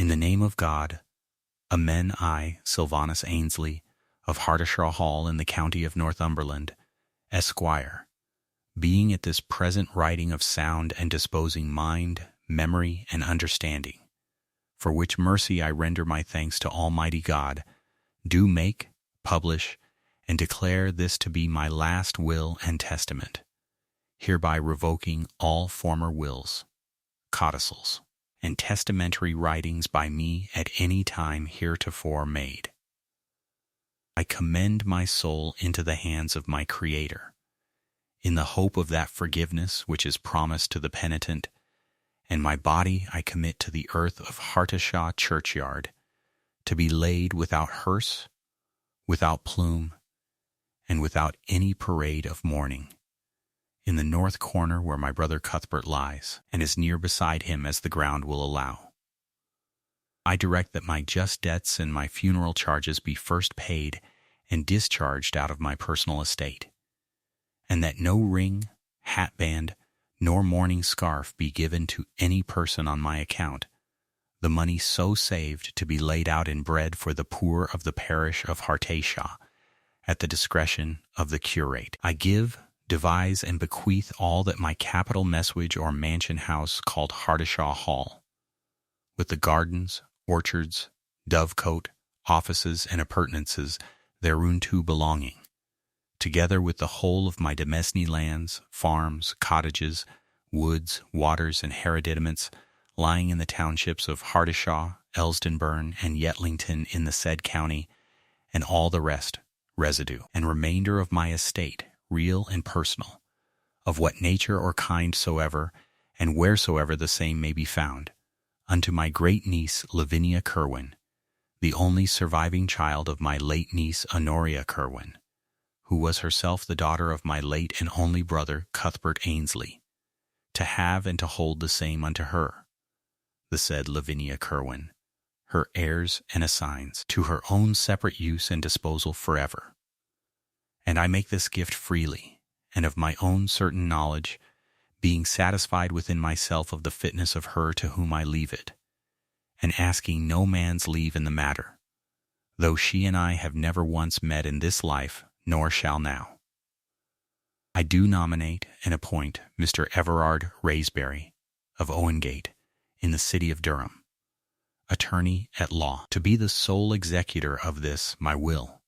In the name of God, Amen. I, Sylvanus Ainsley, of Hardishaw Hall in the county of Northumberland, Esquire, being at this present writing of sound and disposing mind, memory, and understanding, for which mercy I render my thanks to Almighty God, do make, publish, and declare this to be my last will and testament, hereby revoking all former wills, codicils, and testamentary writings by me at any time heretofore made. I commend my soul into the hands of my Creator, in the hope of that forgiveness which is promised to the penitent, and my body I commit to the earth of Hartishaw churchyard, to be laid without hearse, without plume, and without any parade of mourning, in the north corner where my brother Cuthbert lies, and as near beside him as the ground will allow. I direct that my just debts and my funeral charges be first paid and discharged out of my personal estate, and that no ring, hatband, nor mourning scarf be given to any person on my account, the money so saved to be laid out in bread for the poor of the parish of Hartishaw, at the discretion of the curate. I give, devise, and bequeath all that my capital messuage or mansion house called Hardishaw Hall, with the gardens, orchards, dovecote, offices, and appurtenances thereunto belonging, together with the whole of my demesne lands, farms, cottages, woods, waters, and hereditaments lying in the townships of Hardishaw, Elsdenburn, and Yetlington in the said county, and all the rest, residue, and remainder of my estate, real and personal, of what nature or kind soever, and wheresoever the same may be found, unto my great niece Lavinia Kerwin, the only surviving child of my late niece Honoria Kerwin, who was herself the daughter of my late and only brother Cuthbert Ainsley, to have and to hold the same unto her, the said Lavinia Kerwin, her heirs and assigns, to her own separate use and disposal forever. And I make this gift freely, and of my own certain knowledge, being satisfied within myself of the fitness of her to whom I leave it, and asking no man's leave in the matter, though she and I have never once met in this life, nor shall now. I do nominate and appoint Mr. Everard Raisberry, of Owengate, in the city of Durham, attorney at law, to be the sole executor of this my will,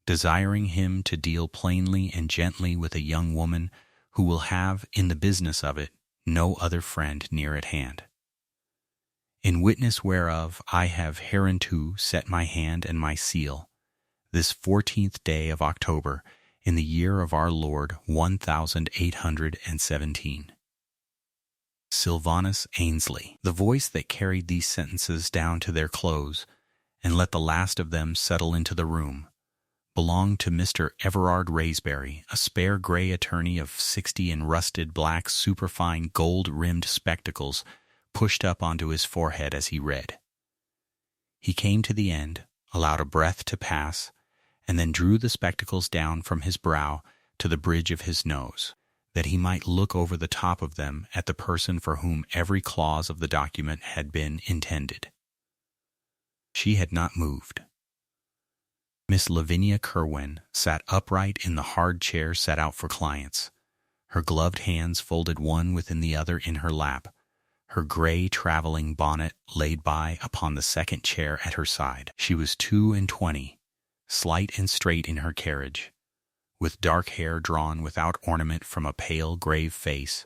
desiring him to deal plainly and gently with a young woman who will have, in the business of it, no other friend near at hand. In witness whereof I have hereunto set my hand and my seal, this 14th day of October, in the year of our Lord 1817. Sylvanus Ainsley. The voice that carried these sentences down to their close, and let the last of them settle into the room, belonged to Mr. Everard Raisberry, a spare gray attorney of 60 in rusted black superfine gold-rimmed spectacles pushed up onto his forehead as he read. He came to the end, allowed a breath to pass, and then drew the spectacles down from his brow to the bridge of his nose, that he might look over the top of them at the person for whom every clause of the document had been intended. She had not moved. Miss Lavinia Kerwin sat upright in the hard chair set out for clients, her gloved hands folded one within the other in her lap, her gray traveling bonnet laid by upon the second chair at her side. She was 22, slight and straight in her carriage, with dark hair drawn without ornament from a pale, grave face,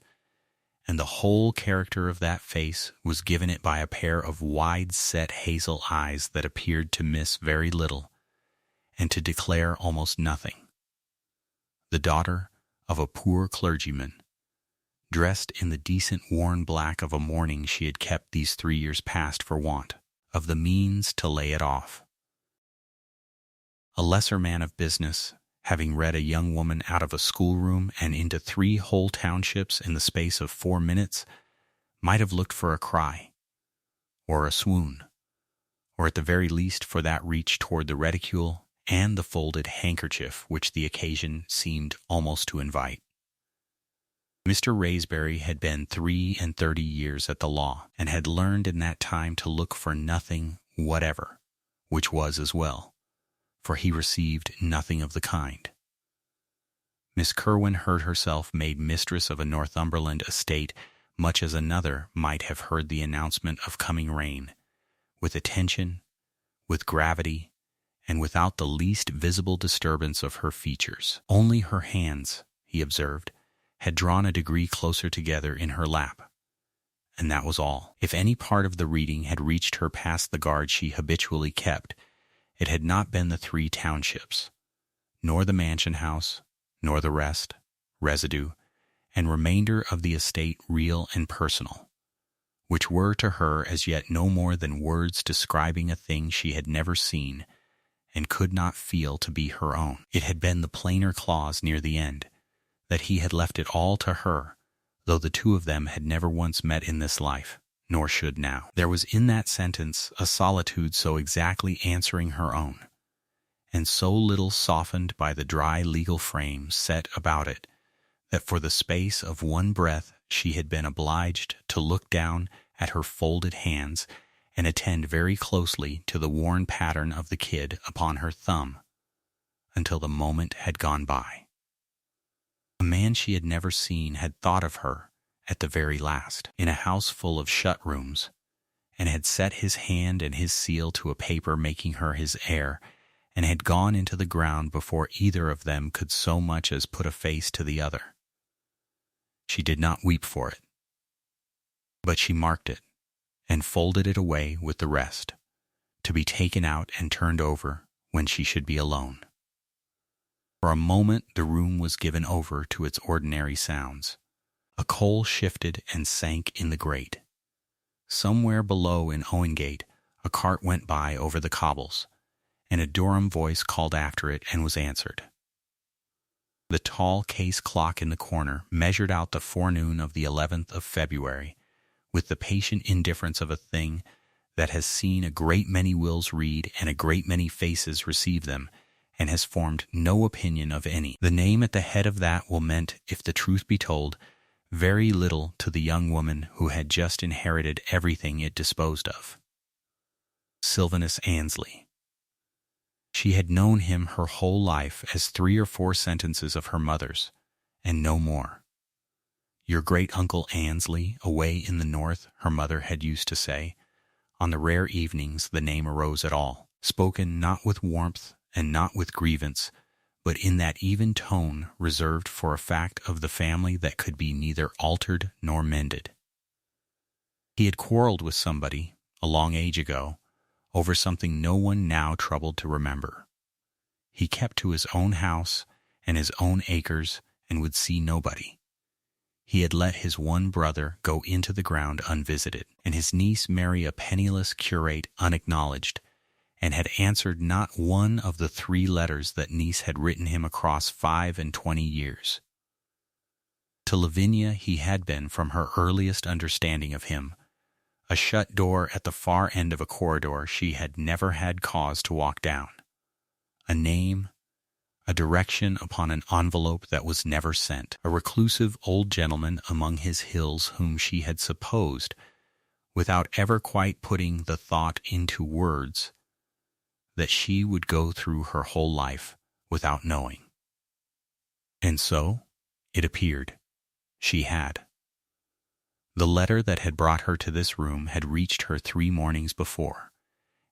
and the whole character of that face was given it by a pair of wide-set hazel eyes that appeared to miss very little and to declare almost nothing. The daughter of a poor clergyman, dressed in the decent worn black of a mourning she had kept these 3 years past for want of the means to lay it off. A lesser man of business, having read a young woman out of a schoolroom and into 3 whole townships in the space of 4 minutes, might have looked for a cry, or a swoon, or at the very least for that reach toward the reticule and the folded handkerchief which the occasion seemed almost to invite. Mr. Raysbury had been 33 years at the law, and had learned in that time to look for nothing whatever, which was as well, for he received nothing of the kind. Miss Kerwin heard herself made mistress of a Northumberland estate much as another might have heard the announcement of coming rain, with attention, with gravity, and without the least visible disturbance of her features. Only her hands, he observed, had drawn a degree closer together in her lap, and that was all. If any part of the reading had reached her past the guard she habitually kept, it had not been the 3 townships, nor the mansion house, nor the rest, residue, and remainder of the estate real and personal, which were to her as yet no more than words describing a thing she had never seen and could not feel to be her own. It had been the plainer clause near the end, that he had left it all to her, though the two of them had never once met in this life, nor should now. There was in that sentence a solitude so exactly answering her own, and so little softened by the dry legal frame set about it, that for the space of one breath she had been obliged to look down at her folded hands and attend very closely to the worn pattern of the kid upon her thumb, until the moment had gone by. A man she had never seen had thought of her at the very last, in a house full of shut rooms, and had set his hand and his seal to a paper making her his heir, and had gone into the ground before either of them could so much as put a face to the other. She did not weep for it, but she marked it, and folded it away with the rest, to be taken out and turned over when she should be alone. For a moment the room was given over to its ordinary sounds. A coal shifted and sank in the grate. Somewhere below in Owengate a cart went by over the cobbles, and a Durham voice called after it and was answered. The tall case clock in the corner measured out the forenoon of the 11th of February, with the patient indifference of a thing that has seen a great many wills read and a great many faces receive them, and has formed no opinion of any. The name at the head of that will meant, if the truth be told, very little to the young woman who had just inherited everything it disposed of. Sylvanus Annesley. She had known him her whole life as 3 or 4 sentences of her mother's, and no more. Your great-uncle Annesley, away in the north, her mother had used to say, on the rare evenings the name arose at all, spoken not with warmth and not with grievance, but in that even tone reserved for a fact of the family that could be neither altered nor mended. He had quarreled with somebody, a long age ago, over something no one now troubled to remember. He kept to his own house and his own acres and would see nobody. He had let his one brother go into the ground unvisited, and his niece marry a penniless curate unacknowledged, and had answered not one of the 3 letters that niece had written him across 25 years. To Lavinia he had been, from her earliest understanding of him, a shut door at the far end of a corridor she had never had cause to walk down, a name, a direction upon an envelope that was never sent, a reclusive old gentleman among his hills whom she had supposed, without ever quite putting the thought into words, that she would go through her whole life without knowing. And so, it appeared, she had. The letter that had brought her to this room had reached her 3 mornings before,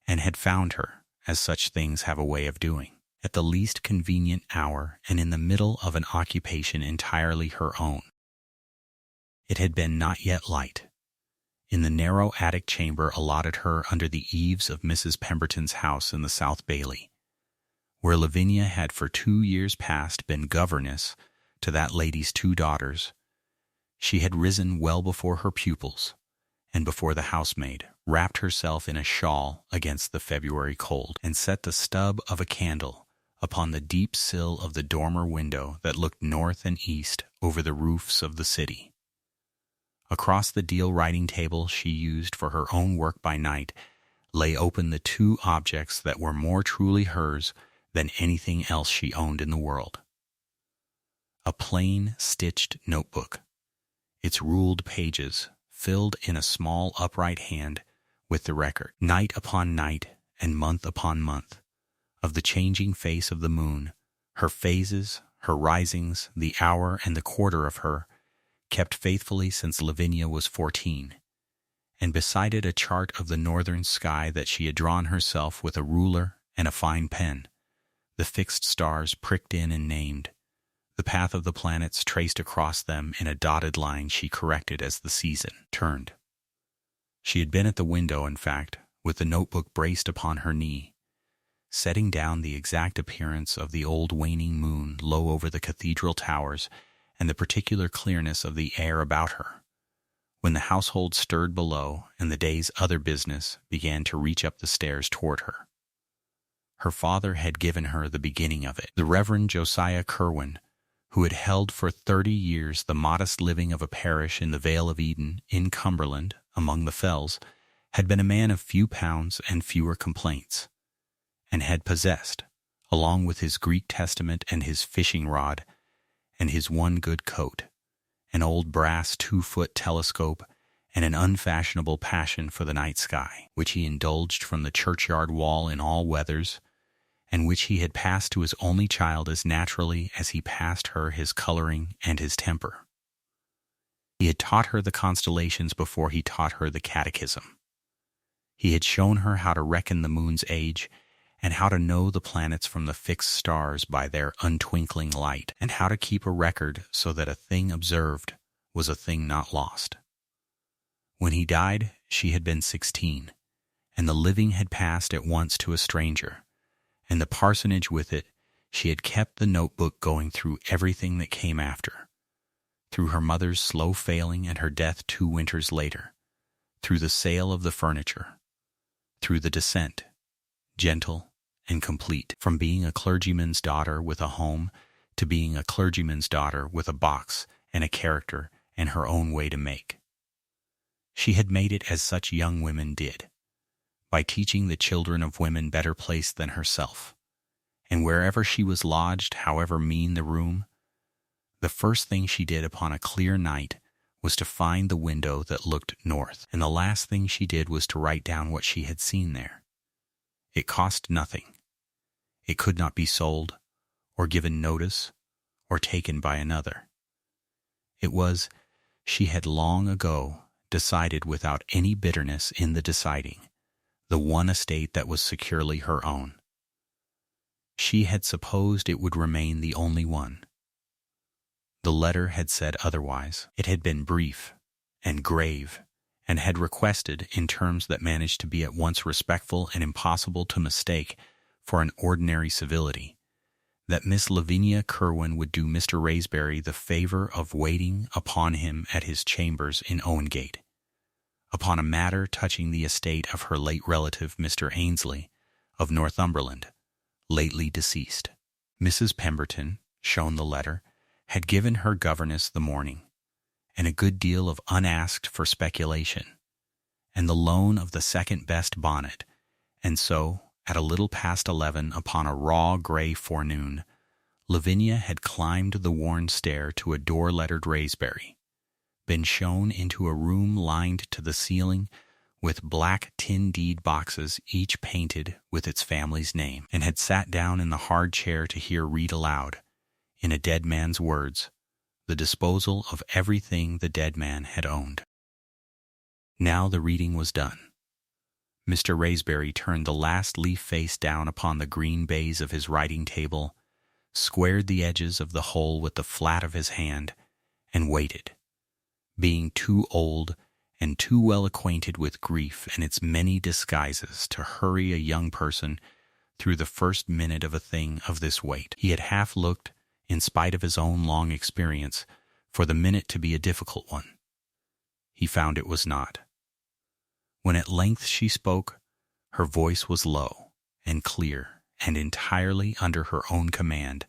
and had found her, as such things have a way of doing, at the least convenient hour and in the middle of an occupation entirely her own. It had been not yet light, in the narrow attic chamber allotted her under the eaves of Mrs. Pemberton's house in the South Bailey, where Lavinia had for 2 years past been governess to that lady's 2 daughters. She had risen well before her pupils, and before the housemaid, wrapped herself in a shawl against the February cold, and set the stub of a candle upon the deep sill of the dormer window that looked north and east over the roofs of the city. Across the deal writing table she used for her own work by night lay open the 2 objects that were more truly hers than anything else she owned in the world. A plain, stitched notebook, its ruled pages filled in a small upright hand with the record, night upon night and month upon month, of the changing face of the moon, her phases, her risings, the hour and the quarter of her, kept faithfully since Lavinia was 14, and beside it a chart of the northern sky that she had drawn herself with a ruler and a fine pen, the fixed stars pricked in and named, the path of the planets traced across them in a dotted line she corrected as the season turned. She had been at the window, in fact, with the notebook braced upon her knee, setting down the exact appearance of the old waning moon low over the cathedral towers and the particular clearness of the air about her, when the household stirred below and the day's other business began to reach up the stairs toward her. Her father had given her the beginning of it. The Reverend Josiah Curwen, who had held for 30 years the modest living of a parish in the Vale of Eden in Cumberland among the fells, had been a man of few pounds and fewer complaints, and had possessed, along with his Greek Testament and his fishing rod, and his one good coat, an old brass 2-foot telescope, and an unfashionable passion for the night sky, which he indulged from the churchyard wall in all weathers, and which he had passed to his only child as naturally as he passed her his coloring and his temper. He had taught her the constellations before he taught her the catechism. He had shown her how to reckon the moon's age, and how to know the planets from the fixed stars by their untwinkling light, and how to keep a record so that a thing observed was a thing not lost. When he died, she had been 16, and the living had passed at once to a stranger, and the parsonage with it. She had kept the notebook going through everything that came after, through her mother's slow failing and her death 2 winters later, through the sale of the furniture, through the descent, gentle and complete, from being a clergyman's daughter with a home to being a clergyman's daughter with a box and a character and her own way to make. She had made it as such young women did, by teaching the children of women better placed than herself, and wherever she was lodged, however mean the room, the first thing she did upon a clear night was to find the window that looked north, and the last thing she did was to write down what she had seen there. It cost nothing. It could not be sold, or given notice, or taken by another. It was, she had long ago decided without any bitterness in the deciding, the one estate that was securely her own. She had supposed it would remain the only one. The letter had said otherwise. It had been brief and grave, and had requested, in terms that managed to be at once respectful and impossible to mistake for an ordinary civility, that Miss Lavinia Curwen would do Mr. Raysbury the favor of waiting upon him at his chambers in Owengate, upon a matter touching the estate of her late relative Mr. Ainsley of Northumberland, lately deceased. Mrs. Pemberton, shown the letter, had given her governess the morning, and a good deal of unasked for speculation, and the loan of the second-best bonnet, and so, at a little past 11 upon a raw gray forenoon, Lavinia had climbed the worn stair to a door-lettered Raysbury, been shown into a room lined to the ceiling with black tin deed boxes each painted with its family's name, and had sat down in the hard chair to hear read aloud, in a dead man's words, the disposal of everything the dead man had owned. Now the reading was done. Mr. Raysbury turned the last leaf face down upon the green baize of his writing table, squared the edges of the hole with the flat of his hand, and waited, being too old and too well acquainted with grief and its many disguises to hurry a young person through the first minute of a thing of this weight. He had half looked, in spite of his own long experience, for the minute to be a difficult one. He found it was not. When at length she spoke, her voice was low and clear and entirely under her own command,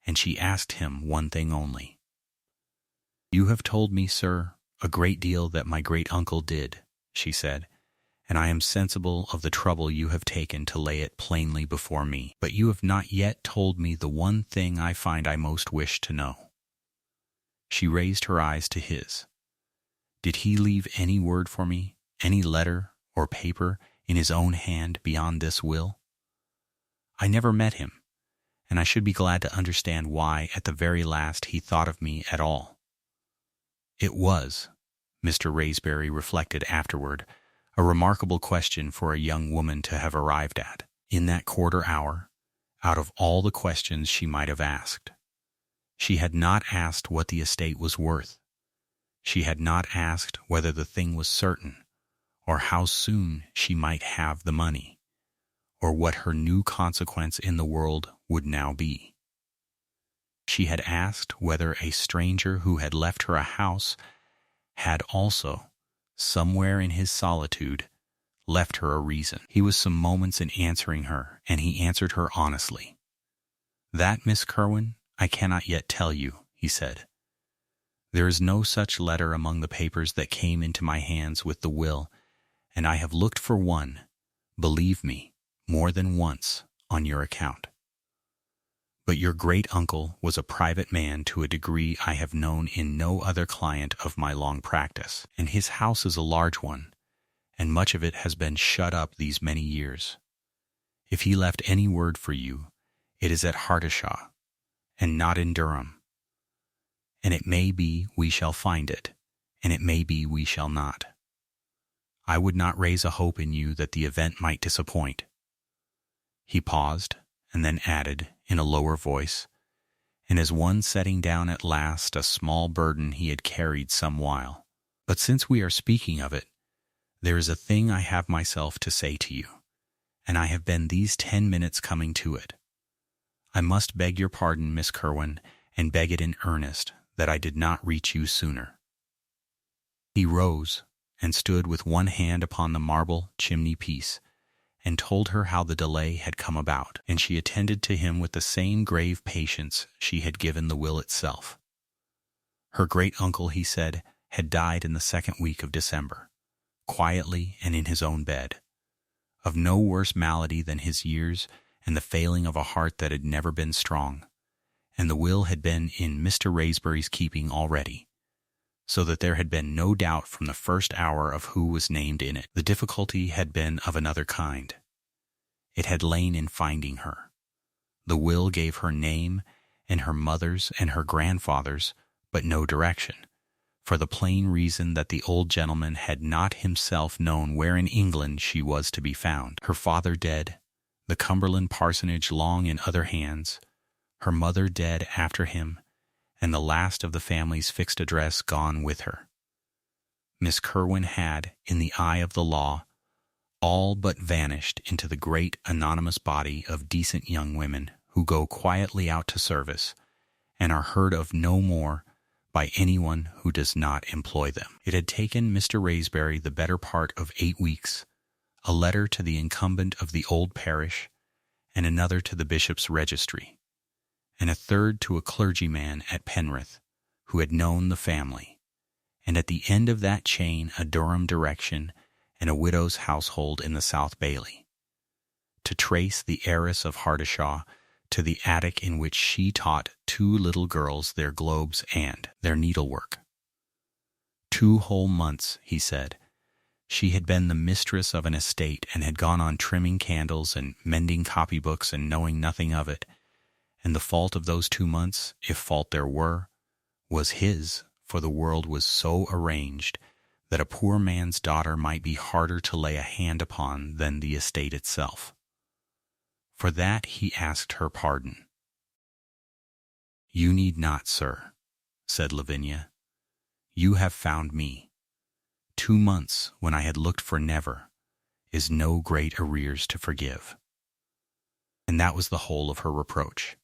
and she asked him one thing only. "You have told me, sir, a great deal that my great-uncle did," she said, "and I am sensible of the trouble you have taken to lay it plainly before me. But you have not yet told me the one thing I find I most wish to know." She raised her eyes to his. Did he leave any word for me, any letter or paper in his own hand beyond this will? I never met him, and I should be glad to understand why at the very last he thought of me at all. It was, Mr. Raysbury reflected afterward, a remarkable question for a young woman to have arrived at, in that quarter hour, out of all the questions she might have asked. She had not asked what the estate was worth. She had not asked whether the thing was certain, or how soon she might have the money, or what her new consequence in the world would now be. She had asked whether a stranger who had left her a house had also, somewhere in his solitude, left her a reason. He was some moments in answering her, and he answered her honestly. "That, Miss Kerwin, I cannot yet tell you," he said. "There is no such letter among the papers that came into my hands with the will, and I have looked for one, believe me, more than once, on your account. But your great-uncle was a private man to a degree I have known in no other client of my long practice, and his house is a large one, and much of it has been shut up these many years. If he left any word for you, it is at Hartishaw, and not in Durham. And it may be we shall find it, and it may be we shall not. I would not raise a hope in you that the event might disappoint." He paused, and then added, in a lower voice, and as one setting down at last a small burden he had carried some while, "But since we are speaking of it, there is a thing I have myself to say to you, and I have been these 10 minutes coming to it. I must beg your pardon, Miss Kerwin, and beg it in earnest, that I did not reach you sooner." He rose, and stood with one hand upon the marble chimney-piece, and told her how the delay had come about, and she attended to him with the same grave patience she had given the will itself. Her great-uncle, he said, had died in the 2nd week of December, quietly and in his own bed, of no worse malady than his years and the failing of a heart that had never been strong, and the will had been in Mr. Raysbury's keeping already, so that there had been no doubt from the first hour of who was named in it. The difficulty had been of another kind. It had lain in finding her. The will gave her name and her mother's and her grandfather's, but no direction, for the plain reason that the old gentleman had not himself known where in England she was to be found. Her father dead, the Cumberland parsonage long in other hands, her mother dead after him, and the last of the family's fixed address gone with her. Miss Kerwin had, in the eye of the law, all but vanished into the great anonymous body of decent young women who go quietly out to service and are heard of no more by anyone who does not employ them. It had taken Mr. Raysbury the better part of 8 weeks, a letter to the incumbent of the old parish, and another to the bishop's registry, and a third to a clergyman at Penrith, who had known the family, and at the end of that chain a Durham direction and a widow's household in the South Bailey, to trace the heiress of Hartishaw to the attic in which she taught 2 little girls their globes and their needlework. 2 whole months, he said, she had been the mistress of an estate and had gone on trimming candles and mending copybooks and knowing nothing of it, and the fault of those 2 months, if fault there were, was his, for the world was so arranged that a poor man's daughter might be harder to lay a hand upon than the estate itself. For that he asked her pardon. "You need not, sir," said Lavinia. "You have found me. 2 months, when I had looked for never, is no great arrears to forgive." And that was the whole of her reproach.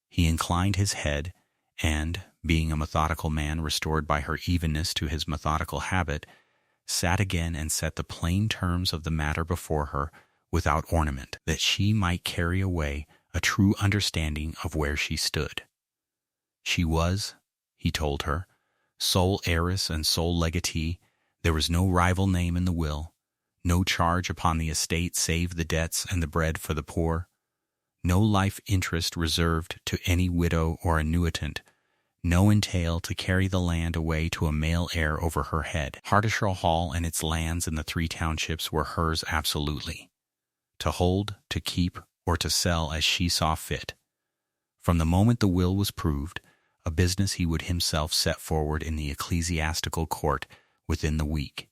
He inclined his head, and, being a methodical man restored by her evenness to his methodical habit, sat again and set the plain terms of the matter before her without ornament, that she might carry away a true understanding of where she stood. She was, he told her, sole heiress and sole legatee. There was no rival name in the will, no charge upon the estate save the debts and the bread for the poor, no life interest reserved to any widow or annuitant, no entail to carry the land away to a male heir over her head. Hardishall Hall and its lands in the 3 townships were hers absolutely, to hold, to keep, or to sell as she saw fit. From the moment the will was proved, a business he would himself set forward in the ecclesiastical court within the week,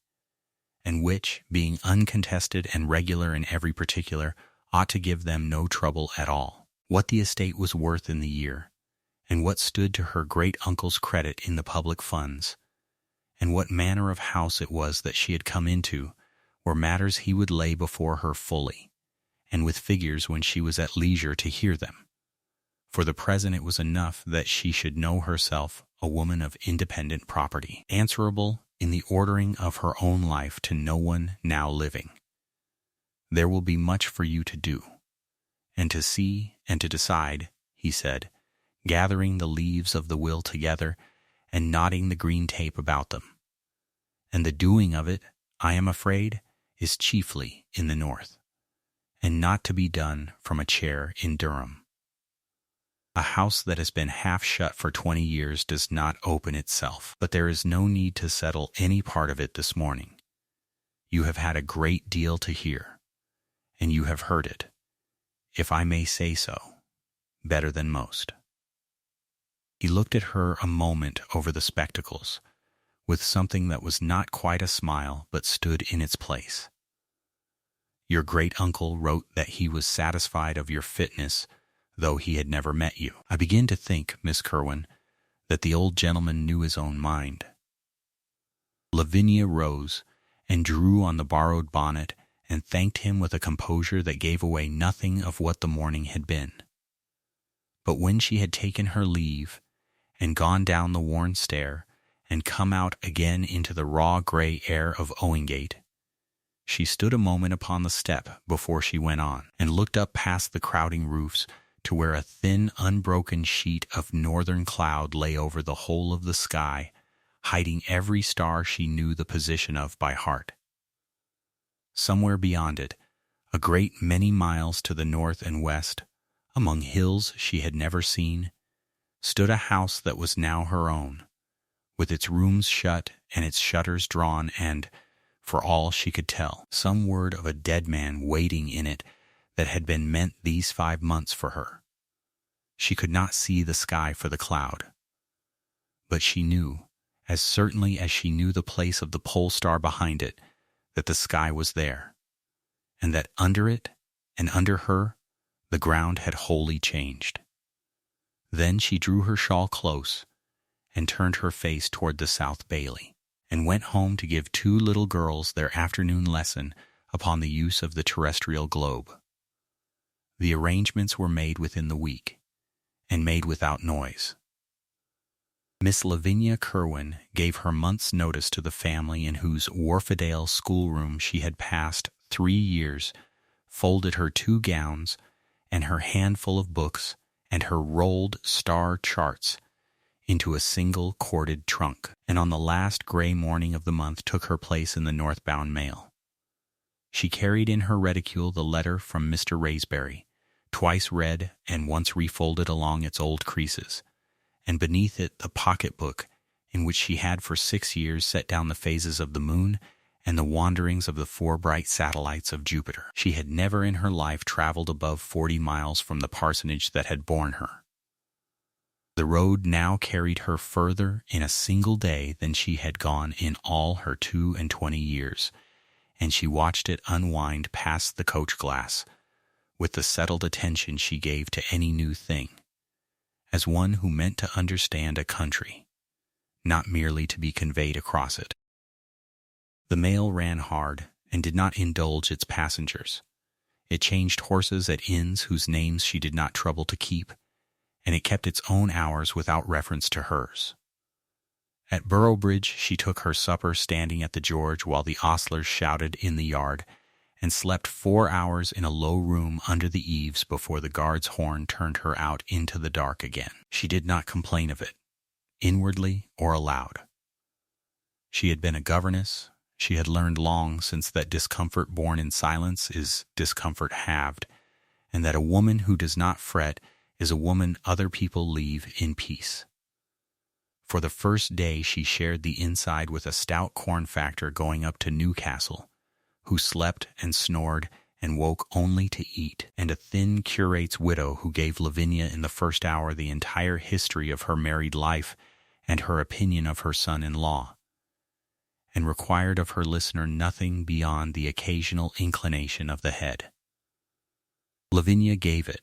and which, being uncontested and regular in every particular, ought to give them no trouble at all. What the estate was worth in the year, and what stood to her great-uncle's credit in the public funds, and what manner of house it was that she had come into, were matters he would lay before her fully, and with figures when she was at leisure to hear them. For the present it was enough that she should know herself a woman of independent property, answerable in the ordering of her own life to no one now living. There will be much for you to do, and to see and to decide, he said, gathering the leaves of the will together and knotting the green tape about them. And the doing of it, I am afraid, is chiefly in the north, and not to be done from a chair in Durham. A house that has been half shut for 20 years does not open itself, but there is no need to settle any part of it this morning. You have had a great deal to hear, and you have heard it, if I may say so, better than most. He looked at her a moment over the spectacles, with something that was not quite a smile but stood in its place. Your great-uncle wrote that he was satisfied of your fitness, though he had never met you. I begin to think, Miss Kerwin, that the old gentleman knew his own mind. Lavinia rose and drew on the borrowed bonnet and thanked him with a composure that gave away nothing of what the morning had been. But when she had taken her leave and gone down the worn stair and come out again into the raw gray air of Owingate, she stood a moment upon the step before she went on, and looked up past the crowding roofs to where a thin, unbroken sheet of northern cloud lay over the whole of the sky, hiding every star she knew the position of by heart. Somewhere beyond it, a great many miles to the north and west, among hills she had never seen, stood a house that was now her own, with its rooms shut and its shutters drawn, and, for all she could tell, some word of a dead man waiting in it that had been meant these 5 months for her. She could not see the sky for the cloud, but she knew, as certainly as she knew the place of the pole star behind it, that the sky was there, and that under it and under her the ground had wholly changed. Then she drew her shawl close and turned her face toward the South Bailey, and went home to give 2 little girls their afternoon lesson upon the use of the terrestrial globe. The arrangements were made within the week, and made without noise. Miss Lavinia Kerwin gave her month's notice to the family in whose Wharfedale schoolroom she had passed 3 years, folded her 2 gowns, and her handful of books, and her rolled star charts into a single corded trunk, and on the last gray morning of the month took her place in the northbound mail. She carried in her reticule the letter from Mr. Raysbury, twice read and once refolded along its old creases, and beneath it the pocket-book in which she had for 6 years set down the phases of the moon and the wanderings of the 4 bright satellites of Jupiter. She had never in her life traveled above 40 miles from the parsonage that had borne her. The road now carried her further in a single day than she had gone in all her 22 years, and she watched it unwind past the coach-glass with the settled attention she gave to any new thing, as one who meant to understand a country, not merely to be conveyed across it. The mail ran hard and did not indulge its passengers. It changed horses at inns whose names she did not trouble to keep, and it kept its own hours without reference to hers. At Boroughbridge she took her supper standing at the George while the ostlers shouted in the yard, and slept 4 hours in a low room under the eaves before the guard's horn turned her out into the dark again. She did not complain of it, inwardly or aloud. She had been a governess. She had learned long since that discomfort borne in silence is discomfort halved, and that a woman who does not fret is a woman other people leave in peace. For the first day she shared the inside with a stout corn factor going up to Newcastle, who slept and snored and woke only to eat, and a thin curate's widow who gave Lavinia in the first hour the entire history of her married life and her opinion of her son-in-law, and required of her listener nothing beyond the occasional inclination of the head. Lavinia gave it,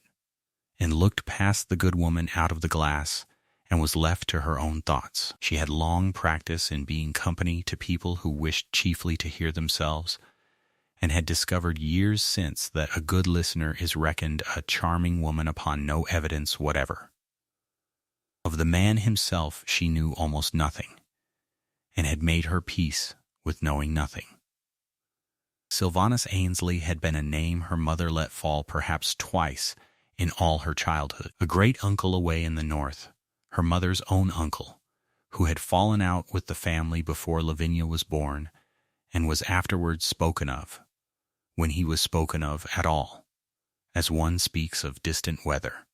and looked past the good woman out of the glass, and was left to her own thoughts. She had long practice in being company to people who wished chiefly to hear themselves, and had discovered years since that a good listener is reckoned a charming woman upon no evidence whatever. Of the man himself she knew almost nothing, and had made her peace with knowing nothing. Sylvanus Ainsley had been a name her mother let fall perhaps twice in all her childhood. A great uncle away in the north, her mother's own uncle, who had fallen out with the family before Lavinia was born, and was afterwards spoken of, when he was spoken of at all, as one speaks of distant weather.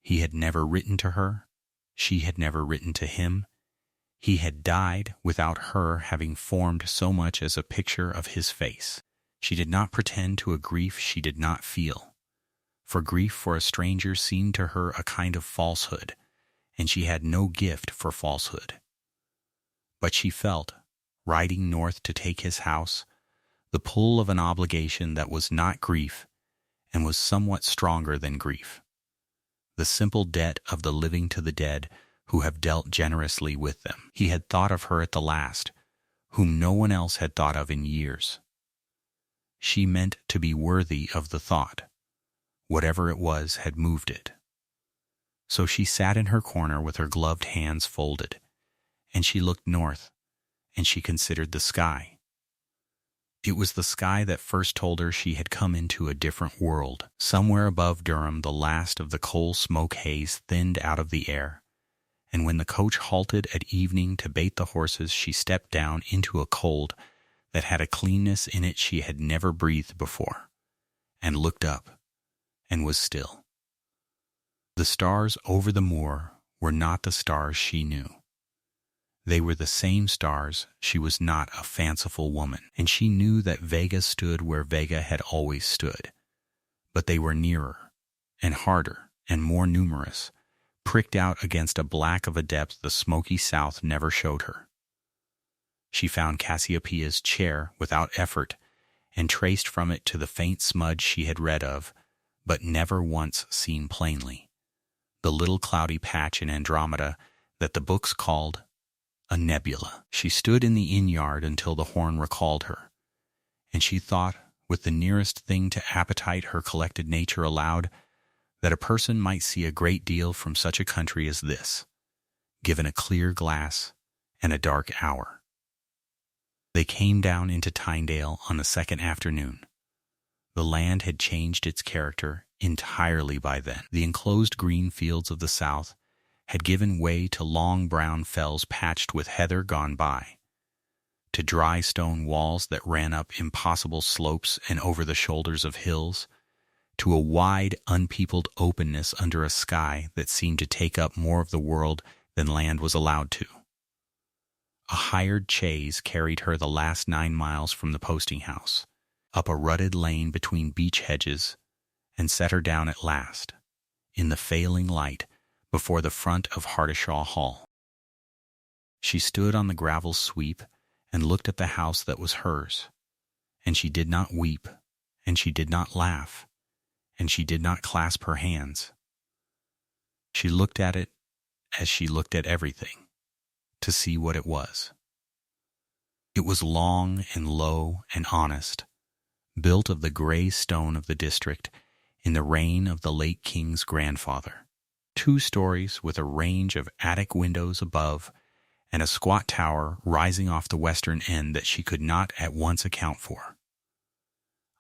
He had never written to her, she had never written to him. He had died without her having formed so much as a picture of his face. She did not pretend to a grief she did not feel, for grief for a stranger seemed to her a kind of falsehood, and she had no gift for falsehood. But she felt, riding north to take his house, the pull of an obligation that was not grief, and was somewhat stronger than grief. The simple debt of the living to the dead, who have dealt generously with them. He had thought of her at the last, whom no one else had thought of in years. She meant to be worthy of the thought. Whatever it was had moved it. So she sat in her corner with her gloved hands folded, and she looked north, and she considered the sky. It was the sky that first told her she had come into a different world. Somewhere above Durham the last of the coal smoke haze thinned out of the air, and when the coach halted at evening to bait the horses she stepped down into a cold that had a cleanness in it she had never breathed before, and looked up, and was still. The stars over the moor were not the stars she knew. They were the same stars. She was not a fanciful woman, and she knew that Vega stood where Vega had always stood. But they were nearer, and harder, and more numerous, pricked out against a black of a depth the smoky south never showed her. She found Cassiopeia's chair without effort, and traced from it to the faint smudge she had read of, but never once seen plainly, the little cloudy patch in Andromeda that the books called a nebula. She stood in the inn-yard until the horn recalled her, and she thought, with the nearest thing to appetite her collected nature allowed, that a person might see a great deal from such a country as this, given a clear glass and a dark hour. They came down into Tynedale on the second afternoon. The land had changed its character entirely by then. The enclosed green fields of the south had given way to long brown fells patched with heather gone by, to dry stone walls that ran up impossible slopes and over the shoulders of hills, to a wide, unpeopled openness under a sky that seemed to take up more of the world than land was allowed to. A hired chaise carried her the last 9 miles from the posting-house, up a rutted lane between beech hedges, and set her down at last, in the failing light, before the front of Hardishaw Hall. She stood on the gravel sweep and looked at the house that was hers, and she did not weep, and she did not laugh, and she did not clasp her hands. She looked at it as she looked at everything, to see what it was. It was long and low and honest, built of the gray stone of the district in the reign of the late king's grandfather. 2 stories with a range of attic windows above, and a squat tower rising off the western end that she could not at once account for.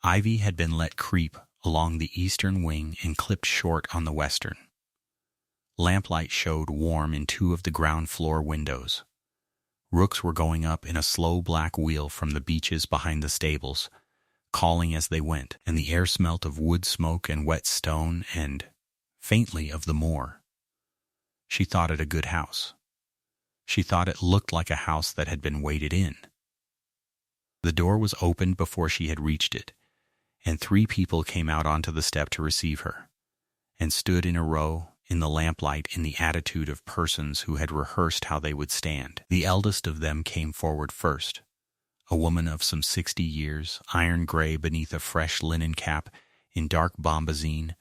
Ivy had been let creep along the eastern wing and clipped short on the western. Lamplight showed warm in 2 of the ground-floor windows. Rooks were going up in a slow black wheel from the beeches behind the stables, calling as they went, and the air smelt of wood smoke and wet stone and, faintly, of the moor. She thought it a good house. She thought it looked like a house that had been waited in. The door was opened before she had reached it, and 3 people came out onto the step to receive her, and stood in a row in the lamplight in the attitude of persons who had rehearsed how they would stand. The eldest of them came forward first, a woman of some 60 years, iron gray beneath a fresh linen cap, in dark bombazine,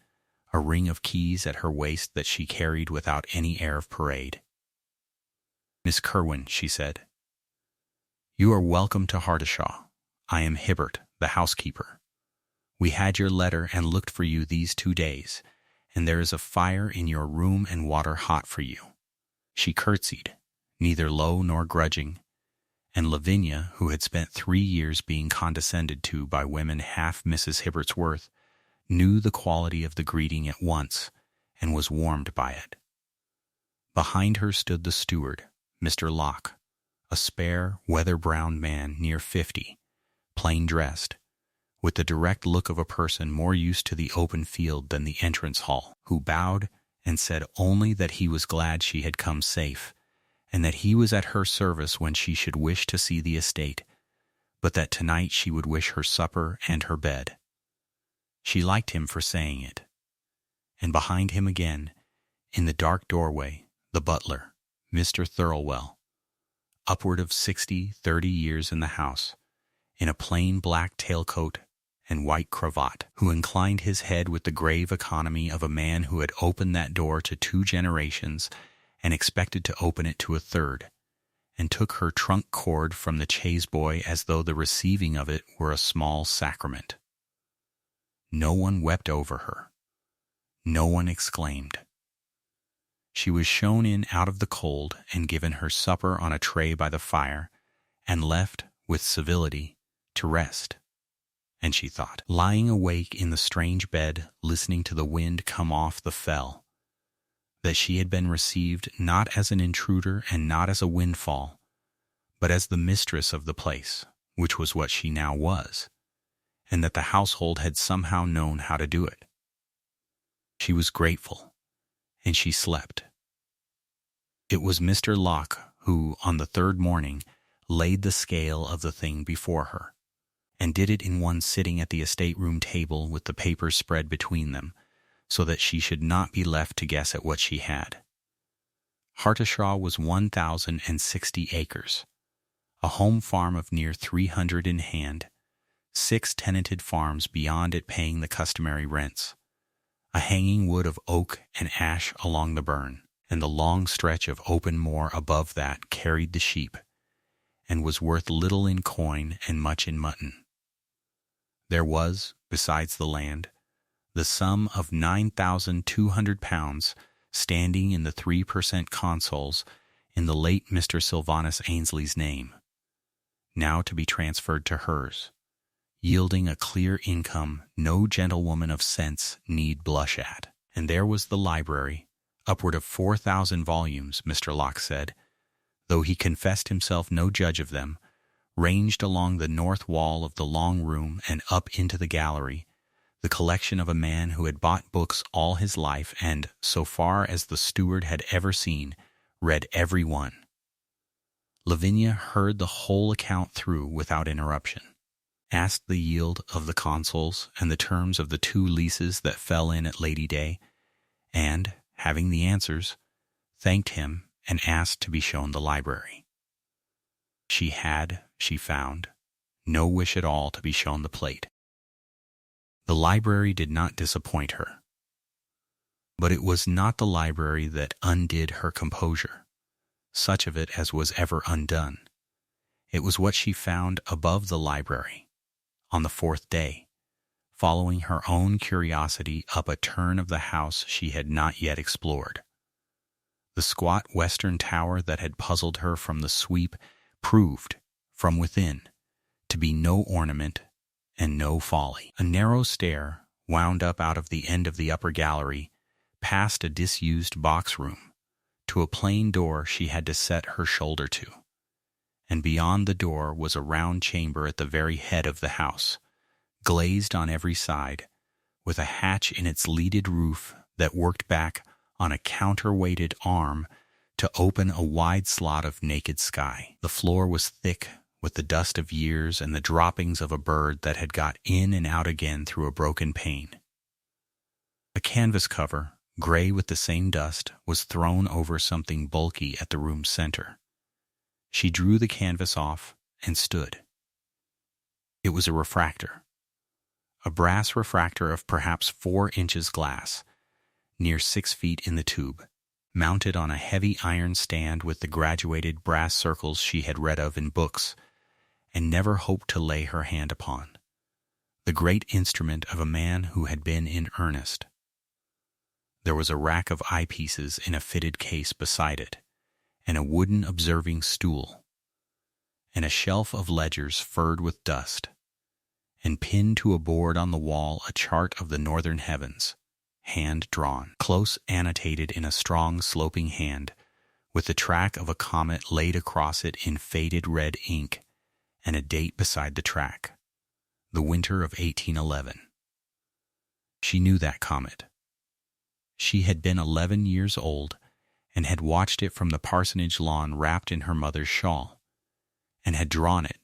a ring of keys at her waist that she carried without any air of parade. "Miss Kerwin," she said, "you are welcome to Hardishaw. I am Hibbert, the housekeeper. We had your letter and looked for you these 2 days, and there is a fire in your room and water hot for you." She curtsied, neither low nor grudging, and Lavinia, who had spent 3 years being condescended to by women half Mrs. Hibbert's worth, knew the quality of the greeting at once and was warmed by it. Behind her stood the steward, Mr. Locke, a spare, weather-browned man near 50, plain dressed, with the direct look of a person more used to the open field than the entrance hall, who bowed and said only that he was glad she had come safe, and that he was at her service when she should wish to see the estate, but that tonight she would wish her supper and her bed. She liked him for saying it. And behind him again, in the dark doorway, the butler, Mr. Thirlwell, upward of 30 years in the house, in a plain black tailcoat and white cravat, who inclined his head with the grave economy of a man who had opened that door to 2 generations and expected to open it to a 3rd, and took her trunk cord from the chaise boy as though the receiving of it were a small sacrament. No one wept over her. No one exclaimed. She was shown in out of the cold and given her supper on a tray by the fire, and left, with civility, to rest. And she thought, lying awake in the strange bed, listening to the wind come off the fell, that she had been received not as an intruder and not as a windfall, but as the mistress of the place, which was what she now was, and that the household had somehow known how to do it. She was grateful, and she slept. It was Mr. Locke who, on the 3rd morning, laid the scale of the thing before her, and did it in one sitting at the estate-room table with the papers spread between them, so that she should not be left to guess at what she had. Hartishaw was 1,060 acres, a home farm of near 300 in hand, 6 tenanted farms beyond it paying the customary rents, a hanging wood of oak and ash along the burn, and the long stretch of open moor above that carried the sheep, and was worth little in coin and much in mutton. There was, besides the land, the sum of £9,200 standing in the 3% consols in the late Mr. Sylvanus Ainsley's name, now to be transferred to hers, yielding a clear income no gentlewoman of sense need blush at. And there was the library, upward of 4,000 volumes, Mr. Locke said, though he confessed himself no judge of them, ranged along the north wall of the long room and up into the gallery, the collection of a man who had bought books all his life and, so far as the steward had ever seen, read every one. Lavinia heard the whole account through without interruption, asked the yield of the consols and the terms of the 2 leases that fell in at Lady Day, and, having the answers, thanked him and asked to be shown the library. She had, she found, no wish at all to be shown the plate. The library did not disappoint her. But it was not the library that undid her composure, such of it as was ever undone. It was what she found above the library, on the 4th day, following her own curiosity up a turn of the house she had not yet explored. The squat western tower that had puzzled her from the sweep proved, from within, to be no ornament and no folly. A narrow stair wound up out of the end of the upper gallery, past a disused box room, to a plain door she had to set her shoulder to, and beyond the door was a round chamber at the very head of the house, glazed on every side, with a hatch in its leaded roof that worked back on a counterweighted arm to open a wide slot of naked sky. The floor was thick with the dust of years and the droppings of a bird that had got in and out again through a broken pane. A canvas cover, gray with the same dust, was thrown over something bulky at the room's center. She drew the canvas off and stood. It was a refractor. A brass refractor of perhaps 4 inches glass, near 6 feet in the tube, mounted on a heavy iron stand with the graduated brass circles she had read of in books and never hoped to lay her hand upon. The great instrument of a man who had been in earnest. There was a rack of eyepieces in a fitted case beside it, and a wooden observing stool, and a shelf of ledgers furred with dust, and pinned to a board on the wall a chart of the northern heavens, hand-drawn, close annotated in a strong sloping hand, with the track of a comet laid across it in faded red ink, and a date beside the track, the winter of 1811. She knew that comet. She had been 11 years old and had watched it from the parsonage lawn wrapped in her mother's shawl, and had drawn it,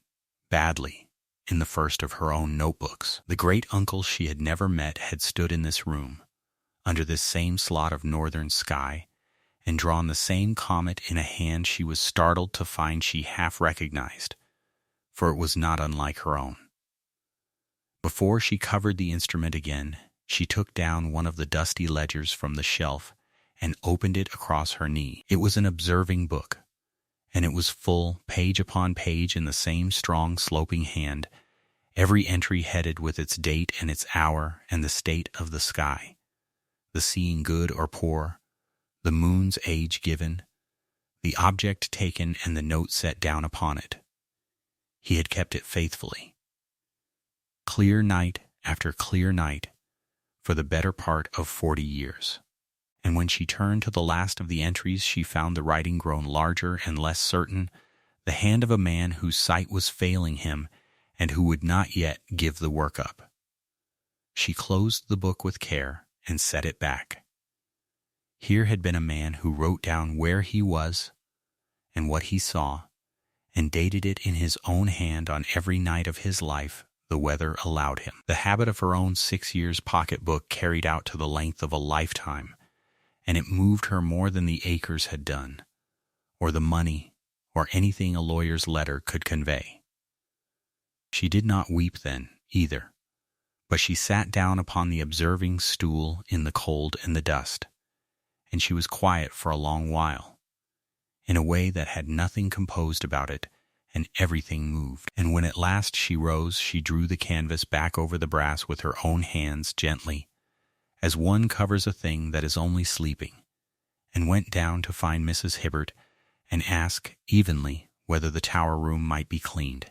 badly, in the first of her own notebooks. The great uncle she had never met had stood in this room, under this same slot of northern sky, and drawn the same comet in a hand she was startled to find she half recognized, for it was not unlike her own. Before she covered the instrument again, she took down one of the dusty ledgers from the shelf and opened it across her knee. It was an observing book, and it was full, page upon page, in the same strong sloping hand, every entry headed with its date and its hour and the state of the sky, the seeing good or poor, the moon's age given, the object taken and the note set down upon it. He had kept it faithfully. Clear night after clear night, for the better part of 40 years. And when she turned to the last of the entries, she found the writing grown larger and less certain, the hand of a man whose sight was failing him and who would not yet give the work up. She closed the book with care and set it back. Here had been a man who wrote down where he was and what he saw, and dated it in his own hand on every night of his life the weather allowed him. The habit of her own 6 years' pocketbook carried out to the length of a lifetime, and it moved her more than the acres had done, or the money, or anything a lawyer's letter could convey. She did not weep then, either, but she sat down upon the observing stool in the cold and the dust, and she was quiet for a long while, in a way that had nothing composed about it, and everything moved. And when at last she rose, she drew the canvas back over the brass with her own hands gently, as one covers a thing that is only sleeping, and went down to find Mrs. Hibbert and ask evenly whether the tower room might be cleaned,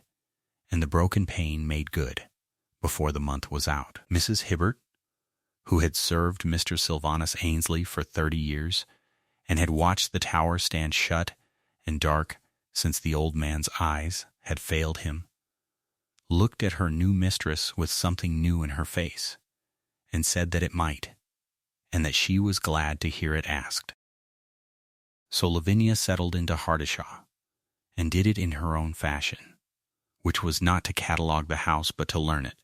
and the broken pane made good, before the month was out. Mrs. Hibbert, who had served Mr. Sylvanus Ainsley for 30 years, and had watched the tower stand shut and dark since the old man's eyes had failed him, looked at her new mistress with something new in her face, and said that it might, and that she was glad to hear it asked. So Lavinia settled into Hardishaw, and did it in her own fashion, which was not to catalogue the house but to learn it.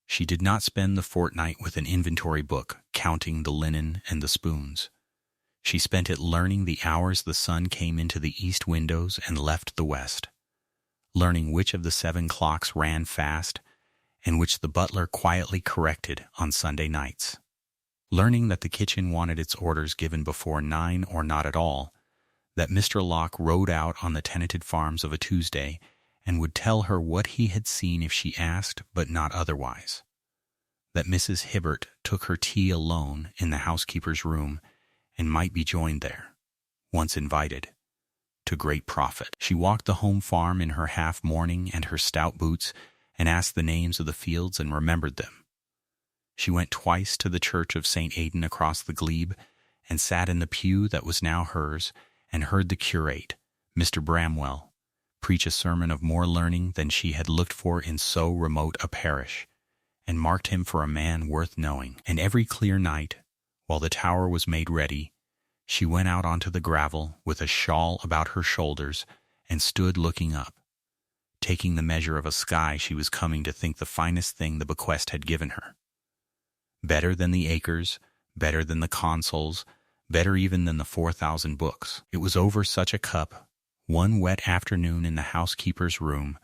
She did not spend the fortnight with an inventory book, counting the linen and the spoons. She spent it learning the hours the sun came into the east windows and left the west, learning which of the 7 clocks ran fast and which the butler quietly corrected on Sunday nights, learning that the kitchen wanted its orders given before 9 or not at all, that Mr. Locke rode out on the tenanted farms of a Tuesday and would tell her what he had seen if she asked, but not otherwise, that Mrs. Hibbert took her tea alone in the housekeeper's room and might be joined there, once invited, to great profit. She walked the home farm in her half-mourning and her stout boots, and asked the names of the fields and remembered them. She went twice to the church of St. Aidan across the glebe, and sat in the pew that was now hers, and heard the curate, Mr. Bramwell, preach a sermon of more learning than she had looked for in so remote a parish, and marked him for a man worth knowing. And every clear night, while the tower was made ready, She went out onto the gravel with a shawl about her shoulders and stood looking up, taking the measure of a sky she was coming to think the finest thing the bequest had given her. Better than the acres, better than the consoles, better even than the 4,000 books. It was over such a cup, one wet afternoon in the housekeeper's room,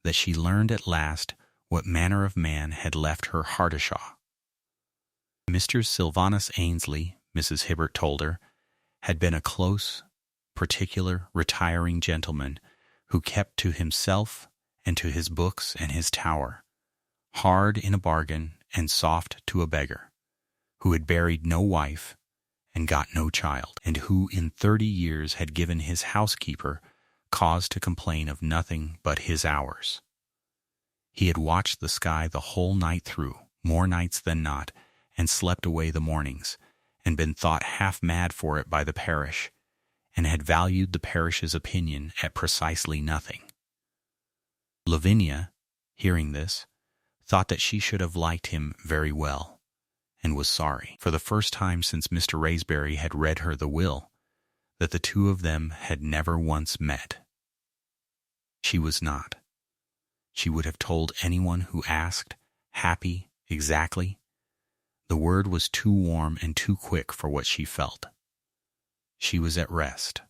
that she learned at last what manner of man had left her Hardishaw. Mr. Sylvanus Ainsley, Mrs. Hibbert told her, had been a close, particular, retiring gentleman who kept to himself and to his books and his tower, hard in a bargain and soft to a beggar, who had buried no wife and got no child, and who in 30 years had given his housekeeper cause to complain of nothing but his hours. He had watched the sky the whole night through, more nights than not, and slept away the mornings, and been thought half mad for it by the parish, and had valued the parish's opinion at precisely nothing. Lavinia, hearing this, thought that she should have liked him very well, and was sorry, for the first time since Mr. Raysbury had read her the will, that the two of them had never once met. She was not, she would have told anyone who asked, happy, exactly. The word was too warm and too quick for what she felt. She was at rest.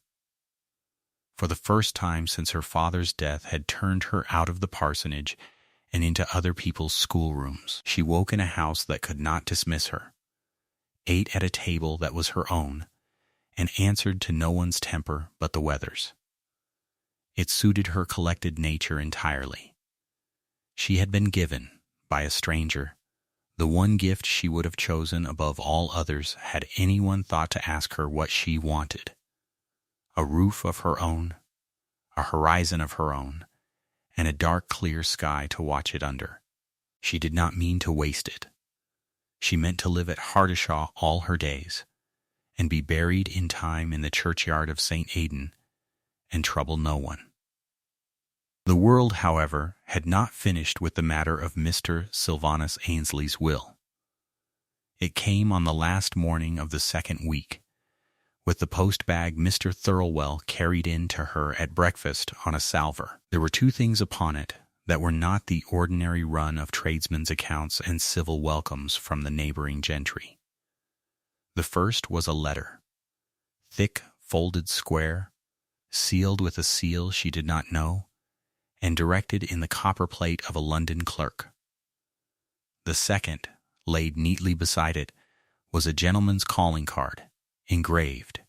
For the first time since her father's death had turned her out of the parsonage and into other people's schoolrooms. She woke in a house that could not dismiss her, ate at a table that was her own, and answered to no one's temper but the weather's. It suited her collected nature entirely. She had been given, by a stranger, the one gift she would have chosen above all others had anyone thought to ask her what she wanted: a roof of her own, a horizon of her own, and a dark clear sky to watch it under. She did not mean to waste it. She meant to live at Hardishaw all her days, and be buried in time in the churchyard of St. Aidan, and trouble no one. The world, however, had not finished with the matter of Mr. Sylvanus Ainsley's will. It came on the last morning of the second week, with the post-bag Mr. Thirlwell carried in to her at breakfast on a salver. There were two things upon it that were not the ordinary run of tradesmen's accounts and civil welcomes from the neighboring gentry. The first was a letter, thick, folded square, sealed with a seal she did not know, and directed in the copperplate of a London clerk. The second, laid neatly beside it, was a gentleman's calling card, engraved,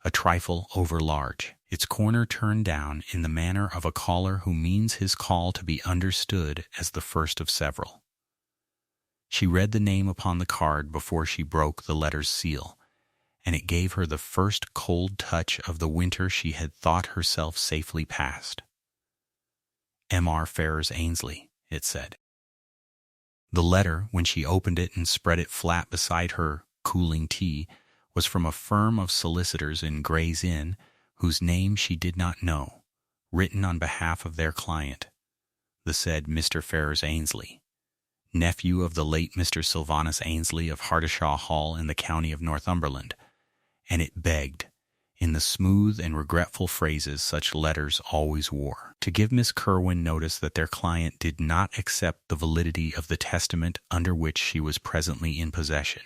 a trifle over-large, its corner turned down in the manner of a caller who means his call to be understood as the first of several. She read the name upon the card before she broke the letter's seal, and it gave her the first cold touch of the winter she had thought herself safely past. M.R. Ferrers Ainsley, it said. The letter, when she opened it and spread it flat beside her cooling tea, was from a firm of solicitors in Gray's Inn, whose name she did not know, written on behalf of their client, the said Mr. Ferrers Ainsley, nephew of the late Mr. Sylvanus Ainsley of Hardishaw Hall in the county of Northumberland, and it begged, in the smooth and regretful phrases such letters always wore, to give Miss Kerwin notice that their client did not accept the validity of the testament under which she was presently in possession,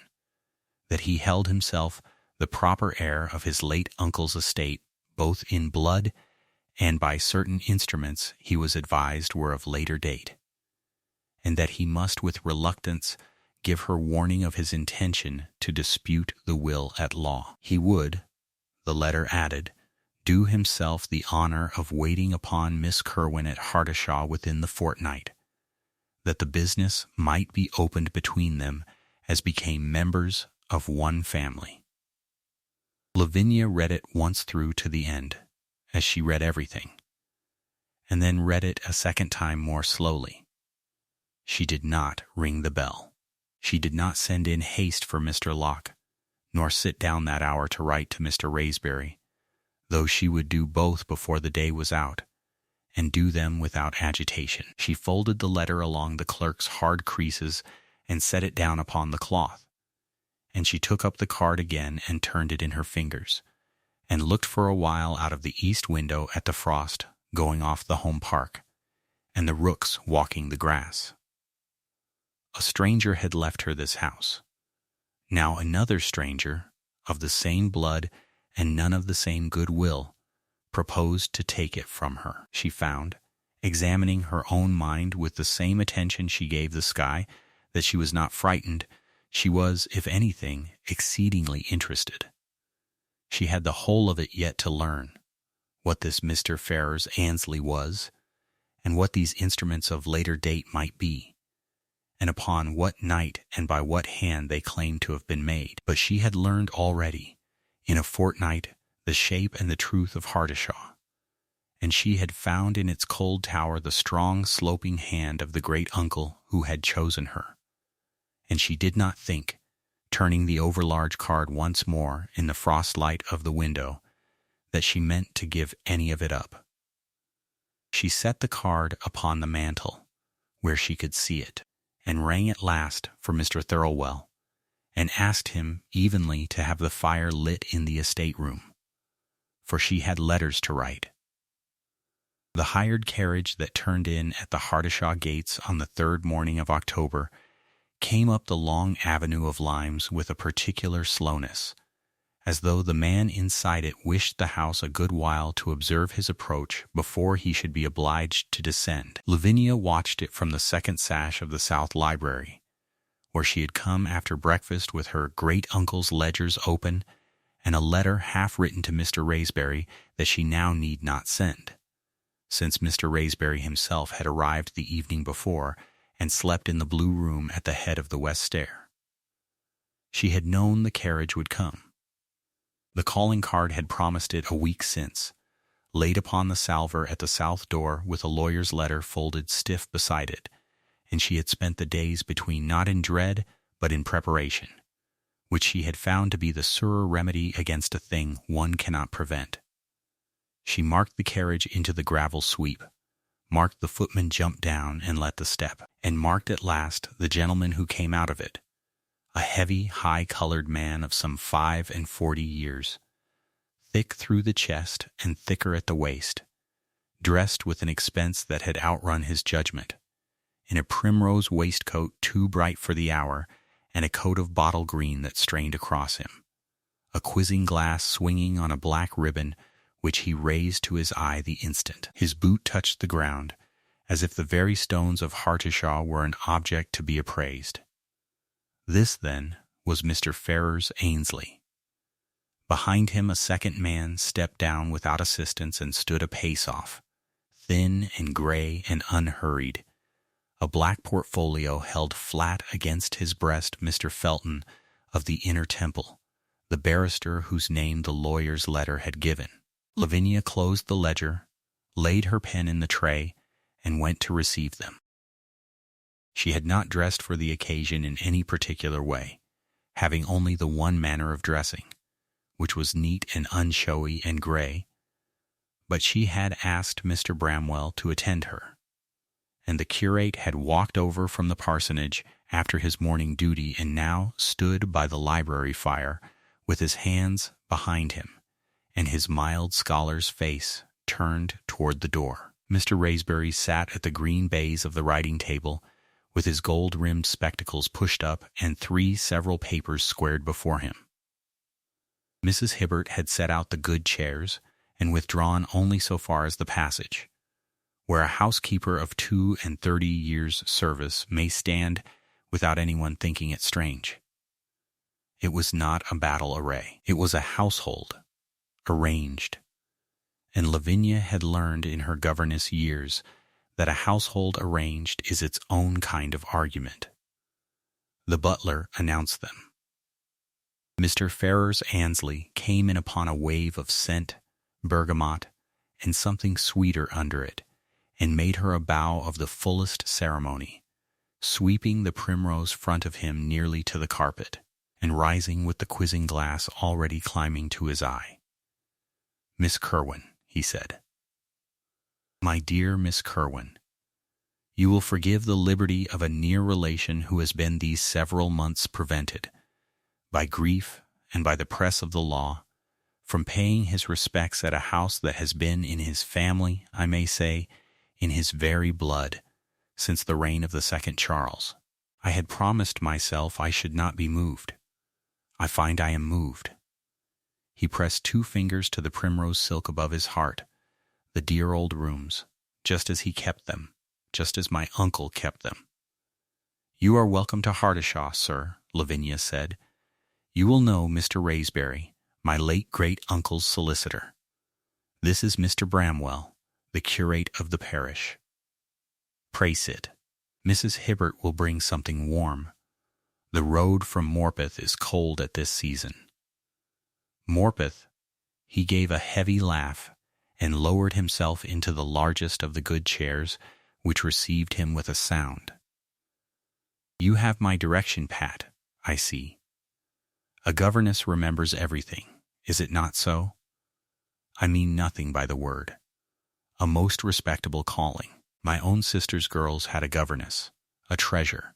that he held himself the proper heir of his late uncle's estate, both in blood and by certain instruments he was advised were of later date, and that he must with reluctance give her warning of his intention to dispute the will at law. He would, the letter added, do himself the honor of waiting upon Miss Kerwin at Hardishaw within the fortnight, that the business might be opened between them as became members of one family. Lavinia read it once through to the end, as she read everything, and then read it a second time more slowly. She did not ring the bell. She did not send in haste for Mr. Locke, nor sit down that hour to write to Mr. Raysbury, though she would do both before the day was out, and do them without agitation. She folded the letter along the clerk's hard creases and set it down upon the cloth, and she took up the card again and turned it in her fingers, and looked for a while out of the east window at the frost going off the home park, and the rooks walking the grass. A stranger had left her this house. Now another stranger, of the same blood and none of the same good will, proposed to take it from her. She found, examining her own mind with the same attention she gave the sky, that she was not frightened. She was, if anything, exceedingly interested. She had the whole of it yet to learn, what this Mr. Ferrars Annesley was, and what these instruments of later date might be, and upon what night and by what hand they claimed to have been made. But she had learned already, in a fortnight, the shape and the truth of Hardishaw, and she had found in its cold tower the strong sloping hand of the great uncle who had chosen her. And she did not think, turning the overlarge card once more in the frost light of the window, that she meant to give any of it up. She set the card upon the mantel, where she could see it, and rang at last for Mr. Thirlwell, and asked him evenly to have the fire lit in the estate room, for she had letters to write. The hired carriage that turned in at the Hardishaw gates on the 3rd morning of October came up the long avenue of limes with a particular slowness, as though the man inside it wished the house a good while to observe his approach before he should be obliged to descend. Lavinia watched it from the second sash of the south library, where she had come after breakfast with her great-uncle's ledgers open and a letter half written to Mr. Raysbury that she now need not send, since Mr. Raysbury himself had arrived the evening before and slept in the blue room at the head of the west stair. She had known the carriage would come. The calling card had promised it a week since, laid upon the salver at the south door with a lawyer's letter folded stiff beside it, and she had spent the days between not in dread but in preparation, which she had found to be the surer remedy against a thing one cannot prevent. She marked the carriage into the gravel sweep, marked the footman jump down and let the step, and marked at last the gentleman who came out of it, a heavy, high-colored man of some 45 years, thick through the chest and thicker at the waist, dressed with an expense that had outrun his judgment, in a primrose waistcoat too bright for the hour, and a coat of bottle green that strained across him, a quizzing glass swinging on a black ribbon which he raised to his eye the instant his boot touched the ground, as if the very stones of Hartishaw were an object to be appraised. This, then, was Mr. Ferrars Annesley. Behind him a second man stepped down without assistance and stood a pace off, thin and gray and unhurried. A black portfolio held flat against his breast Mr. Felton of the Inner Temple, the barrister whose name the lawyer's letter had given. Lavinia closed the ledger, laid her pen in the tray, and went to receive them. She had not dressed for the occasion in any particular way, having only the one manner of dressing, which was neat and unshowy and gray, but she had asked Mr. Bramwell to attend her, and the curate had walked over from the parsonage after his morning duty and now stood by the library fire with his hands behind him and his mild scholar's face turned toward the door. Mr. Raysbury sat at the green baize of the writing-table with his gold-rimmed spectacles pushed up and 3 several papers squared before him. Mrs. Hibbert had set out the good chairs and withdrawn only so far as the passage, where a housekeeper of 32 years' service may stand without anyone thinking it strange. It was not a battle array. It was a household, arranged. And Lavinia had learned in her governess years that a household arranged is its own kind of argument. The butler announced them. Mr. Ferrars Annesley came in upon a wave of scent, bergamot, and something sweeter under it, and made her a bow of the fullest ceremony, sweeping the primrose front of him nearly to the carpet, and rising with the quizzing glass already climbing to his eye. "Miss Kerwin," he said. "My dear Miss Kerwin, you will forgive the liberty of a near relation who has been these several months prevented, by grief and by the press of the law, from paying his respects at a house that has been in his family, I may say, in his very blood, since the reign of the second Charles. I had promised myself I should not be moved. I find I am moved. He pressed 2 fingers to the primrose silk above his heart, the dear old rooms, just as he kept them, just as my uncle kept them. "You are welcome to Hardishaw, sir," Lavinia said. "You will know Mr. Raysbury, my late great-uncle's solicitor. This is Mr. Bramwell, the curate of the parish. Pray sit. Mrs. Hibbert will bring something warm. The road from Morpeth is cold at this season." Morpeth, he gave a heavy laugh and lowered himself into the largest of the good chairs, which received him with a sound. "You have my direction, Pat, I see. A governess remembers everything, is it not so? I mean nothing by the word. A most respectable calling. My own sister's girls had a governess, a treasure,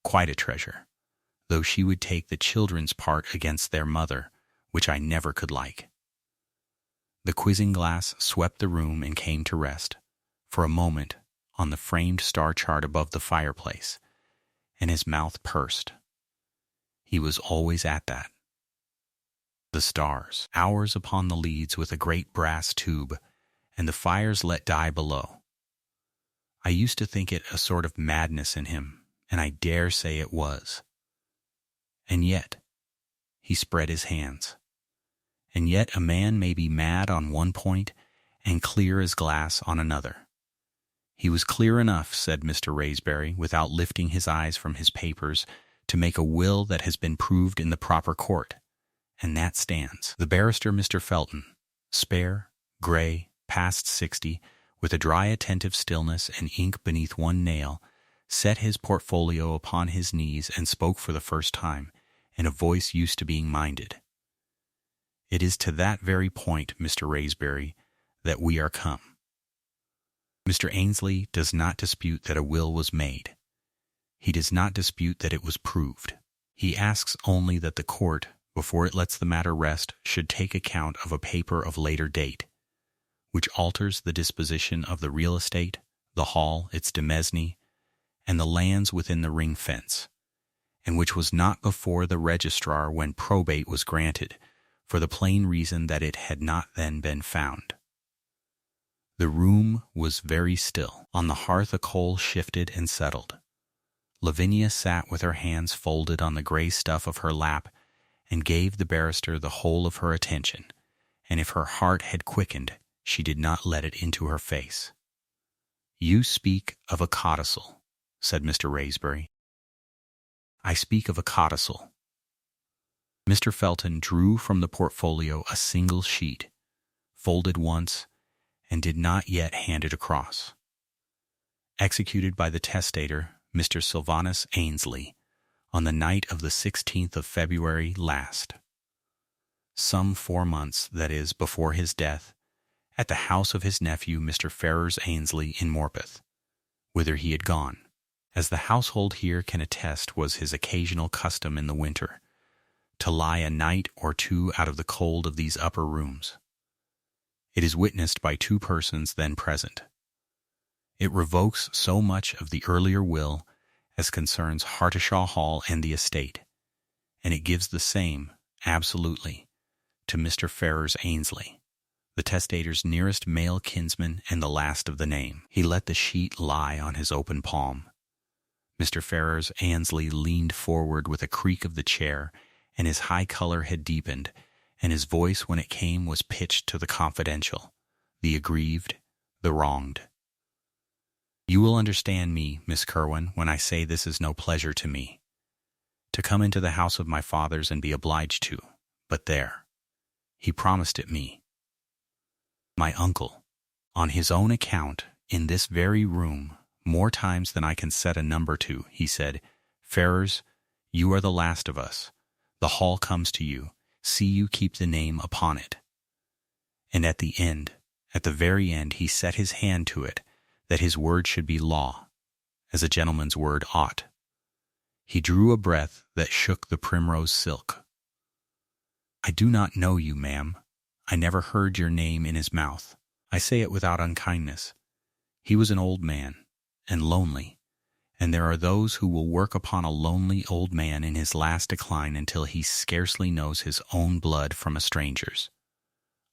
quite a treasure, though she would take the children's part against their mother, which I never could like." The quizzing glass swept the room and came to rest, for a moment, on the framed star chart above the fireplace, and his mouth pursed. He was always at that. The stars, hours upon the leads with a great brass tube, and the fires let die below. I used to think it a sort of madness in him, and I dare say it was. And yet, he spread his hands. And yet a man may be mad on one point and clear as glass on another. He was clear enough, said Mr. Raysbury, without lifting his eyes from his papers, to make a will that has been proved in the proper court, and that stands. The barrister, Mr. Felton, spare, grey, past 60, with a dry attentive stillness and ink beneath one nail, set his portfolio upon his knees and spoke for the first time, in a voice used to being minded. "It is to that very point, Mr. Raysbury, that we are come. Mr. Ainsley does not dispute that a will was made. He does not dispute that it was proved. He asks only that the court, before it lets the matter rest, should take account of a paper of later date, which alters the disposition of the real estate, the hall, its demesne, and the lands within the ring fence, and which was not before the registrar when probate was granted, for the plain reason that it had not then been found." The room was very still. On the hearth a coal shifted and settled. Lavinia sat with her hands folded on the grey stuff of her lap and gave the barrister the whole of her attention, and if her heart had quickened, she did not let it into her face. "You speak of a codicil," said Mr. Raysbury. "I speak of a codicil." Mr. Felton drew from the portfolio a single sheet, folded once, and did not yet hand it across. "Executed by the testator, Mr. Sylvanus Ainsley, on the night of the 16th of February last. Some 4 months, that is, before his death, at the house of his nephew, Mr. Ferrers Ainsley, in Morpeth, whither he had gone, as the household here can attest was his occasional custom in the winter, to lie a night or 2 out of the cold of these upper rooms. It is witnessed by 2 persons then present. It revokes so much of the earlier will as concerns Hardishaw Hall and the estate, and it gives the same, absolutely, to Mr. Ferrers Ainsley, the testator's nearest male kinsman and the last of the name. He let the sheet lie on his open palm. Mr. Ferrers Ainsley leaned forward with a creak of the chair, and his high color had deepened, and his voice when it came was pitched to the confidential, the aggrieved, the wronged. "You will understand me, Miss Kerwin, when I say this is no pleasure to me, to come into the house of my fathers and be obliged to, but there, he promised it me. My uncle, on his own account, in this very room, more times than I can set a number to, he said, 'Ferrers, you are the last of us. The hall comes to you. See you keep the name upon it.' And at the end, at the very end, he set his hand to it, that his word should be law, as a gentleman's word ought. He drew a breath that shook the primrose silk. I do not know you, ma'am. I never heard your name in his mouth. I say it without unkindness. He was an old man, and lonely, and there are those who will work upon a lonely old man in his last decline until he scarcely knows his own blood from a stranger's.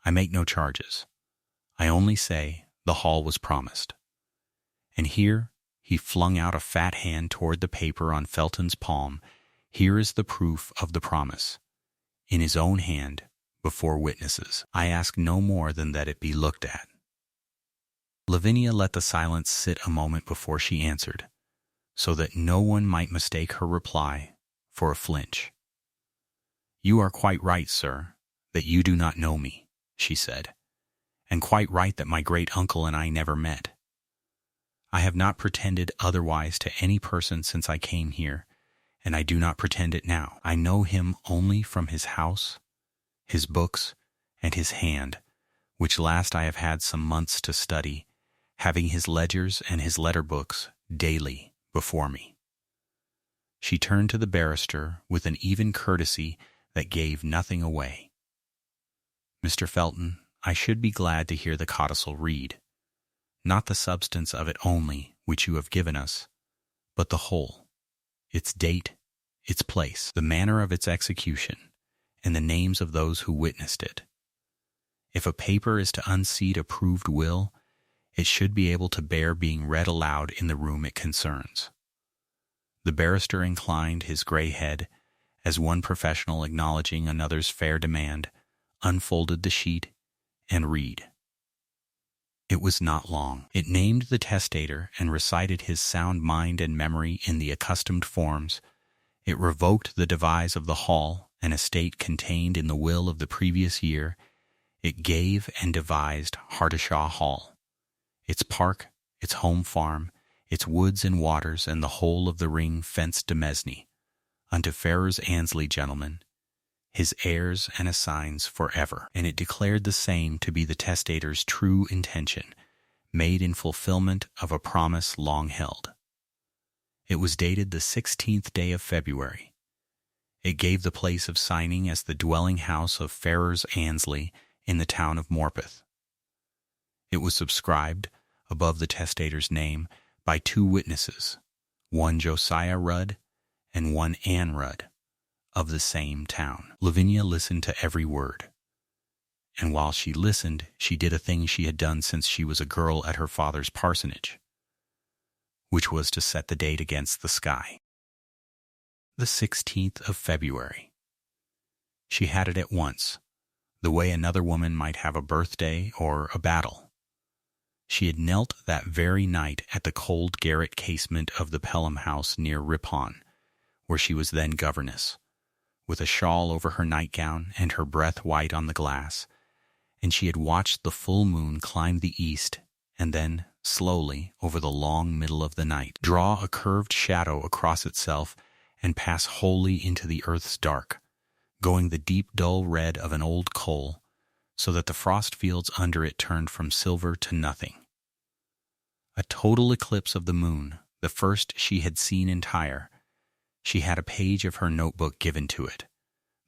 I make no charges. I only say the hall was promised. And here he flung out a fat hand toward the paper on Felton's palm. Here is the proof of the promise. In his own hand, before witnesses. I ask no more than that it be looked at. Lavinia let the silence sit a moment before she answered, so that no one might mistake her reply for a flinch. You are quite right, sir, that you do not know me, she said, and quite right that my great-uncle and I never met. I have not pretended otherwise to any person since I came here, and I do not pretend it now. I know him only from his house, his books, and his hand, which last I have had some months to study, having his ledgers and his letter-books daily before me. She turned to the barrister with an even courtesy that gave nothing away. Mr. Felton, I should be glad to hear the codicil read, not the substance of it only which you have given us, but the whole, its date, its place, the manner of its execution, and the names of those who witnessed it. If a paper is to unseat a proved will, it should be able to bear being read aloud in the room it concerns. The barrister inclined his gray head, as one professional acknowledging another's fair demand, unfolded the sheet, and read. It was not long. It named the testator and recited his sound mind and memory in the accustomed forms. It revoked the devise of the hall, an estate contained in the will of the previous year. It gave and devised Hardishaw Hall, its park, its home farm, its woods and waters, and the whole of the ring fenced demesne, unto Ferrers Annesley, gentlemen, his heirs and assigns forever. And it declared the same to be the testator's true intention, made in fulfillment of a promise long held. It was dated the 16th day of February. It gave the place of signing as the dwelling house of Ferrers Annesley in the town of Morpeth. It was subscribed, above the testator's name, by 2 witnesses, one Josiah Rudd and one Ann Rudd, of the same town. Lavinia listened to every word, and while she listened, she did a thing she had done since she was a girl at her father's parsonage, which was to set the date against the sky. The 16th of February. She had it at once, the way another woman might have a birthday or a battle. She had knelt that very night at the cold garret casement of the Pelham house near Ripon, where she was then governess, with a shawl over her nightgown and her breath white on the glass, and she had watched the full moon climb the east and then, slowly, over the long middle of the night, draw a curved shadow across itself and pass wholly into the earth's dark, going the deep dull red of an old coal, so that the frost fields under it turned from silver to nothing. A total eclipse of the moon, the first she had seen entire. She had a page of her notebook given to it,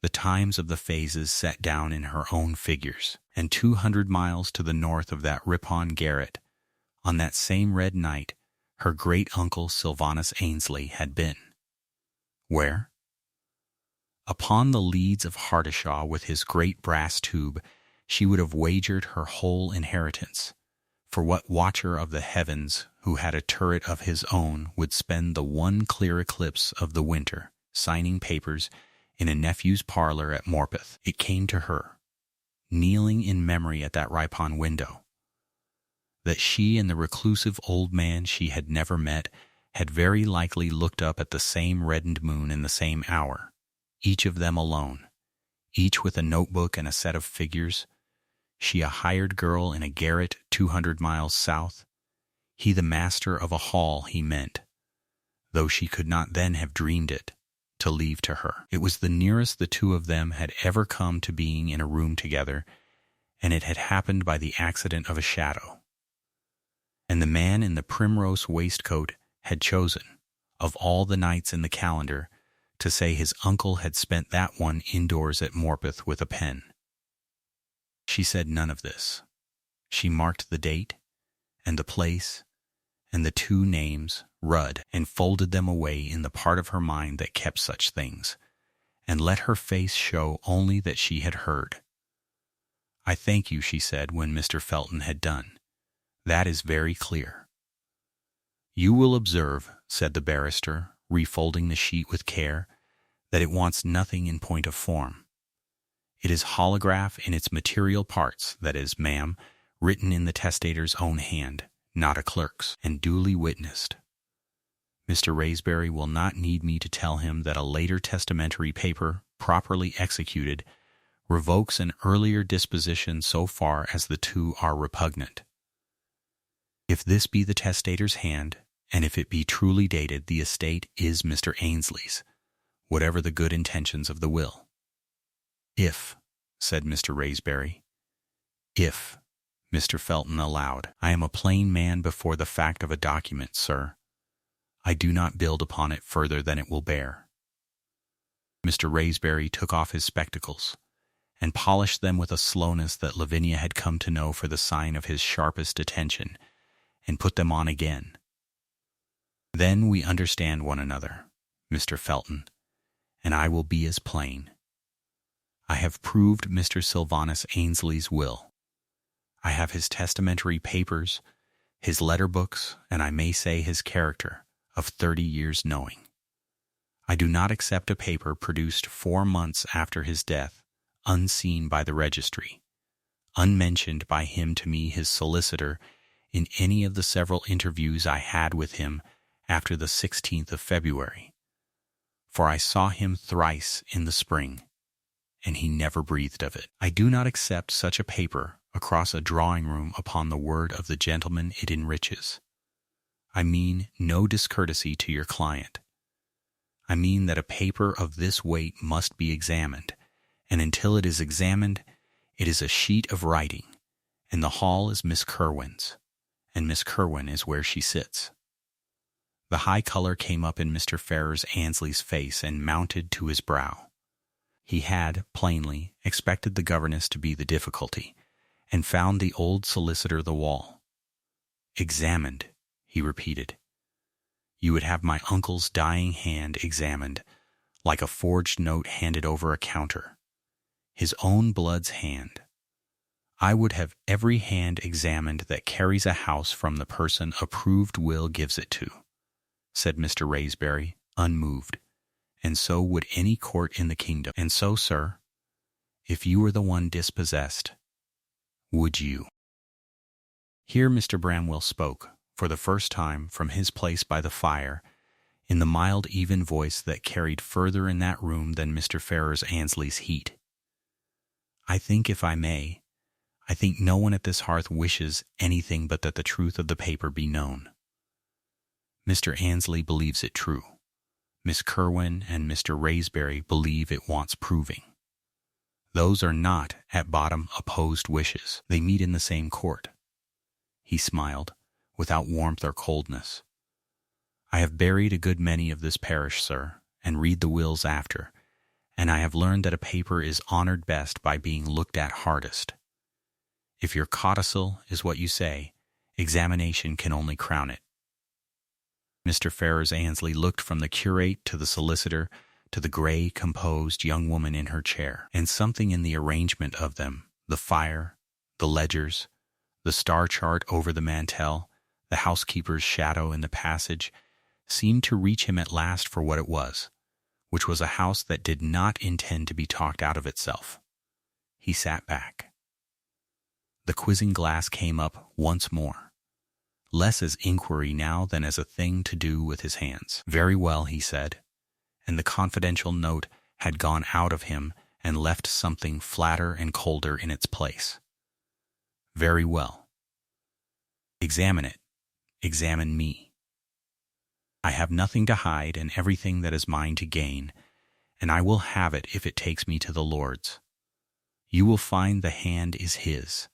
the times of the phases set down in her own figures, and 200 miles to the north of that Ripon garret, on that same red night, her great-uncle Sylvanus Ainsley had been. Where? Upon the leads of Hardishaw with his great brass tube, she would have wagered her whole inheritance. For what watcher of the heavens who had a turret of his own would spend the one clear eclipse of the winter signing papers in a nephew's parlor at Morpeth? It came to her, kneeling in memory at that Ripon window, that she and the reclusive old man she had never met had very likely looked up at the same reddened moon in the same hour, each of them alone, each with a notebook and a set of figures, she a hired girl in a garret 200 miles south, he the master of a hall he meant, though she could not then have dreamed it, to leave to her. It was the nearest the two of them had ever come to being in a room together, and it had happened by the accident of a shadow. And the man in the primrose waistcoat had chosen, of all the nights in the calendar, to say his uncle had spent that one indoors at Morpeth with a pen. She said none of this. She marked the date, and the place, and the two names, Rudd, and folded them away in the part of her mind that kept such things, and let her face show only that she had heard. "I thank you," she said when Mr. Felton had done. "That is very clear." "You will observe," said the barrister, refolding the sheet with care, "that it wants nothing in point of form. It is holograph in its material parts, that is, ma'am, written in the testator's own hand, not a clerk's, and duly witnessed. Mr. Raysbury will not need me to tell him that a later testamentary paper, properly executed, revokes an earlier disposition so far as the two are repugnant. If this be the testator's hand, and if it be truly dated, the estate is Mr. Ainsley's, whatever the good intentions of the will." "If," said Mr. Raysbury. "If," Mr. Felton aloud. "I am a plain man before the fact of a document, sir. I do not build upon it further than it will bear." Mr. Raysbury took off his spectacles, and polished them with a slowness that Lavinia had come to know for the sign of his sharpest attention, and put them on again. "Then we understand one another, Mr. Felton, and I will be as plain. I have proved Mr. Sylvanus Ainsley's will. I have his testamentary papers, his letter books, and I may say his character, of 30 years' knowing. I do not accept a paper produced 4 months after his death, unseen by the registry, unmentioned by him to me, his solicitor, in any of the several interviews I had with him after the 16th of February, for I saw him thrice in the spring, and he never breathed of it. I do not accept such a paper across a drawing-room upon the word of the gentleman it enriches. I mean no discourtesy to your client. I mean that a paper of this weight must be examined, and until it is examined, it is a sheet of writing, and the hall is Miss Kerwin's, and Miss Kerwin is where she sits." The high color came up in Mr. Ferrars Ainsley's face and mounted to his brow. He had, plainly, expected the governess to be the difficulty, and found the old solicitor the wall. "Examined," he repeated. "You would have my uncle's dying hand examined, like a forged note handed over a counter. His own blood's hand. I would have every hand examined that carries a house from the person approved will gives it to," said Mr. Raysbury, unmoved, "and so would any court in the kingdom. And so, sir, if you were the one dispossessed, would you?" Here Mr. Bramwell spoke, for the first time, from his place by the fire, in the mild, even voice that carried further in that room than Mr. Ferrars Ainsley's heat. "I think, if I may, I think no one at this hearth wishes anything but that the truth of the paper be known. Mr. Ainsley believes it true. Miss Kerwin and Mr. Raysbury believe it wants proving. Those are not, at bottom, opposed wishes. They meet in the same court." He smiled, without warmth or coldness. "I have buried a good many of this parish, sir, and read the wills after, and I have learned that a paper is honored best by being looked at hardest. If your codicil is what you say, examination can only crown it." Mr. Ferrars Ainsley looked from the curate to the solicitor to the gray, composed young woman in her chair, and something in the arrangement of them, the fire, the ledgers, the star chart over the mantel, the housekeeper's shadow in the passage, seemed to reach him at last for what it was, which was a house that did not intend to be talked out of itself. He sat back. The quizzing glass came up once more, less as inquiry now than as a thing to do with his hands. "Very well," he said, and the confidential note had gone out of him and left something flatter and colder in its place. "Very well. Examine it. Examine me. I have nothing to hide and everything that is mine to gain, and I will have it if it takes me to the Lord's. You will find the hand is his.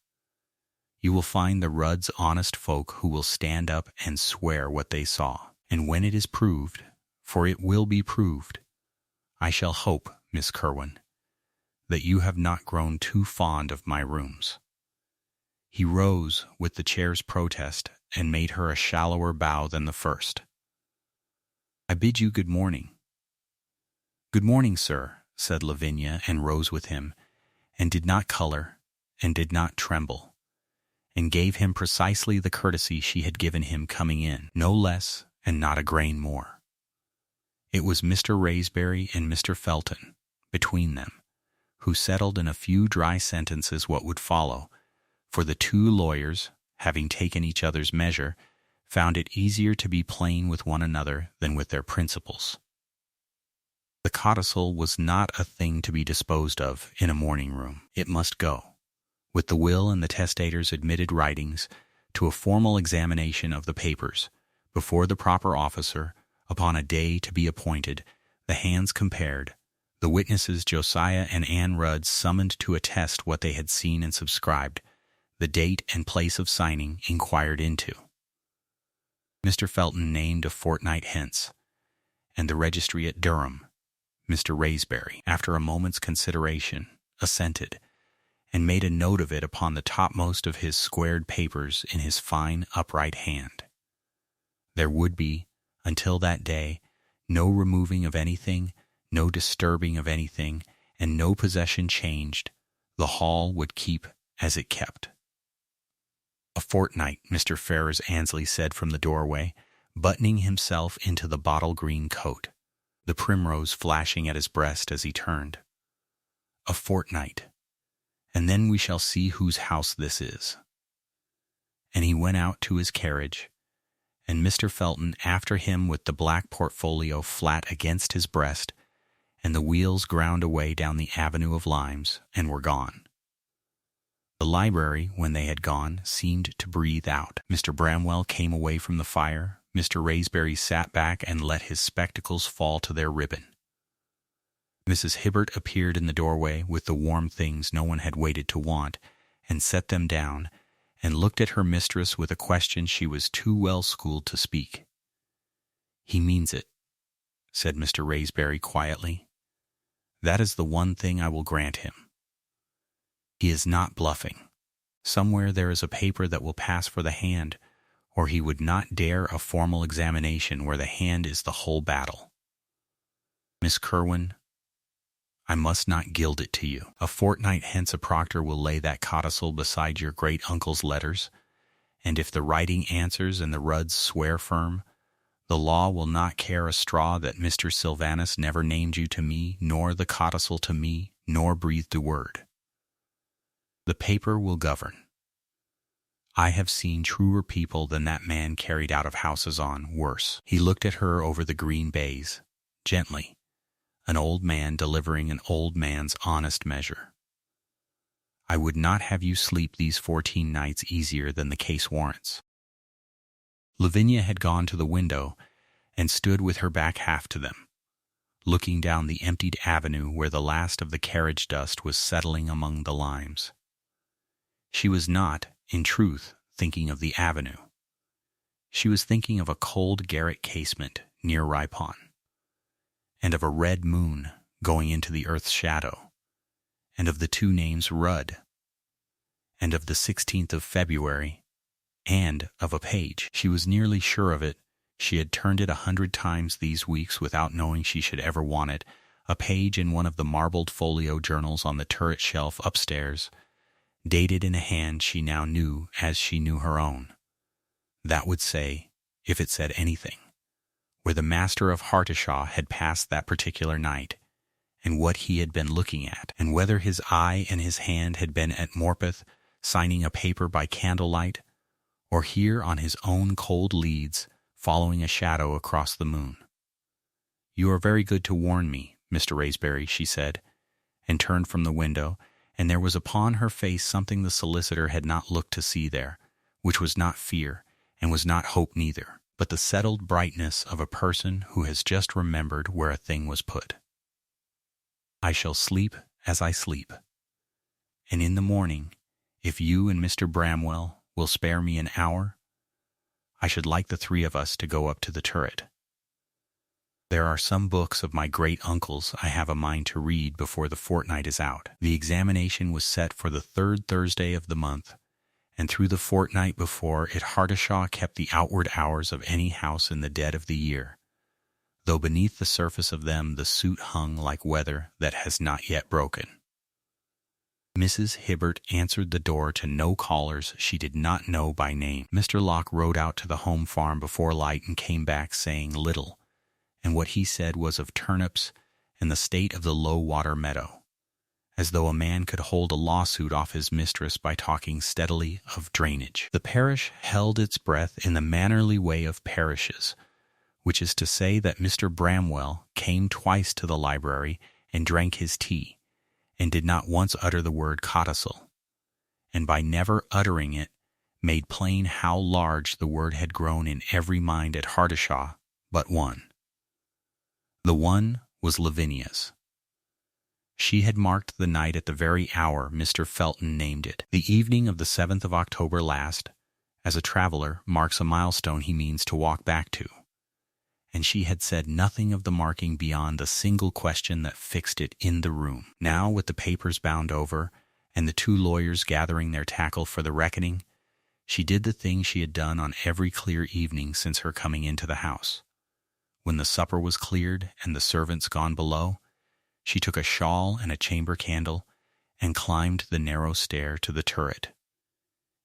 You will find the Rudd's honest folk who will stand up and swear what they saw. And when it is proved, for it will be proved, I shall hope, Miss Kerwin, that you have not grown too fond of my rooms." He rose with the chair's protest and made her a shallower bow than the first. "I bid you good morning." "Good morning, sir," said Lavinia, and rose with him, and did not color, and did not tremble, and gave him precisely the courtesy she had given him coming in, no less and not a grain more. It was Mr. Raysbury and Mr. Felton, between them, who settled in a few dry sentences what would follow, for the two lawyers, having taken each other's measure, found it easier to be plain with one another than with their principals. The codicil was not a thing to be disposed of in a morning room. It must go, with the will and the testator's admitted writings, to a formal examination of the papers, before the proper officer, upon a day to be appointed, the hands compared, the witnesses Josiah and Ann Rudd summoned to attest what they had seen and subscribed, the date and place of signing inquired into. Mr. Felton named a fortnight hence, and the registry at Durham. Mr. Raysbury, after a moment's consideration, assented, and made a note of it upon the topmost of his squared papers in his fine upright hand. There would be, until that day, no removing of anything, no disturbing of anything, and no possession changed. The hall would keep as it kept. "A fortnight," Mr. Ferrars Annesley said from the doorway, buttoning himself into the bottle-green coat, the primrose flashing at his breast as he turned. "A fortnight, and then we shall see whose house this is." And he went out to his carriage, and Mr. Felton after him with the black portfolio flat against his breast, and the wheels ground away down the avenue of limes, and were gone. The library, when they had gone, seemed to breathe out. Mr. Bramwell came away from the fire. Mr. Raysbury sat back and let his spectacles fall to their ribbon. Mrs. Hibbert appeared in the doorway with the warm things no one had waited to want, and set them down, and looked at her mistress with a question she was too well schooled to speak. "He means it," said Mr. Raysbury quietly. "That is the one thing I will grant him. He is not bluffing. Somewhere there is a paper that will pass for the hand, or he would not dare a formal examination where the hand is the whole battle. Miss Kerwin, I must not gild it to you. A fortnight hence a proctor will lay that codicil beside your great-uncle's letters, and if the writing answers and the Rudds swear firm, the law will not care a straw that Mr. Sylvanus never named you to me, nor the codicil to me, nor breathed a word. The paper will govern. I have seen truer people than that man carried out of houses on, worse." He looked at her over the green baize, gently, an old man delivering an old man's honest measure. "I would not have you sleep these 14 nights easier than the case warrants." Lavinia had gone to the window and stood with her back half to them, looking down the emptied avenue where the last of the carriage dust was settling among the limes. She was not, in truth, thinking of the avenue. She was thinking of a cold garret casement near Ripon, and of a red moon going into the earth's shadow, and of the two names Rudd, and of the 16th of February, and of a page. She was nearly sure of it. She had turned it 100 times these weeks without knowing she should ever want it, a page in one of the marbled folio journals on the turret shelf upstairs, dated in a hand she now knew as she knew her own. That would say, if it said anything, where the master of Hartishaw had passed that particular night, and what he had been looking at, and whether his eye and his hand had been at Morpeth signing a paper by candlelight, or here on his own cold leads following a shadow across the moon. "You are very good to warn me, Mr. Raysbury," she said, and turned from the window, and there was upon her face something the solicitor had not looked to see there, which was not fear, and was not hope neither, but the settled brightness of a person who has just remembered where a thing was put. "I shall sleep as I sleep, and in the morning, if you and Mr. Bramwell will spare me an hour, I should like the three of us to go up to the turret." There are some books of my great-uncle's I have a mind to read before the fortnight is out. The examination was set for the 3rd Thursday of the month, and through the fortnight before it Hardishaw kept the outward hours of any house in the dead of the year, though beneath the surface of them the soot hung like weather that has not yet broken. Mrs. Hibbert answered the door to no callers she did not know by name. Mr. Locke rode out to the home farm before light and came back saying little, and what he said was of turnips and the state of the low-water meadow, as though a man could hold a lawsuit off his mistress by talking steadily of drainage. The parish held its breath in the mannerly way of parishes, which is to say that Mr. Bramwell came twice to the library and drank his tea, and did not once utter the word codicil, and by never uttering it made plain how large the word had grown in every mind at Hardishaw but one. The one was Lavinia's. She had marked the night at the very hour Mr. Felton named it, the evening of the 7th of October last, as a traveler marks a milestone he means to walk back to, and she had said nothing of the marking beyond the single question that fixed it in the room. Now, with the papers bound over, and the 2 lawyers gathering their tackle for the reckoning, she did the thing she had done on every clear evening since her coming into the house. When the supper was cleared and the servants gone below, she took a shawl and a chamber candle and climbed the narrow stair to the turret.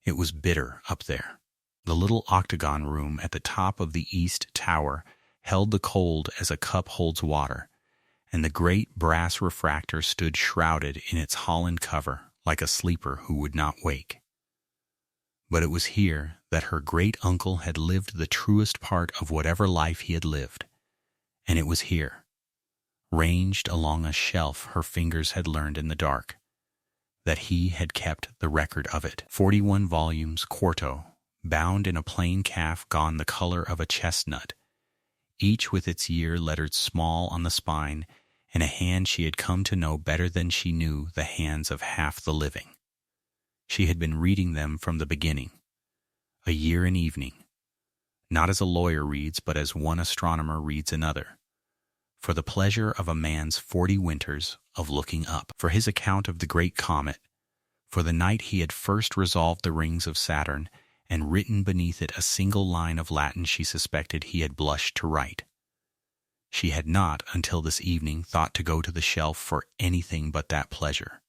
It was bitter up there. The little octagon room at the top of the east tower held the cold as a cup holds water, and the great brass refractor stood shrouded in its holland cover like a sleeper who would not wake. But it was here that her great-uncle had lived the truest part of whatever life he had lived, and it was here, ranged along a shelf her fingers had learned in the dark, that he had kept the record of it. 41 volumes, quarto, bound in a plain calf gone the color of a chestnut, each with its year lettered small on the spine, and a hand she had come to know better than she knew the hands of half the living. She had been reading them from the beginning, a year and evening, not as a lawyer reads, but as one astronomer reads another, for the pleasure of a man's 40 winters of looking up, for his account of the great comet, for the night he had first resolved the rings of Saturn, and written beneath it a single line of Latin she suspected he had blushed to write. She had not, until this evening, thought to go to the shelf for anything but that pleasure.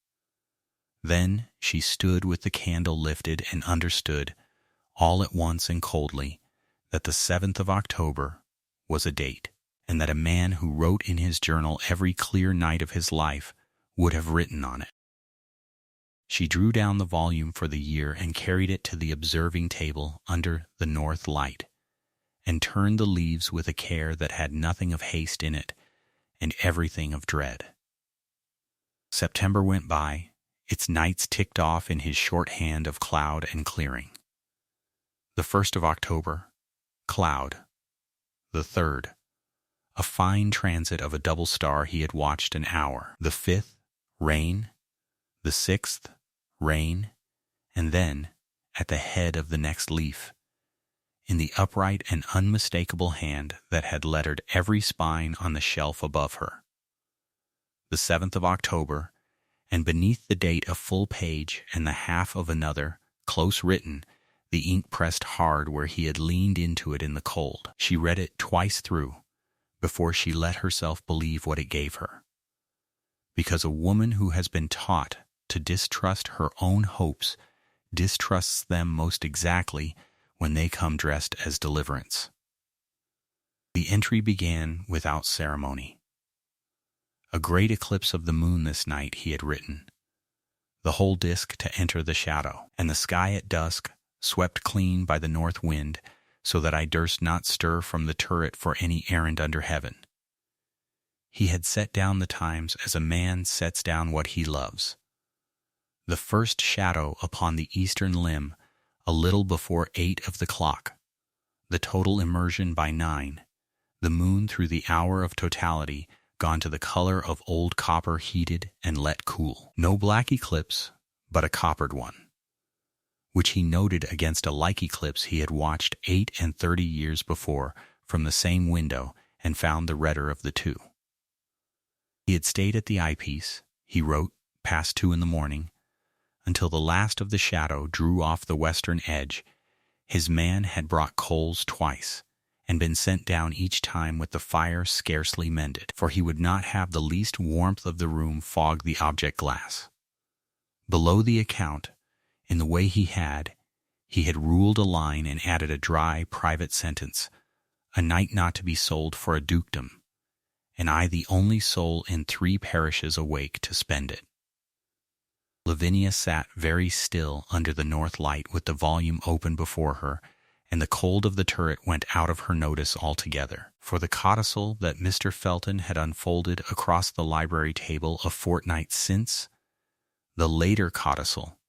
Then she stood with the candle lifted and understood, all at once and coldly, that the 7th of October was a date, and that a man who wrote in his journal every clear night of his life would have written on it. She drew down the volume for the year and carried it to the observing table under the north light, and turned the leaves with a care that had nothing of haste in it and everything of dread. September went by, its nights ticked off in his short hand of cloud and clearing. The 1st of October, cloud. The 3rd, a fine transit of a double star he had watched an hour. The 5th, rain. The 6th, rain. And then, at the head of the next leaf, in the upright and unmistakable hand that had lettered every spine on the shelf above her, the 7th of October, and beneath the date a full page and the half of another, close written, the ink pressed hard where he had leaned into it in the cold. She read it twice through before she let herself believe what it gave her. Because a woman who has been taught to distrust her own hopes distrusts them most exactly when they come dressed as deliverance. The entry began without ceremony. A great eclipse of the moon this night, he had written, the whole disk to enter the shadow, and the sky at dusk swept clean by the north wind, so that I durst not stir from the turret for any errand under heaven. He had set down the times as a man sets down what he loves. The first shadow upon the eastern limb, a little before 8 of the clock, the total immersion by 9, the moon through the hour of totality, gone to the color of old copper heated and let cool. No black eclipse, but a coppered one, which he noted against a like eclipse he had watched 38 years before from the same window and found the redder of the two. He had stayed at the eyepiece, he wrote, past 2 in the morning, until the last of the shadow drew off the western edge. His man had brought coals twice, and been sent down each time with the fire scarcely mended, for he would not have the least warmth of the room fog the object glass. Below the account, in the way he had ruled a line and added a dry, private sentence, a night not to be sold for a dukedom, and I the only soul in 3 parishes awake to spend it. Lavinia sat very still under the north light with the volume open before her, and the cold of the turret went out of her notice altogether. For the codicil that Mr. Felton had unfolded across the library table a fortnight since, the later codicil,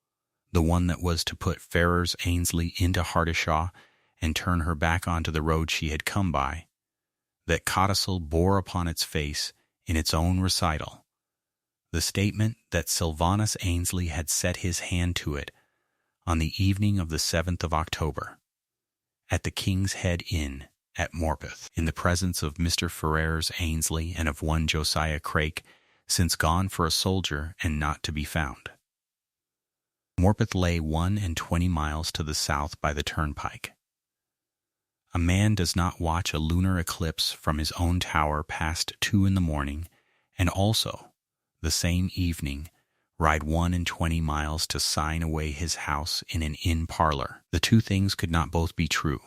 the one that was to put Ferrers Ainsley into Hardishaw and turn her back onto the road she had come by, that codicil bore upon its face, in its own recital, the statement that Sylvanus Ainsley had set his hand to it on the evening of the 7th of October, at the King's Head Inn at Morpeth, in the presence of Mr. Ferrers Ainsley and of one Josiah Craik, since gone for a soldier and not to be found. Morpeth lay 21 miles to the south by the turnpike. A man does not watch a lunar eclipse from his own tower past 2 in the morning, and also, the same evening, ride 21 miles to sign away his house in an inn parlor. The 2 things could not both be true,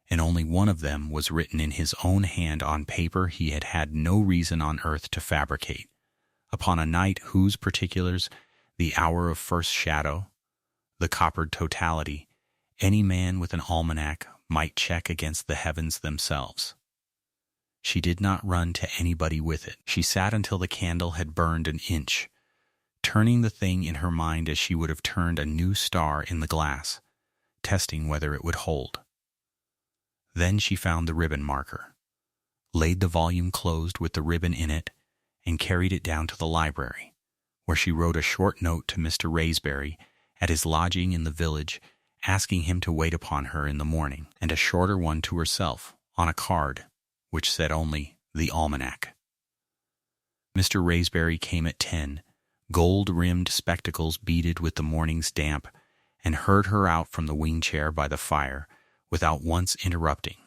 and only one of them was written in his own hand on paper he had had no reason on earth to fabricate, upon a night whose particulars, the hour of first shadow, the coppered totality, any man with an almanac might check against the heavens themselves. She did not run to anybody with it. She sat until the candle had burned an inch, turning the thing in her mind as she would have turned a new star in the glass, testing whether it would hold. Then she found the ribbon marker, laid the volume closed with the ribbon in it, and carried it down to the library, where she wrote a short note to Mr. Raysbury at his lodging in the village, asking him to wait upon her in the morning, and a shorter one to herself on a card, which said only, "The Almanac." Mr. Raysbury came at 10, gold-rimmed spectacles beaded with the morning's damp, and heard her out from the wing-chair by the fire, without once interrupting,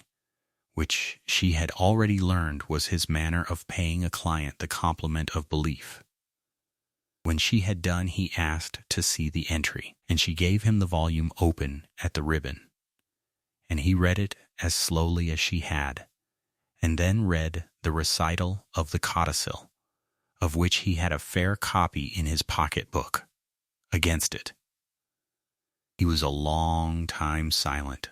which she had already learned was his manner of paying a client the compliment of belief. When she had done, he asked to see the entry, and she gave him the volume open at the ribbon, and he read it as slowly as she had, and then read the recital of the codicil, of which he had a fair copy in his pocket-book, against it. He was a long time silent.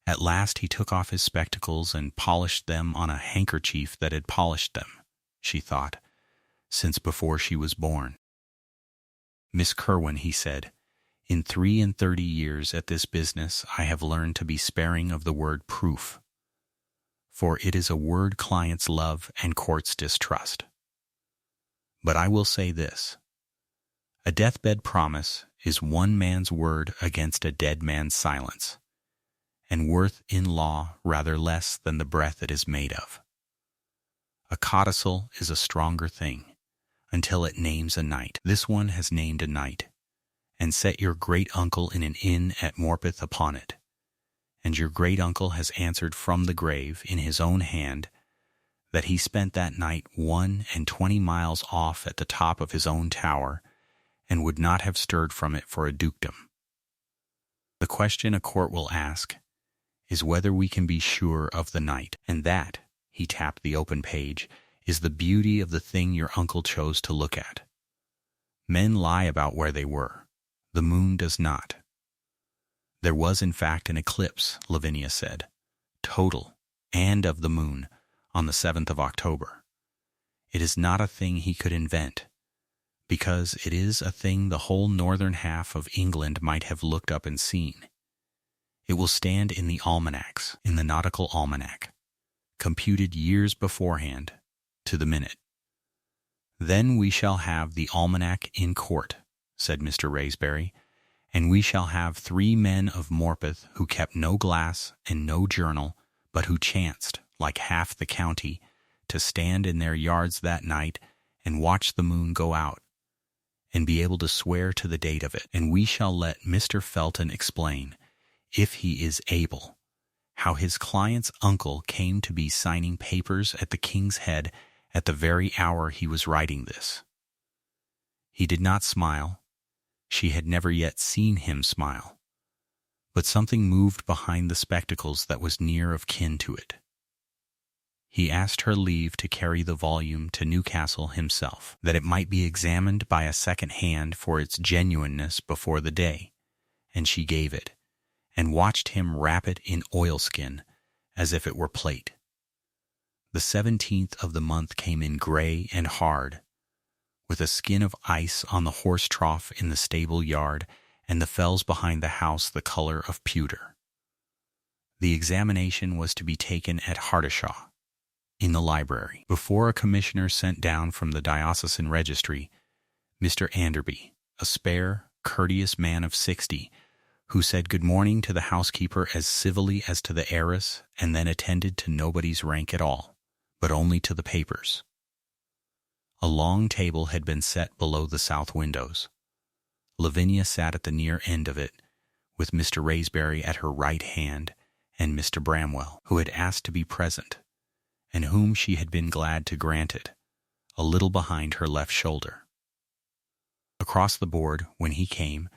At last he took off his spectacles and polished them on a handkerchief that had polished them, she thought, since before she was born. "Miss Kerwin," he said, "in 33 years at this business I have learned to be sparing of the word proof, for it is a word clients love and courts distrust. But I will say this: a deathbed promise is one man's word against a dead man's silence, and worth in law rather less than the breath it is made of. A codicil is a stronger thing, until it names a night. This one has named a night, and set your great-uncle in an inn at Morpeth upon it, and your great-uncle has answered from the grave in his own hand that he spent that night 21 miles off at the top of his own tower, and would not have stirred from it for a dukedom. The question a court will ask is whether we can be sure of the night, and that," he tapped the open page, "is the beauty of the thing your uncle chose to look at. Men lie about where they were. The moon does not." "There was in fact an eclipse," Lavinia said, "total, and of the moon, on the 7th of October. It is not a thing he could invent, because it is a thing the whole northern half of England might have looked up and seen. It will stand in the almanacs, in the nautical almanac, computed years beforehand, to the minute." "Then we shall have the almanac in court," said Mr. Raysbury, "and we shall have 3 men of Morpeth who kept no glass and no journal, but who chanced, like half the county, to stand in their yards that night and watch the moon go out, and be able to swear to the date of it. And we shall let Mr. Felton explain, if he is able, how his client's uncle came to be signing papers at the King's Head at the very hour he was writing this. He did not smile. She had never yet seen him smile. But something moved behind the spectacles that was near of kin to it. He asked her leave to carry the volume to Newcastle himself, that it might be examined by a second hand for its genuineness before the day, and she gave it, and watched him wrap it in oilskin, as if it were plate. The 17th of the month came in gray and hard, with a skin of ice on the horse trough in the stable yard, and the fells behind the house the color of pewter. The examination was to be taken at Hardishaw, in the library, before a commissioner sent down from the diocesan registry, Mr. Anderby, a spare, courteous man of 60, who said good morning to the housekeeper as civilly as to the heiress, and then attended to nobody's rank at all, but only to the papers. A long table had been set below the south windows. Lavinia sat at the near end of it, with Mr. Raysbury at her right hand, and Mr. Bramwell, who had asked to be present, and whom she had been glad to grant it, a little behind her left shoulder. Across the board, when he came,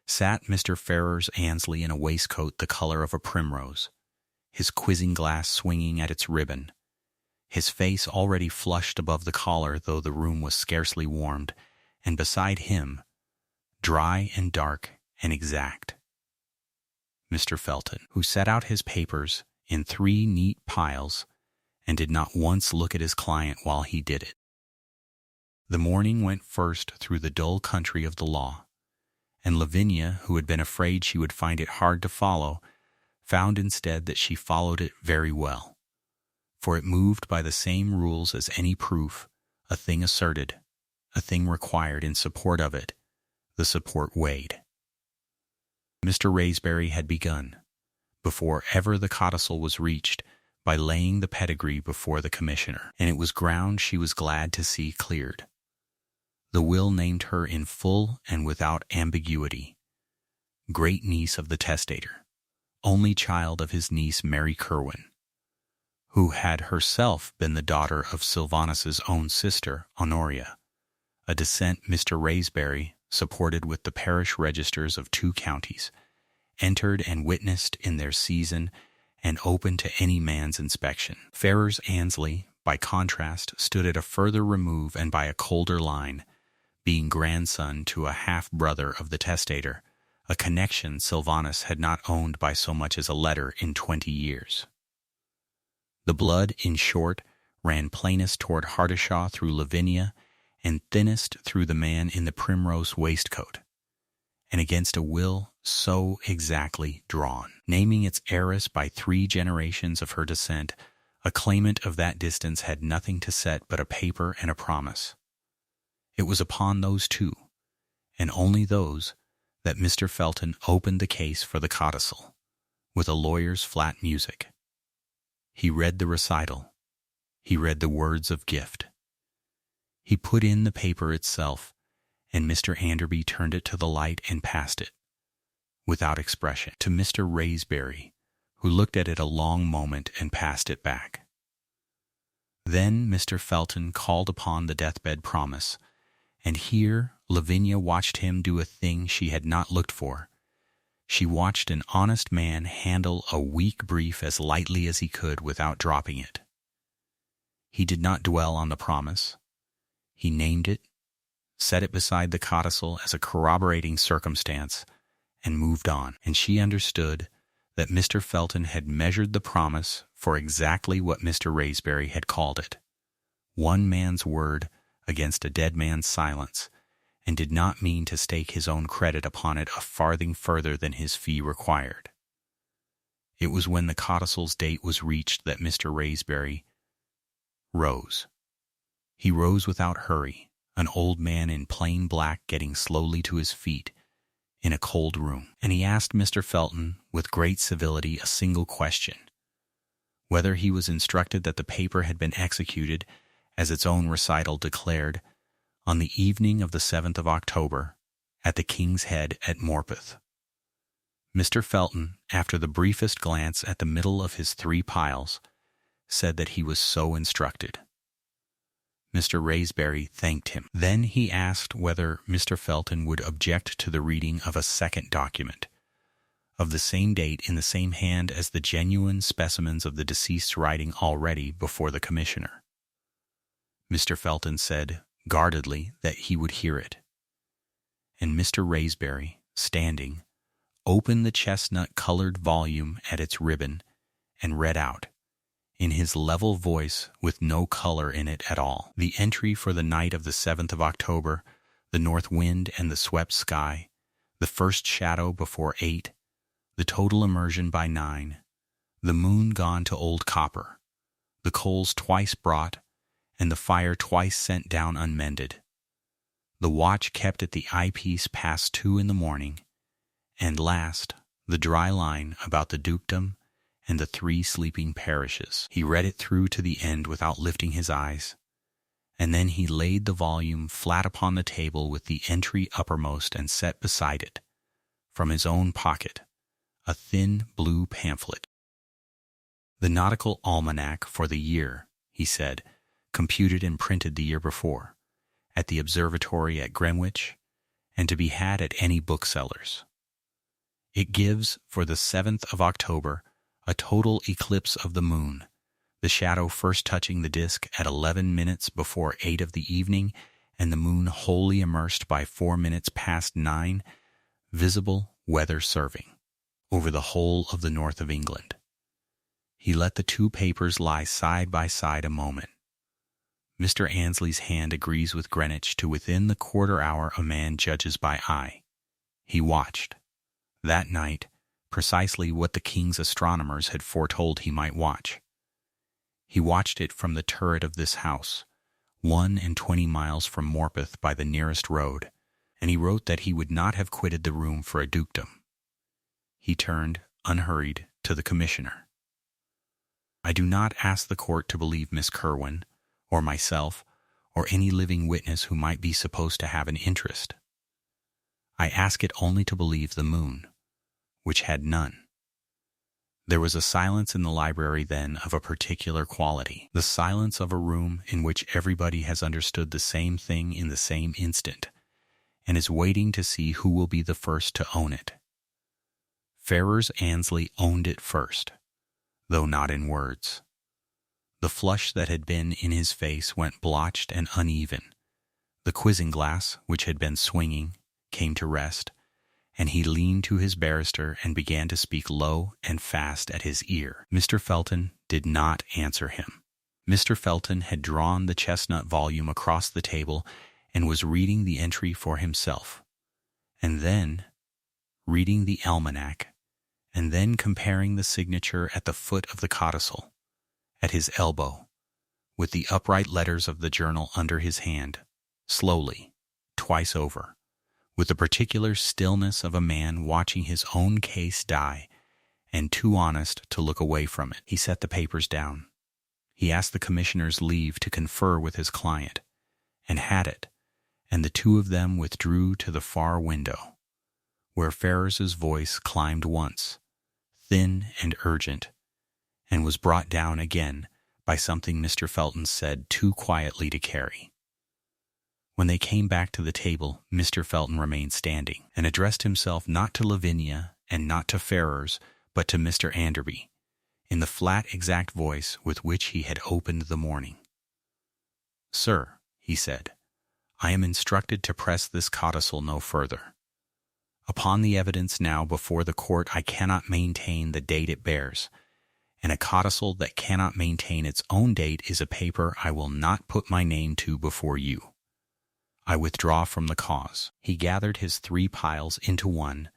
sat Mr. Ferrers Annesley in a waistcoat the color of a primrose, his quizzing glass swinging at its ribbon, his face already flushed above the collar, though the room was scarcely warmed, and beside him, dry and dark and exact, Mr. Felton, who set out his papers in 3 neat piles and did not once look at his client while he did it. The morning went first through the dull country of the law, and Lavinia, who had been afraid she would find it hard to follow, found instead that she followed it very well, for it moved by the same rules as any proof, a thing asserted, a thing required in support of it, the support weighed. Mr. Raysbury had begun, before ever the codicil was reached, by laying the pedigree before the commissioner, and it was ground she was glad to see cleared. The will named her in full and without ambiguity, great niece of the testator, only child of his niece Mary Kerwin, who had herself been the daughter of Sylvanus's own sister, Honoria, a descent Mr. Raysbury, supported with the parish registers of 2 counties, entered and witnessed in their season and open to any man's inspection. Ferrers Annesley, by contrast, stood at a further remove and by a colder line, being grandson to a half-brother of the testator, a connection Sylvanus had not owned by so much as a letter in 20 years. The blood, in short, ran plainest toward Hardishaw through Lavinia, and thinnest through the man in the primrose waistcoat, and against a will so exactly drawn, naming its heiress by 3 generations of her descent. A claimant of that distance had nothing to set but a paper and a promise. It was upon those 2, and only those, that Mr. Felton opened the case for the codicil, with a lawyer's flat music. He read the recital. He read the words of gift. He put in the paper itself, and Mr. Anderby turned it to the light and passed it, without expression, to Mr. Raysbury, who looked at it a long moment and passed it back. Then Mr. Felton called upon the deathbed promise, and here Lavinia watched him do a thing she had not looked for. She watched an honest man handle a weak brief as lightly as he could without dropping it. He did not dwell on the promise. He named it, set it beside the codicil as a corroborating circumstance, and moved on, and she understood that Mr. Felton had measured the promise for exactly what Mr. Raysbury had called it, one man's word against a dead man's silence, and did not mean to stake his own credit upon it a farthing further than his fee required. It was when the codicil's date was reached that Mr. Raysbury rose. He rose without hurry, an old man in plain black getting slowly to his feet in a cold room, and he asked Mr. Felton with great civility a single question. whether he was instructed that the paper had been executed, as its own recital declared, on the evening of the 7th of October, at the King's Head at Morpeth. Mr. Felton, after the briefest glance at the middle of his 3 piles, said that he was so instructed. Mr. Raysbury thanked him. Then he asked whether Mr. Felton would object to the reading of a second document, of the same date in the same hand as the genuine specimens of the deceased's writing already before the Commissioner. Mr. Felton said guardedly that he would hear it. And Mr. Raysbury, standing, opened the chestnut-colored volume at its ribbon and read out, in his level voice with no color in it at all, the entry for the night of the 7th of October, the north wind and the swept sky, the first shadow before 8, the total immersion by 9, the moon gone to old copper, the coals twice brought, and the fire twice sent down unmended, the watch kept at the eyepiece past 2 in the morning, and last, the dry line about the dukedom and the 3 sleeping parishes. He read it through to the end without lifting his eyes, and then he laid the volume flat upon the table with the entry uppermost and set beside it, from his own pocket, a thin blue pamphlet. The nautical almanac for the year, he said, computed and printed the year before, at the observatory at Greenwich, and to be had at any bookseller's. It gives, for the 7th of October, a total eclipse of the moon, the shadow first touching the disk at 11 minutes before 8 of the evening, and the moon wholly immersed by 4 minutes past 9, visible, weather serving, over the whole of the north of England. He let the 2 papers lie side by side a moment. Mr. Annesley's hand agrees with Greenwich to within the quarter hour a man judges by eye. He watched, that night, precisely what the king's astronomers had foretold he might watch. He watched it from the turret of this house, 21 miles from Morpeth by the nearest road, and he wrote that he would not have quitted the room for a dukedom. He turned, unhurried, to the Commissioner. I do not ask the court to believe Miss Kerwin, or myself, or any living witness who might be supposed to have an interest. I ask it only to believe the moon, which had none. There was a silence in the library then of a particular quality, the silence of a room in which everybody has understood the same thing in the same instant, and is waiting to see who will be the first to own it. Ferrers Annesley owned it first, though not in words. The flush that had been in his face went blotched and uneven. The quizzing glass, which had been swinging, came to rest, and he leaned to his barrister and began to speak low and fast at his ear. Mr. Felton did not answer him. Mr. Felton had drawn the chestnut volume across the table and was reading the entry for himself, and then reading the almanac, and then comparing the signature at the foot of the codicil, at his elbow, with the upright letters of the journal under his hand, slowly, twice over, with the particular stillness of a man watching his own case die, and too honest to look away from it. He set the papers down. He asked the Commissioner's leave to confer with his client, and had it, and the 2 of them withdrew to the far window, where Ferrers's voice climbed once, thin and urgent, and was brought down again by something Mr. Felton said too quietly to carry. When they came back to the table, Mr. Felton remained standing, and addressed himself not to Lavinia and not to Ferrers, but to Mr. Anderby, in the flat exact voice with which he had opened the morning. "Sir," he said, "I am instructed to press this codicil no further. Upon the evidence now before the court I cannot maintain the date it bears, and a codicil that cannot maintain its own date is a paper I will not put my name to before you. I withdraw from the cause." He gathered his 3 piles into one,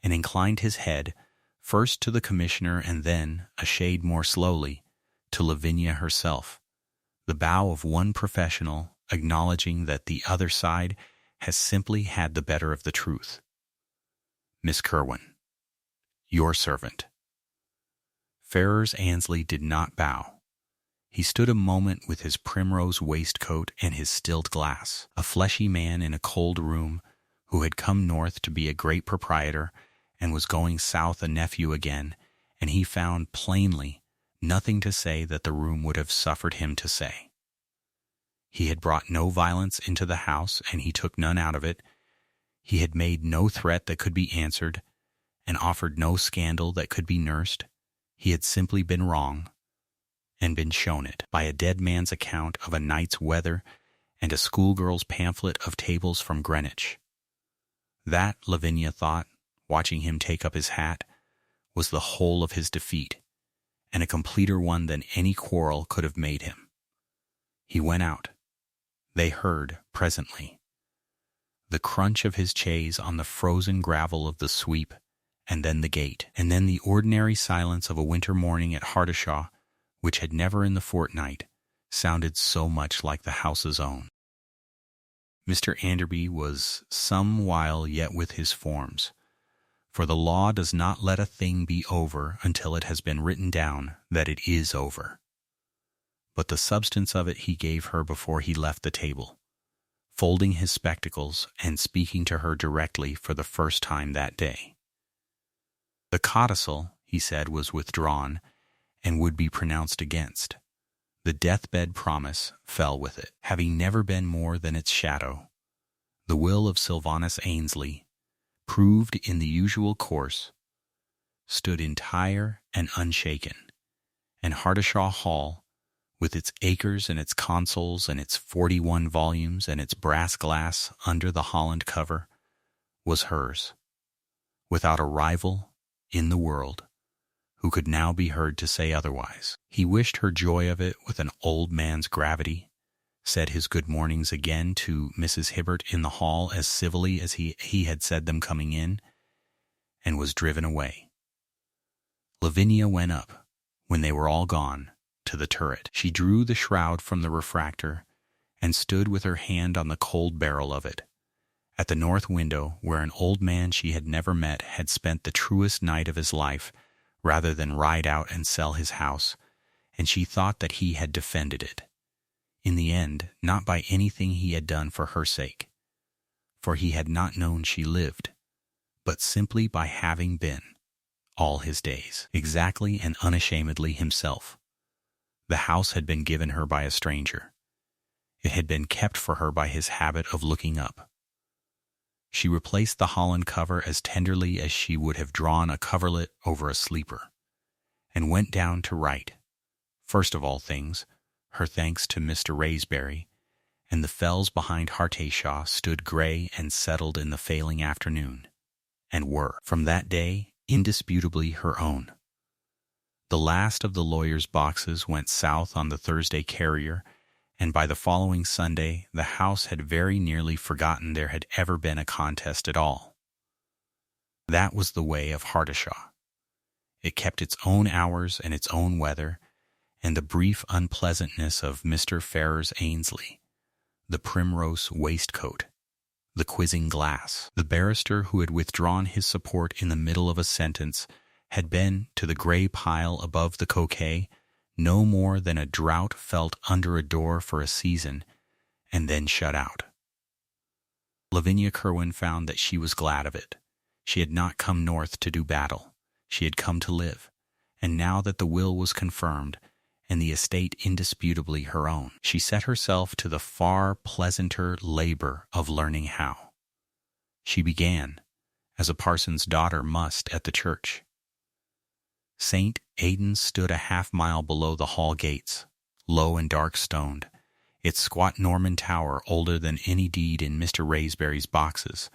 and inclined his head, first to the Commissioner and then, a shade more slowly, to Lavinia herself, the bow of one professional acknowledging that the other side has simply had the better of the truth. "Miss Kerwin, your servant." Ferrers Annesley did not bow. He stood a moment with his primrose waistcoat and his stilled glass, a fleshy man in a cold room who had come north to be a great proprietor and was going south a nephew again, and he found plainly nothing to say that the room would have suffered him to say. He had brought no violence into the house, and he took none out of it. He had made no threat that could be answered, and offered no scandal that could be nursed. He had simply been wrong, and been shown it by a dead man's account of a night's weather and a schoolgirl's pamphlet of tables from Greenwich. That, Lavinia thought, watching him take up his hat, was the whole of his defeat, and a completer one than any quarrel could have made him. He went out. They heard, presently, the crunch of his chaise on the frozen gravel of the sweep, and then the gate, and then the ordinary silence of a winter morning at Hardishaw, which had never in the fortnight sounded so much like the house's own. Mr. Enderby was some while yet with his forms, for the law does not let a thing be over until it has been written down that it is over. But the substance of it he gave her before he left the table, folding his spectacles and speaking to her directly for the first time that day. The codicil, he said, was withdrawn and would be pronounced against. The deathbed promise fell with it, having never been more than its shadow. The will of Sylvanus Annesley, proved in the usual course, stood entire and unshaken, and Hardishaw Hall, with its acres and its consoles and its 41 volumes and its brass glass under the Holland cover, was hers, without a rival in the world who could now be heard to say otherwise. He wished her joy of it with an old man's gravity, said his good mornings again to Mrs. Hibbert in the hall as civilly as he had said them coming in, and was driven away. Lavinia went up, when they were all gone, to the turret. She drew the shroud from the refractor, and stood with her hand on the cold barrel of it, at the north window where an old man she had never met had spent the truest night of his life rather than ride out and sell his house, and she thought that he had defended it, in the end, not by anything he had done for her sake, for he had not known she lived, but simply by having been, all his days, exactly and unashamedly himself. The house had been given her by a stranger. It had been kept for her by his habit of looking up. She replaced the Holland cover as tenderly as she would have drawn a coverlet over a sleeper, and went down to write, first of all things, her thanks to Mr. Raysbury, and the fells behind Harteshaw stood grey and settled in the failing afternoon, and were, from that day, indisputably her own. The last of the lawyer's boxes went south on the Thursday carrier, and by the following Sunday the house had very nearly forgotten there had ever been a contest at all. That was the way of Hardishaw. It kept its own hours and its own weather, and the brief unpleasantness of Mr. Ferrers Annesley, the primrose waistcoat, the quizzing glass. The barrister who had withdrawn his support in the middle of a sentence had been, to the grey pile above the coquet, no more than a drought felt under a door for a season, and then shut out. Lavinia Kerwin found that she was glad of it. She had not come north to do battle. She had come to live, and now that the will was confirmed, and the estate indisputably her own, she set herself to the far pleasanter labor of learning how. She began, as a parson's daughter must at the church. St. Aidan's stood a half-mile below the hall gates, low and dark-stoned, its squat Norman tower older than any deed in Mr. Raysbury's boxes,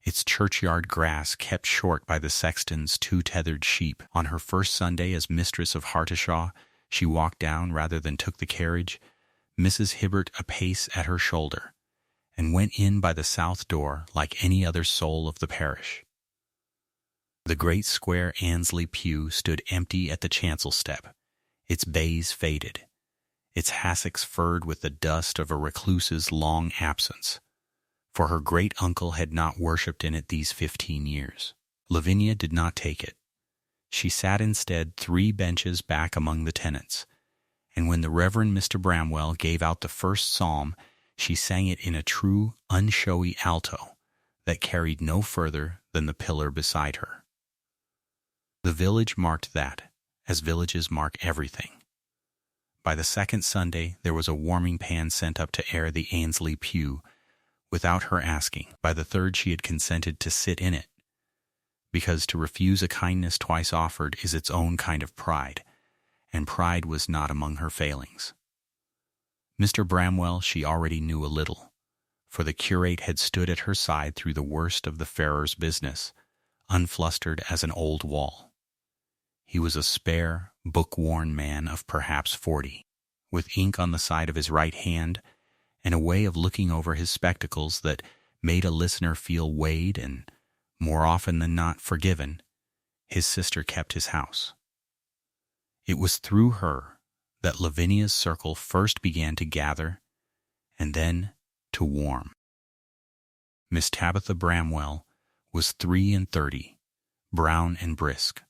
its churchyard grass kept short by the sexton's two-tethered sheep. On her first Sunday as mistress of Harteshaw, she walked down rather than took the carriage, Mrs. Hibbert apace at her shoulder, and went in by the south door like any other soul of the parish. The great square Annesley pew stood empty at the chancel step, its baize faded, its hassocks furred with the dust of a recluse's long absence, for her great-uncle had not worshipped in it these 15 years. Lavinia did not take it. She sat instead 3 benches back among the tenants, and when the Reverend Mr. Bramwell gave out the first psalm, she sang it in a true, unshowy alto that carried no further than the pillar beside her. The village marked that, as villages mark everything. By the second Sunday, there was a warming pan sent up to air the Ainsley pew, without her asking. By the third, she had consented to sit in it, because to refuse a kindness twice offered is its own kind of pride, and pride was not among her failings. Mr. Bramwell she already knew a little, for the curate had stood at her side through the worst of the farrier's business, unflustered as an old wall. He was a spare, book-worn man of perhaps 40, with ink on the side of his right hand and a way of looking over his spectacles that made a listener feel weighed and, more often than not, forgiven. His sister kept his house. It was through her that Lavinia's circle first began to gather and then to warm. Miss Tabitha Bramwell was 33, brown and brisk.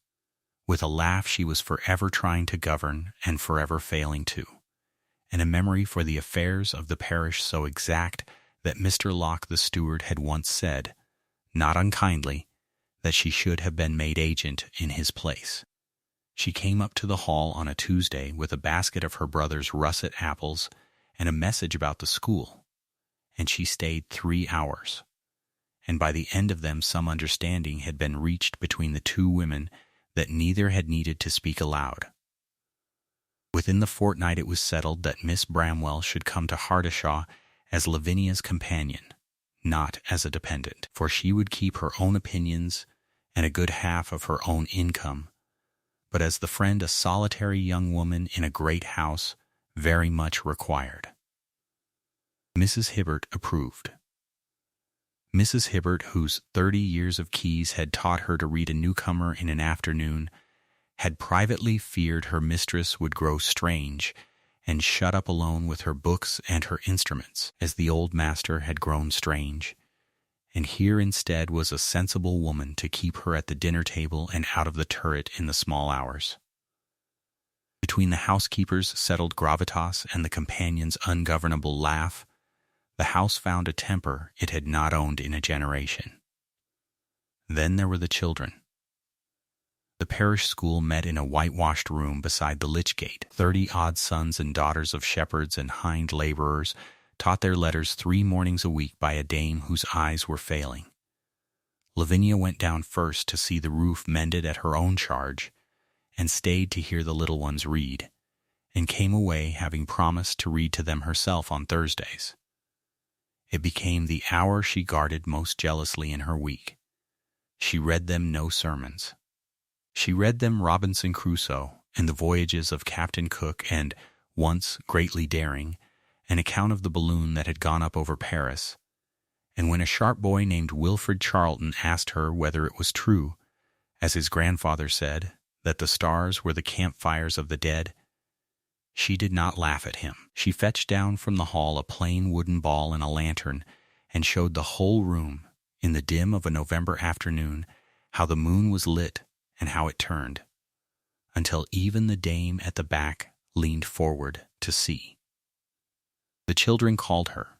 With a laugh she was forever trying to govern and forever failing to, and a memory for the affairs of the parish so exact that Mr. Locke the steward had once said, not unkindly, that she should have been made agent in his place. She came up to the hall on a Tuesday with a basket of her brother's russet apples and a message about the school, and she stayed 3 hours. And by the end of them some understanding had been reached between the 2 women that neither had needed to speak aloud. Within the fortnight it was settled that Miss Bramwell should come to Hardishaw as Lavinia's companion, not as a dependent, for she would keep her own opinions and a good half of her own income, but as the friend a solitary young woman in a great house very much required. Mrs. Hibbert approved. Mrs. Hibbert, whose 30 years of keys had taught her to read a newcomer in an afternoon, had privately feared her mistress would grow strange and shut up alone with her books and her instruments, as the old master had grown strange, and here instead was a sensible woman to keep her at the dinner table and out of the turret in the small hours. Between the housekeeper's settled gravitas and the companion's ungovernable laugh, the house found a temper it had not owned in a generation. Then there were the children. The parish school met in a whitewashed room beside the lich gate. 30-odd sons and daughters of shepherds and hind laborers taught their letters 3 mornings a week by a dame whose eyes were failing. Lavinia went down first to see the roof mended at her own charge, and stayed to hear the little ones read, and came away having promised to read to them herself on Thursdays. It became the hour she guarded most jealously in her week. She read them no sermons. She read them Robinson Crusoe and the voyages of Captain Cook and, once greatly daring, an account of the balloon that had gone up over Paris. And when a sharp boy named Wilfred Charlton asked her whether it was true, as his grandfather said, that the stars were the campfires of the dead, she did not laugh at him. She fetched down from the hall a plain wooden ball and a lantern, and showed the whole room, in the dim of a November afternoon, how the moon was lit and how it turned, until even the dame at the back leaned forward to see. The children called her,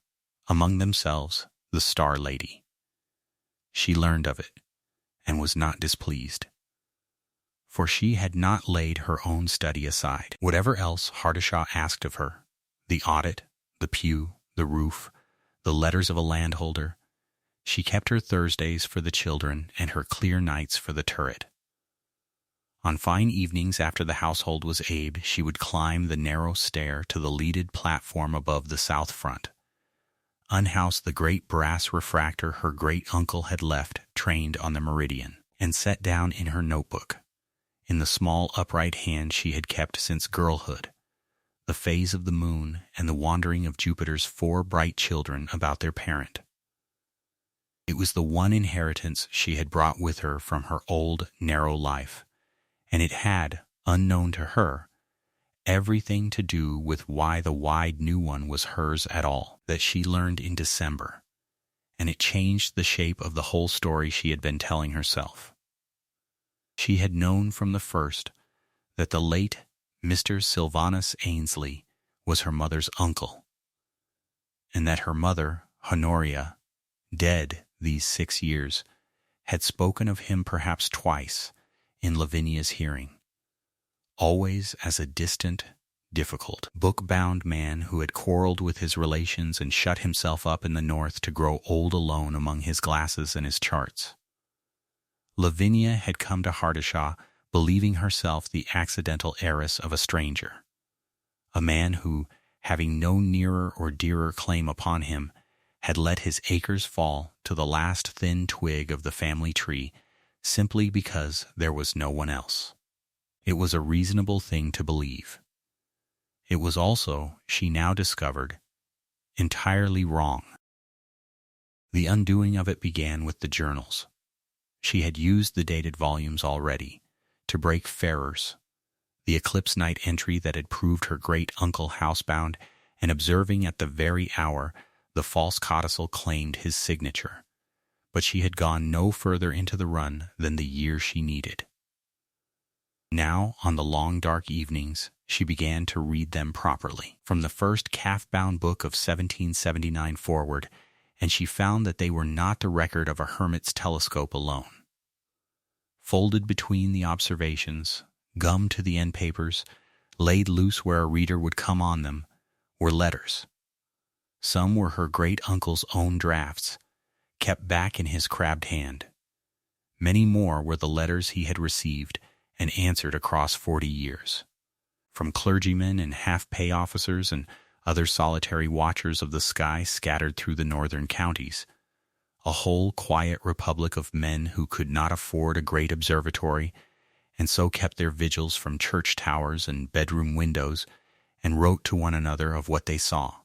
among themselves, the Star Lady. She learned of it, and was not displeased, for she had not laid her own study aside. Whatever else Hardishaw asked of her, the audit, the pew, the roof, the letters of a landholder, she kept her Thursdays for the children and her clear nights for the turret. On fine evenings after the household was abe, she would climb the narrow stair to the leaded platform above the south front, unhouse the great brass refractor her great-uncle had left trained on the meridian, and set down in her notebook, in the small upright hand she had kept since girlhood, the phase of the moon and the wandering of Jupiter's 4 bright children about their parent. It was the one inheritance she had brought with her from her old, narrow life, and it had, unknown to her, everything to do with why the wide new one was hers at all, that she learned in December, and it changed the shape of the whole story she had been telling herself. She had known from the first that the late Mr. Sylvanus Ainsley was her mother's uncle, and that her mother, Honoria, dead these 6 years, had spoken of him perhaps twice in Lavinia's hearing, always as a distant, difficult, book-bound man who had quarreled with his relations and shut himself up in the north to grow old alone among his glasses and his charts. Lavinia had come to Hardishaw believing herself the accidental heiress of a stranger, a man who, having no nearer or dearer claim upon him, had let his acres fall to the last thin twig of the family tree simply because there was no one else. It was a reasonable thing to believe. It was also, she now discovered, entirely wrong. The undoing of it began with the journals. She had used the dated volumes already to break Ferrers, the eclipse night entry that had proved her great-uncle housebound, and observing at the very hour the false codicil claimed his signature. But she had gone no further into the run than the year she needed. Now, on the long dark evenings, she began to read them properly, from the first calf-bound book of 1779 forward, and she found that they were not the record of a hermit's telescope alone. Folded between the observations, gummed to the end papers, laid loose where a reader would come on them, were letters. Some were her great-uncle's own drafts, kept back in his crabbed hand. Many more were the letters he had received and answered across 40 years, from clergymen and half-pay officers and other solitary watchers of the sky scattered through the northern counties, a whole quiet republic of men who could not afford a great observatory, and so kept their vigils from church towers and bedroom windows, and wrote to one another of what they saw.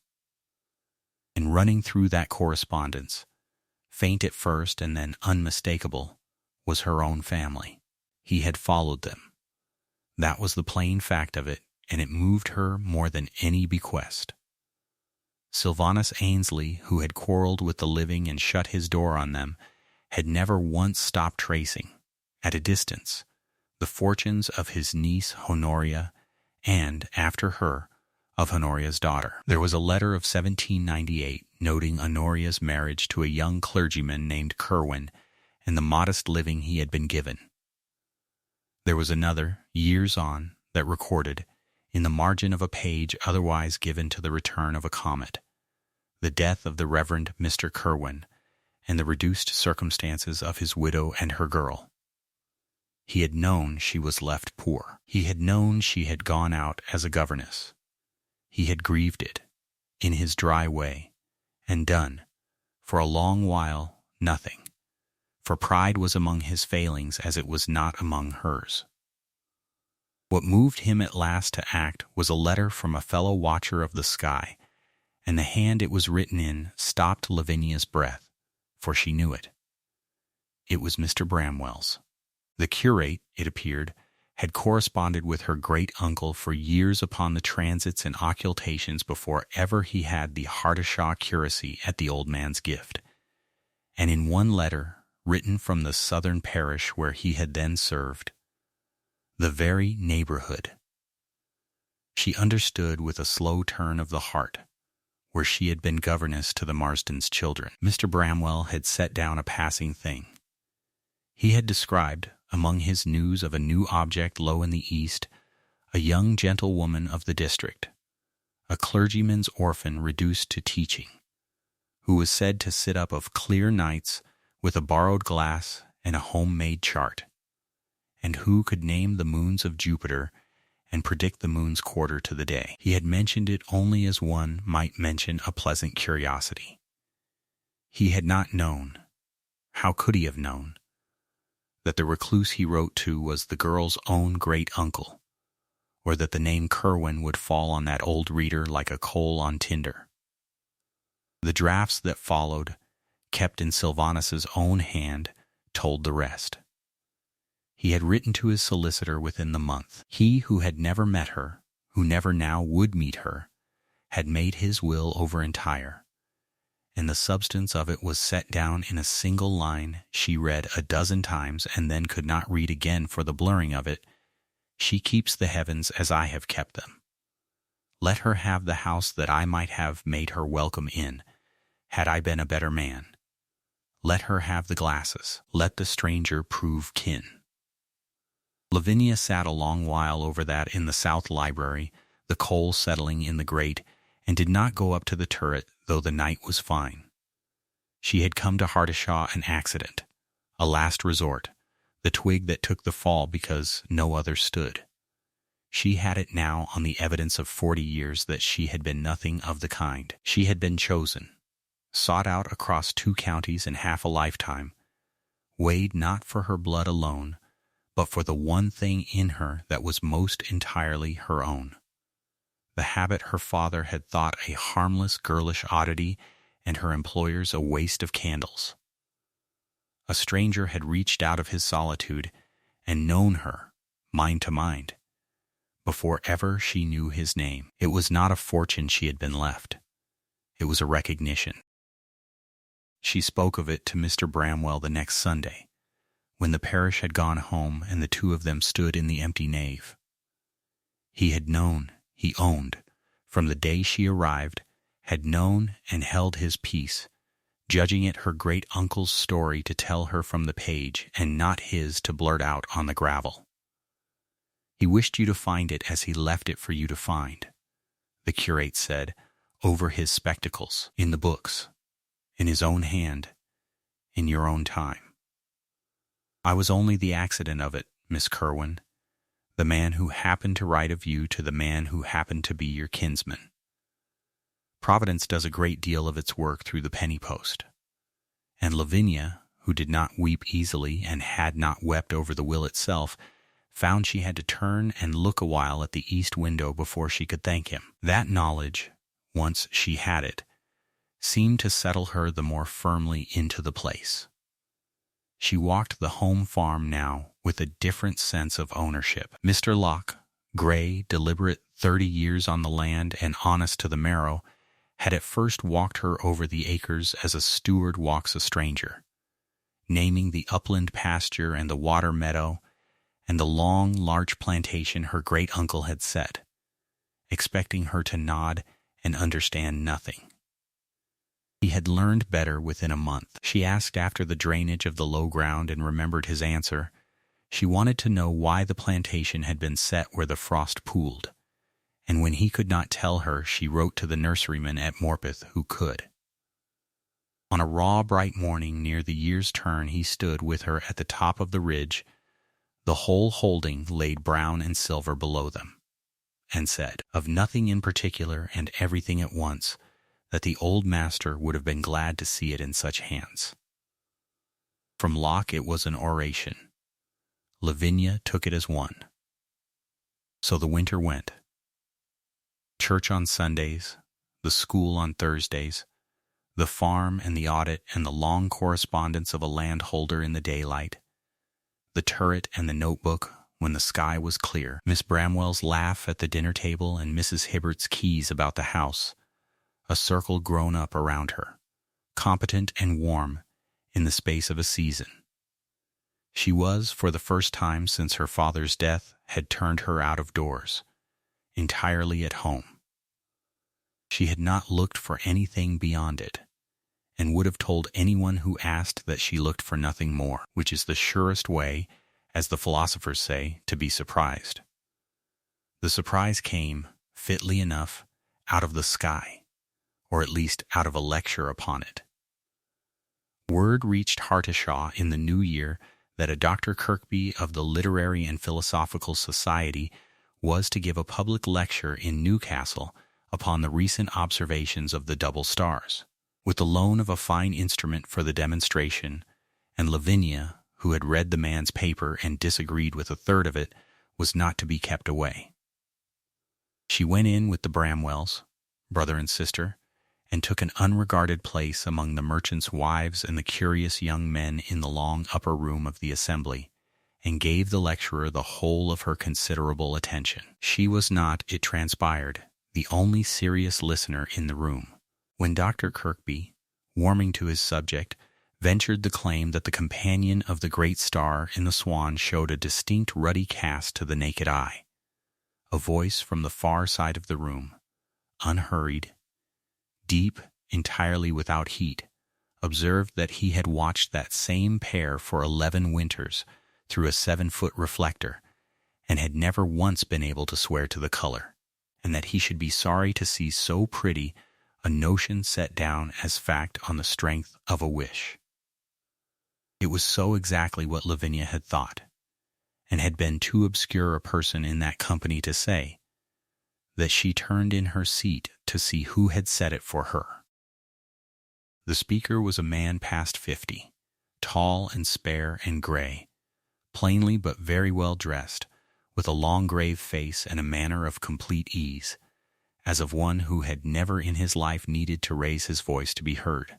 And running through that correspondence, faint at first and then unmistakable, was her own family. He had followed them. That was the plain fact of it, and it moved her more than any bequest. Sylvanus Ainsley, who had quarreled with the living and shut his door on them, had never once stopped tracing, at a distance, the fortunes of his niece Honoria and, after her, of Honoria's daughter. There was a letter of 1798 noting Honoria's marriage to a young clergyman named Kerwin and the modest living he had been given. There was another, years on, that recorded, in the margin of a page otherwise given to the return of a comet, the death of the Reverend Mr. Kerwin and the reduced circumstances of his widow and her girl. He had known she was left poor. He had known she had gone out as a governess. He had grieved it, in his dry way, and done, for a long while, nothing, for pride was among his failings as it was not among hers. What moved him at last to act was a letter from a fellow watcher of the sky, and the hand it was written in stopped Lavinia's breath, for she knew it. It was Mr. Bramwell's. The curate, it appeared, had corresponded with her great-uncle for years upon the transits and occultations before ever he had the Hardishaw curacy at the old man's gift, and in one letter, written from the southern parish where he had then served, the very neighborhood. She understood with a slow turn of the heart, where she had been governess to the Marstons' children. Mr. Bramwell had set down a passing thing. He had described, among his news of a new object low in the east, a young gentlewoman of the district, a clergyman's orphan reduced to teaching, who was said to sit up of clear nights with a borrowed glass and a home-made chart, and who could name the moons of Jupiter and predict the moon's quarter to the day. He had mentioned it only as one might mention a pleasant curiosity. He had not known, how could he have known, that the recluse he wrote to was the girl's own great-uncle, or that the name Kerwin would fall on that old reader like a coal on tinder. The drafts that followed, kept in Sylvanus's own hand, told the rest. He had written to his solicitor within the month. He who had never met her, who never now would meet her, had made his will over entire, and the substance of it was set down in a single line she read a dozen times and then could not read again for the blurring of it. She keeps the heavens as I have kept them. Let her have the house that I might have made her welcome in, had I been a better man. Let her have the glasses. Let the stranger prove kin. Lavinia sat a long while over that in the south library, the coal settling in the grate, and did not go up to the turret, though the night was fine. She had come to Hardishaw an accident, a last resort, the twig that took the fall because no other stood. She had it now on the evidence of 40 years that she had been nothing of the kind. She had been chosen, sought out across 2 counties in half a lifetime, weighed not for her blood alone, but for the one thing in her that was most entirely her own. The habit her father had thought a harmless girlish oddity and her employers a waste of candles. A stranger had reached out of his solitude and known her, mind to mind, before ever she knew his name. It was not a fortune she had been left. It was a recognition. She spoke of it to Mr. Bramwell the next Sunday, when the parish had gone home and the 2 of them stood in the empty nave. He had known, he owned, from the day she arrived, had known and held his peace, judging it her great-uncle's story to tell her from the page, and not his to blurt out on the gravel. He wished you to find it as he left it for you to find, the curate said, over his spectacles, in the books, in his own hand, in your own time. I was only the accident of it, Miss Kerwin, the man who happened to write of you to the man who happened to be your kinsman. Providence does a great deal of its work through the penny post, and Lavinia, who did not weep easily and had not wept over the will itself, found she had to turn and look a while at the east window before she could thank him. That knowledge, once she had it, seemed to settle her the more firmly into the place. She walked the home farm now with a different sense of ownership. Mr. Locke, gray, deliberate, 30 years on the land and honest to the marrow, had at first walked her over the acres as a steward walks a stranger, naming the upland pasture and the water meadow and the long, large plantation her great-uncle had set, expecting her to nod and understand nothing. He had learned better within a month. She asked after the drainage of the low ground and remembered his answer. She wanted to know why the plantation had been set where the frost pooled, and when he could not tell her, she wrote to the nurseryman at Morpeth who could. On a raw, bright morning near the year's turn he stood with her at the top of the ridge, the whole holding laid brown and silver below them, and said, of nothing in particular and everything at once, that the old master would have been glad to see it in such hands. From Locke it was an oration. Lavinia took it as one. So the winter went. Church on Sundays, the school on Thursdays, the farm and the audit and the long correspondence of a landholder in the daylight, the turret and the notebook when the sky was clear, Miss Bramwell's laugh at the dinner table and Mrs. Hibbert's keys about the house, a circle grown up around her, competent and warm, in the space of a season. She was, for the first time since her father's death, had turned her out of doors, entirely at home. She had not looked for anything beyond it, and would have told anyone who asked that she looked for nothing more, which is the surest way, as the philosophers say, to be surprised. The surprise came, fitly enough, out of the sky, or at least out of a lecture upon it. Word reached Hartishaw in the new year that a Dr. Kirkby of the Literary and Philosophical Society was to give a public lecture in Newcastle upon the recent observations of the double stars, with the loan of a fine instrument for the demonstration, and Lavinia, who had read the man's paper and disagreed with a third of it, was not to be kept away. She went in with the Bramwells, brother and sister, and took an unregarded place among the merchants' wives and the curious young men in the long upper room of the assembly, and gave the lecturer the whole of her considerable attention. She was not, it transpired, the only serious listener in the room. When Dr. Kirkby, warming to his subject, ventured the claim that the companion of the great star in the Swan showed a distinct ruddy cast to the naked eye. A voice from the far side of the room, unhurried, deep, entirely without heat, observed that he had watched that same pair for 11 winters through a 7-foot reflector, and had never once been able to swear to the color, and that he should be sorry to see so pretty a notion set down as fact on the strength of a wish. It was so exactly what Lavinia had thought, and had been too obscure a person in that company to say, that she turned in her seat to see who had said it for her. The speaker was a man past 50, tall and spare and gray, plainly but very well dressed, with a long grave face and a manner of complete ease, as of one who had never in his life needed to raise his voice to be heard.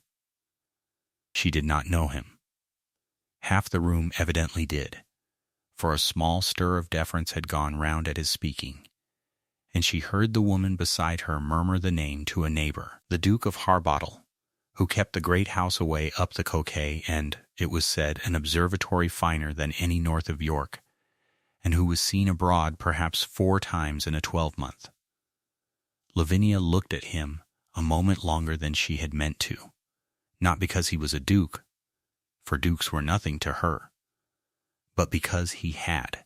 She did not know him. Half the room evidently did, for a small stir of deference had gone round at his speaking, and she heard the woman beside her murmur the name to a neighbor, the Duke of Harbottle, who kept the great house away up the Coquet and, it was said, an observatory finer than any north of York, and who was seen abroad perhaps 4 times in a 12-month. Lavinia looked at him a moment longer than she had meant to, not because he was a duke, for dukes were nothing to her, but because he had,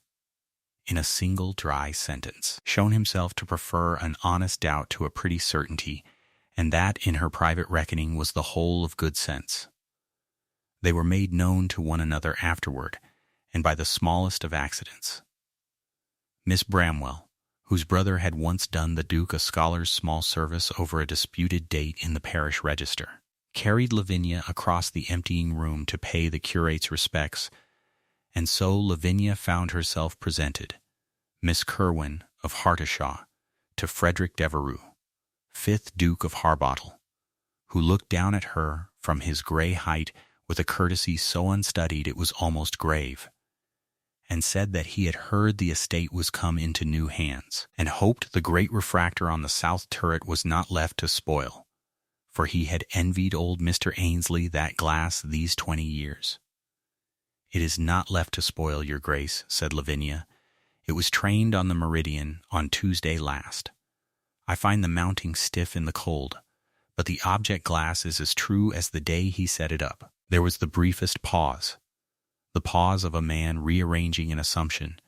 in a single dry sentence, shown himself to prefer an honest doubt to a pretty certainty, and that in her private reckoning was the whole of good sense. They were made known to one another afterward, and by the smallest of accidents. Miss Bramwell, whose brother had once done the Duke a scholar's small service over a disputed date in the parish register, carried Lavinia across the emptying room to pay the curate's respects, and so Lavinia found herself presented, Miss Kerwin of Hartishaw, to Frederick Devereux, 5th Duke of Harbottle, who looked down at her from his grey height with a courtesy so unstudied it was almost grave, and said that he had heard the estate was come into new hands, and hoped the great refractor on the south turret was not left to spoil, for he had envied old Mr. Ainsley that glass these 20 years. "It is not left to spoil, your grace," said Lavinia. "It was trained on the meridian on Tuesday last. I find the mounting stiff in the cold, but the object glass is as true as the day he set it up." There was the briefest pause, the pause of a man rearranging an assumption,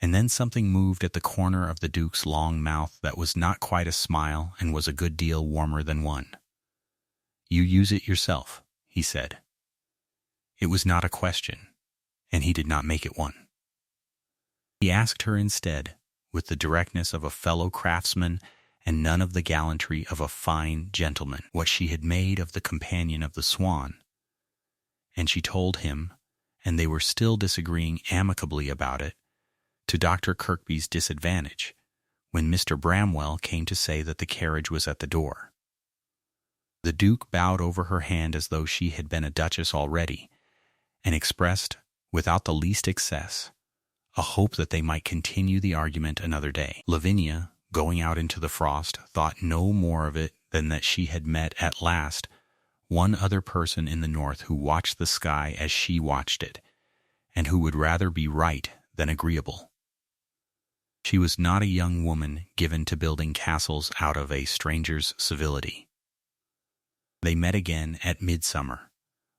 and then something moved at the corner of the Duke's long mouth that was not quite a smile and was a good deal warmer than one. "You use it yourself," he said. It was not a question, and he did not make it one. He asked her instead, with the directness of a fellow craftsman and none of the gallantry of a fine gentleman, what she had made of the companion of the Swan, and she told him, and they were still disagreeing amicably about it, to Dr. Kirkby's disadvantage, when Mr. Bramwell came to say that the carriage was at the door. The Duke bowed over her hand as though she had been a duchess already, and expressed, without the least excess, a hope that they might continue the argument another day. Lavinia, going out into the frost, thought no more of it than that she had met at last one other person in the north who watched the sky as she watched it, and who would rather be right than agreeable. She was not a young woman given to building castles out of a stranger's civility. They met again at midsummer,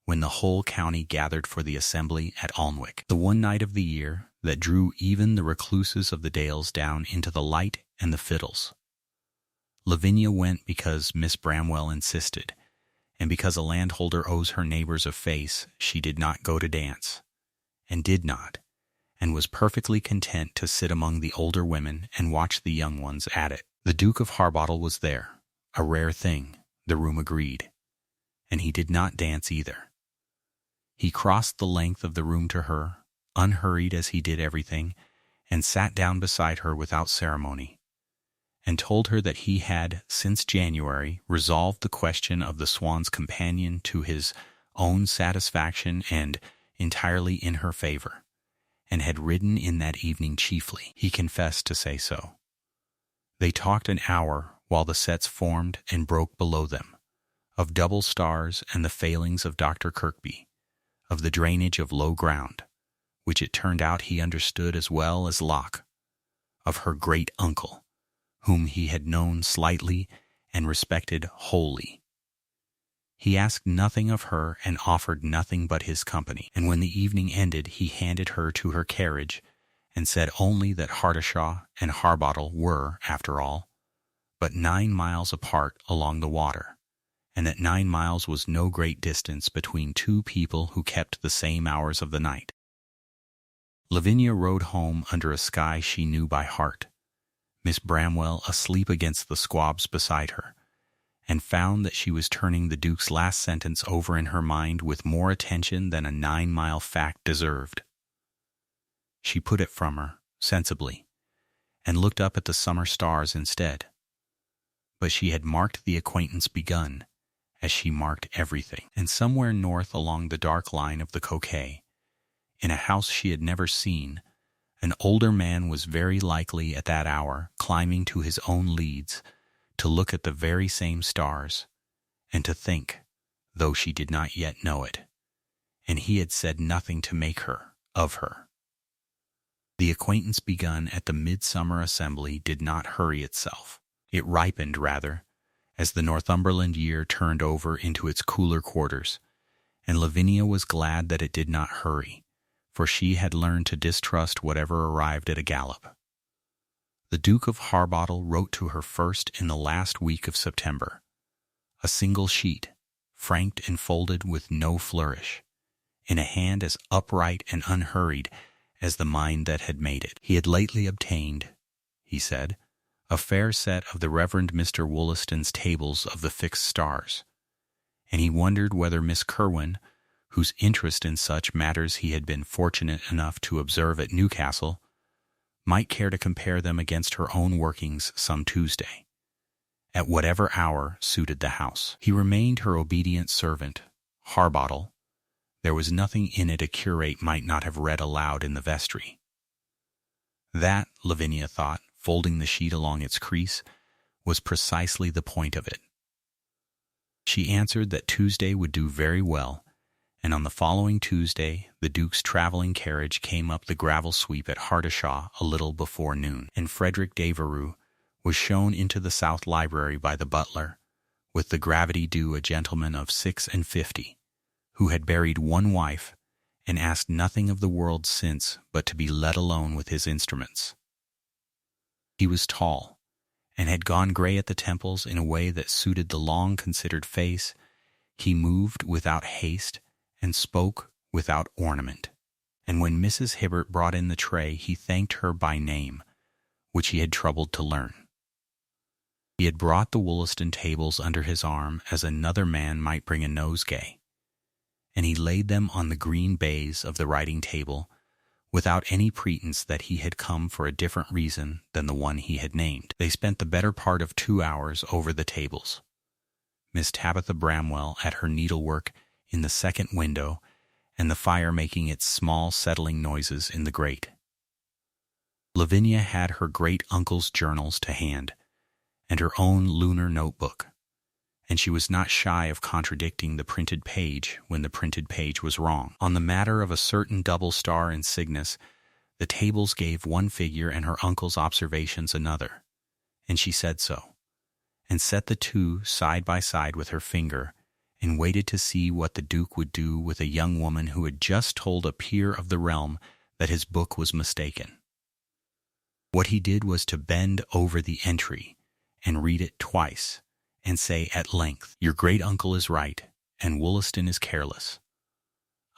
when the whole county gathered for the assembly at Alnwick, the one night of the year that drew even the recluses of the dales down into the light and the fiddles. Lavinia went because Miss Bramwell insisted, and because a landholder owes her neighbors a face, she did not go to dance, and did not, and was perfectly content to sit among the older women and watch the young ones at it. The Duke of Harbottle was there, a rare thing, the room agreed, and he did not dance either. He crossed the length of the room to her, unhurried as he did everything, and sat down beside her without ceremony, and told her that he had, since January, resolved the question of the Swan's companion to his own satisfaction and entirely in her favor, and had ridden in that evening chiefly, he confessed, to say so. They talked an hour while the sets formed and broke below them, of double stars and the failings of Dr. Kirkby, of the drainage of low ground, which it turned out he understood as well as Locke, of her great-uncle, whom he had known slightly and respected wholly. He asked nothing of her and offered nothing but his company, and when the evening ended he handed her to her carriage and said only that Hardishaw and Harbottle were, after all, but 9 miles apart along the water, and that 9 miles was no great distance between two people who kept the same hours of the night. Lavinia rode home under a sky she knew by heart, Miss Bramwell asleep against the squabs beside her, and found that she was turning the Duke's last sentence over in her mind with more attention than a 9-mile fact deserved. She put it from her, sensibly, and looked up at the summer stars instead. But she had marked the acquaintance begun, as she marked everything, and somewhere north along the dark line of the Coquet, in a house she had never seen, an older man was very likely at that hour climbing to his own leads, to look at the very same stars, and to think, though she did not yet know it, and he had said nothing to make her, of her. The acquaintance begun at the midsummer assembly did not hurry itself. It ripened, rather, as the Northumberland year turned over into its cooler quarters, and Lavinia was glad that it did not hurry, for she had learned to distrust whatever arrived at a gallop. The Duke of Harbottle wrote to her first in the last week of September, a single sheet, franked and folded with no flourish, in a hand as upright and unhurried as the mind that had made it. He had lately obtained, he said, a fair set of the Reverend Mr. Wollaston's tables of the fixed stars, and he wondered whether Miss Kirwin, whose interest in such matters he had been fortunate enough to observe at Newcastle, might care to compare them against her own workings some Tuesday, at whatever hour suited the house. He remained her obedient servant, Harbottle. There was nothing in it a curate might not have read aloud in the vestry. That, Lavinia thought, folding the sheet along its crease, was precisely the point of it. She answered that Tuesday would do very well, and on the following Tuesday the Duke's travelling carriage came up the gravel sweep at Hardishaw a little before noon, and Frederick Devereux was shown into the south library by the butler, with the gravity due a gentleman of 56, who had buried one wife and asked nothing of the world since but to be let alone with his instruments. He was tall, and had gone gray at the temples in a way that suited the long-considered face. He moved without haste and spoke without ornament, and when Mrs. Hibbert brought in the tray he thanked her by name, which he had troubled to learn. He had brought the Wollaston tables under his arm as another man might bring a nosegay, and he laid them on the green baize of the writing-table without any pretense that he had come for a different reason than the one he had named. They spent the better part of 2 hours over the tables, Miss Tabitha Bramwell at her needlework in the second window, and the fire making its small settling noises in the grate. Lavinia had her great-uncle's journals to hand, and her own lunar notebook, and she was not shy of contradicting the printed page when the printed page was wrong. On the matter of a certain double star in Cygnus, the tables gave one figure and her uncle's observations another, and she said so, and set the two side by side with her finger, and waited to see what the Duke would do with a young woman who had just told a peer of the realm that his book was mistaken. What he did was to bend over the entry and read it twice, and say at length, "Your great-uncle is right, and Wollaston is careless.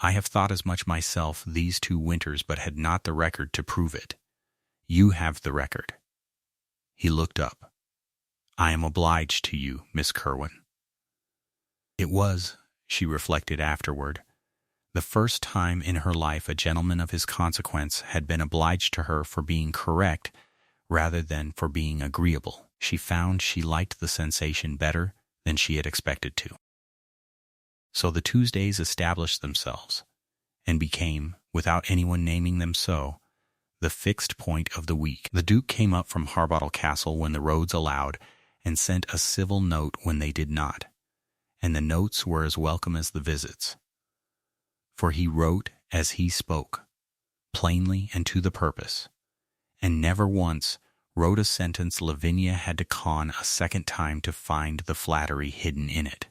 I have thought as much myself these 2 winters, but had not the record to prove it. You have the record." He looked up. "I am obliged to you, Miss Kirwin." It was, she reflected afterward, the first time in her life a gentleman of his consequence had been obliged to her for being correct rather than for being agreeable. She found she liked the sensation better than she had expected to. So the Tuesdays established themselves, and became, without anyone naming them so, the fixed point of the week. The Duke came up from Harbottle Castle when the roads allowed, and sent a civil note when they did not, and the notes were as welcome as the visits. For he wrote as he spoke, plainly and to the purpose, and never once wrote a sentence Lavinia had to con a second time to find the flattery hidden in it,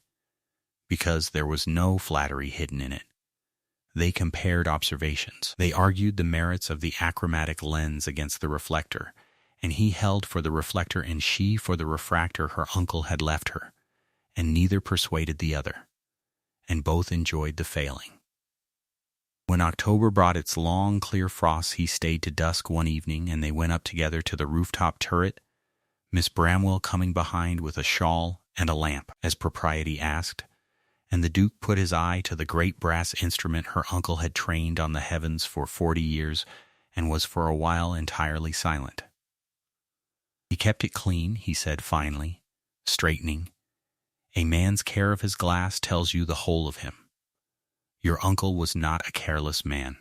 because there was no flattery hidden in it. They compared observations. They argued the merits of the achromatic lens against the reflector, and he held for the reflector and she for the refractor her uncle had left her, and neither persuaded the other, and both enjoyed the failing. When October brought its long, clear frosts, he stayed to dusk one evening, and they went up together to the rooftop turret, Miss Bramwell coming behind with a shawl and a lamp, as propriety asked, and the Duke put his eye to the great brass instrument her uncle had trained on the heavens for 40 years, and was for a while entirely silent. He kept it clean, he said finally, straightening. A man's care of his glass tells you the whole of him. Your uncle was not a careless man.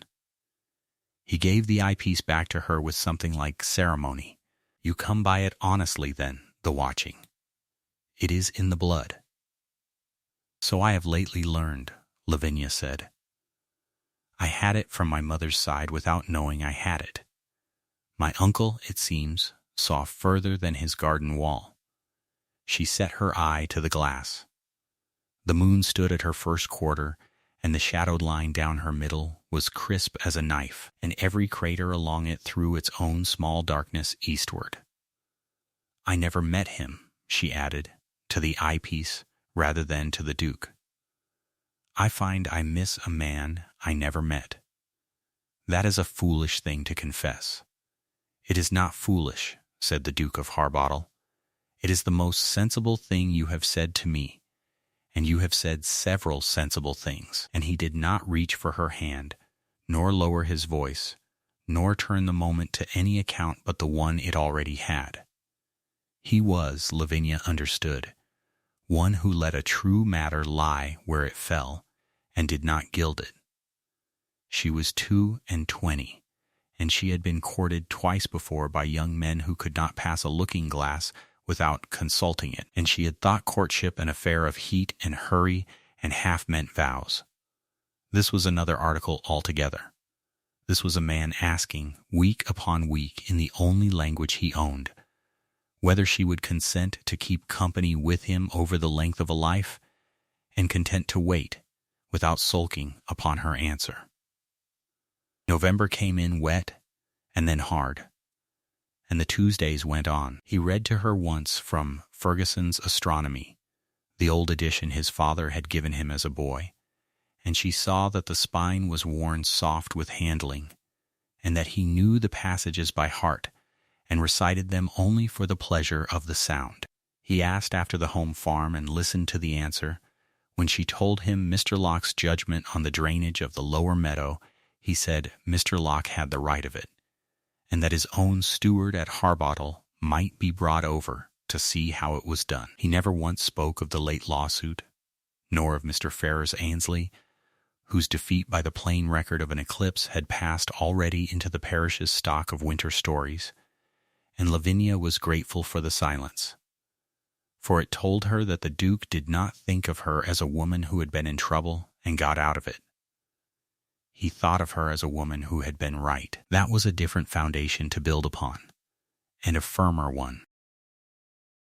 He gave the eyepiece back to her with something like ceremony. You come by it honestly, then, the watching. It is in the blood. So I have lately learned, Lavinia said. I had it from my mother's side without knowing I had it. My uncle, it seems, saw further than his garden wall. She set her eye to the glass. The moon stood at her first quarter, and the shadowed line down her middle was crisp as a knife, and every crater along it threw its own small darkness eastward. I never met him, she added, to the eyepiece rather than to the Duke. I find I miss a man I never met. That is a foolish thing to confess. It is not foolish, said the Duke of Harbottle. It is the most sensible thing you have said to me, and you have said several sensible things. And he did not reach for her hand, nor lower his voice, nor turn the moment to any account but the one it already had. He was, Lavinia understood, one who let a true matter lie where it fell, and did not gild it. She was 22, and she had been courted twice before by young men who could not pass a looking-glass without consulting it, and she had thought courtship an affair of heat and hurry and half-meant vows. This was another article altogether. This was a man asking, week upon week, in the only language he owned, whether she would consent to keep company with him over the length of a life, and content to wait, without sulking, upon her answer. November came in wet, and then hard, and the Tuesdays went on. He read to her once from Ferguson's Astronomy, the old edition his father had given him as a boy, and she saw that the spine was worn soft with handling, and that he knew the passages by heart, and recited them only for the pleasure of the sound. He asked after the home farm and listened to the answer. When she told him Mr. Locke's judgment on the drainage of the lower meadow, he said Mr. Locke had the right of it, and that his own steward at Harbottle might be brought over to see how it was done. He never once spoke of the late lawsuit, nor of Mr. Ferrers Ainsley, whose defeat by the plain record of an eclipse had passed already into the parish's stock of winter stories, and Lavinia was grateful for the silence, for it told her that the Duke did not think of her as a woman who had been in trouble and got out of it. He thought of her as a woman who had been right. That was a different foundation to build upon, and a firmer one.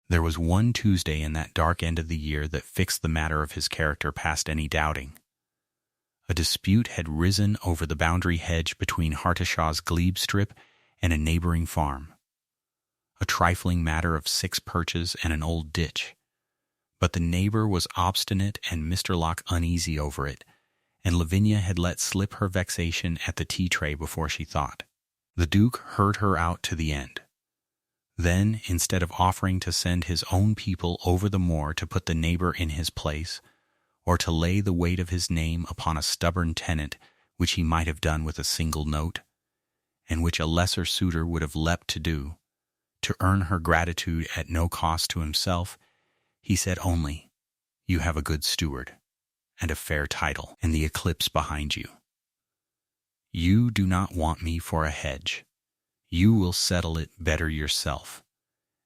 There was one Tuesday in that dark end of the year that fixed the matter of his character past any doubting. A dispute had risen over the boundary hedge between Hartishaw's glebe strip and a neighboring farm, a trifling matter of 6 perches and an old ditch. But the neighbor was obstinate and Mr. Locke uneasy over it, and Lavinia had let slip her vexation at the tea-tray before she thought. The Duke heard her out to the end. Then, instead of offering to send his own people over the moor to put the neighbor in his place, or to lay the weight of his name upon a stubborn tenant, which he might have done with a single note, and which a lesser suitor would have leapt to do, to earn her gratitude at no cost to himself, he said only, "You have a good steward, and a fair title, and the eclipse behind you. You do not want me for a hedge. You will settle it better yourself,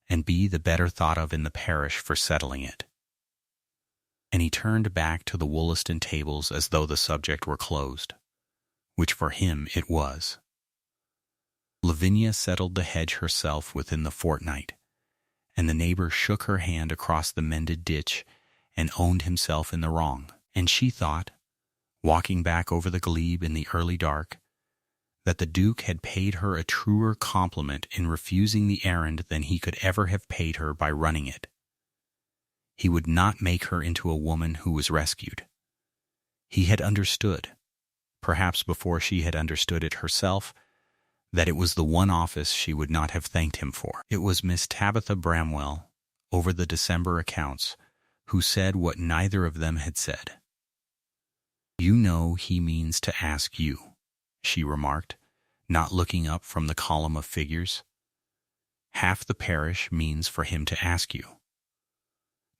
and be the better thought of in the parish for settling it." and he turned back to the Wollaston tables as though the subject were closed, which for him it was. Lavinia settled the hedge herself within the fortnight, and the neighbor shook her hand across the mended ditch and owned himself in the wrong. And she thought, walking back over the glebe in the early dark, that the Duke had paid her a truer compliment in refusing the errand than he could ever have paid her by running it. He would not make her into a woman who was rescued. He had understood, perhaps before she had understood it herself, that it was the one office she would not have thanked him for. It was Miss Tabitha Bramwell, over the December accounts, who said what neither of them had said. "You know he means to ask you," she remarked, not looking up from the column of figures. "Half the parish means for him to ask you.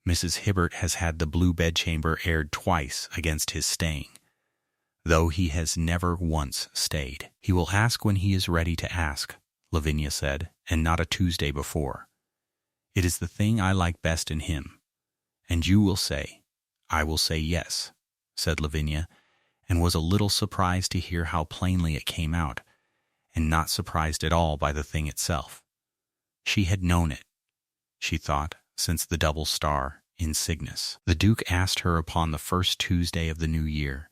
Mrs. Hibbert has had the blue bedchamber aired twice against his staying, though he has never once stayed." "He will ask when he is ready to ask," Lavinia said, "and not a Tuesday before. It is the thing I like best in him. And you will say, 'I will say yes,'" said Lavinia, and was a little surprised to hear how plainly it came out, and not surprised at all by the thing itself. She had known it, she thought, since the double star in Cygnus. The Duke asked her upon the first Tuesday of the new year,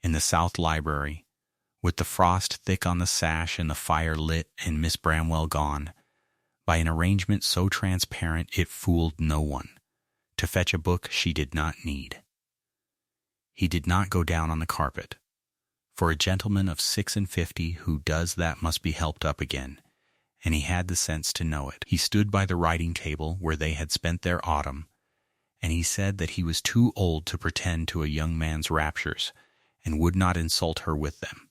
in the South Library, with the frost thick on the sash and the fire lit and Miss Bramwell gone, by an arrangement so transparent it fooled no one, to fetch a book she did not need. He did not go down on the carpet. For a gentleman of 56 who does that must be helped up again, and he had the sense to know it. He stood by the writing table where they had spent their autumn, and he said that he was too old to pretend to a young man's raptures, and would not insult her with them,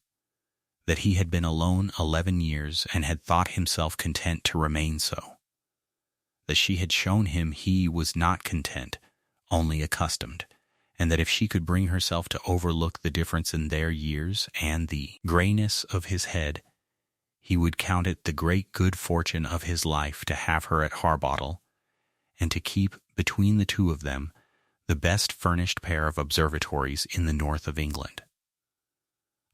that he had been alone 11 years and had thought himself content to remain so, that she had shown him he was not content, only accustomed, and that if she could bring herself to overlook the difference in their years and the grayness of his head, he would count it the great good fortune of his life to have her at Harbottle, and to keep, between the two of them, the best furnished pair of observatories in the north of England.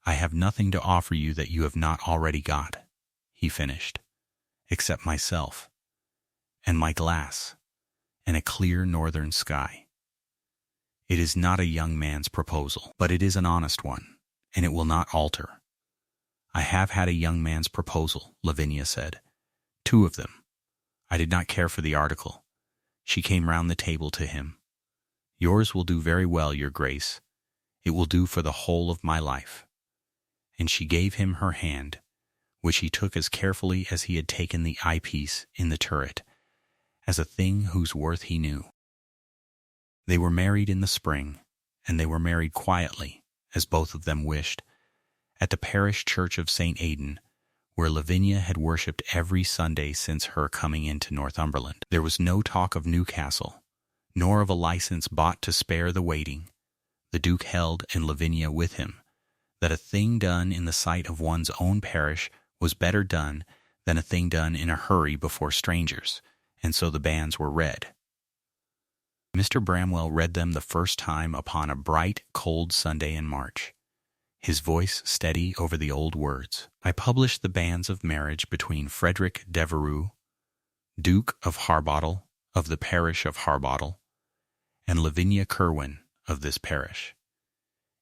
"I have nothing to offer you that you have not already got," he finished, "except myself, and my glass, and a clear northern sky. It is not a young man's proposal, but it is an honest one, and it will not alter." "I have had a young man's proposal," Lavinia said. "2 of them. I did not care for the article." She came round the table to him. "Yours will do very well, your Grace. It will do for the whole of my life." And she gave him her hand, which he took as carefully as he had taken the eyepiece in the turret, as a thing whose worth he knew. They were married in the spring, and they were married quietly, as both of them wished, at the parish church of St. Aidan, where Lavinia had worshipped every Sunday since her coming into Northumberland. There was no talk of Newcastle, nor of a license bought to spare the waiting. The Duke held, and Lavinia with him, that a thing done in the sight of one's own parish was better done than a thing done in a hurry before strangers, and so the banns were read. Mr. Bramwell read them the first time upon a bright, cold Sunday in March, his voice steady over the old words. "I publish the banns of marriage between Frederick Devereux, Duke of Harbottle, of the parish of Harbottle, and Lavinia Kerwin, of this parish.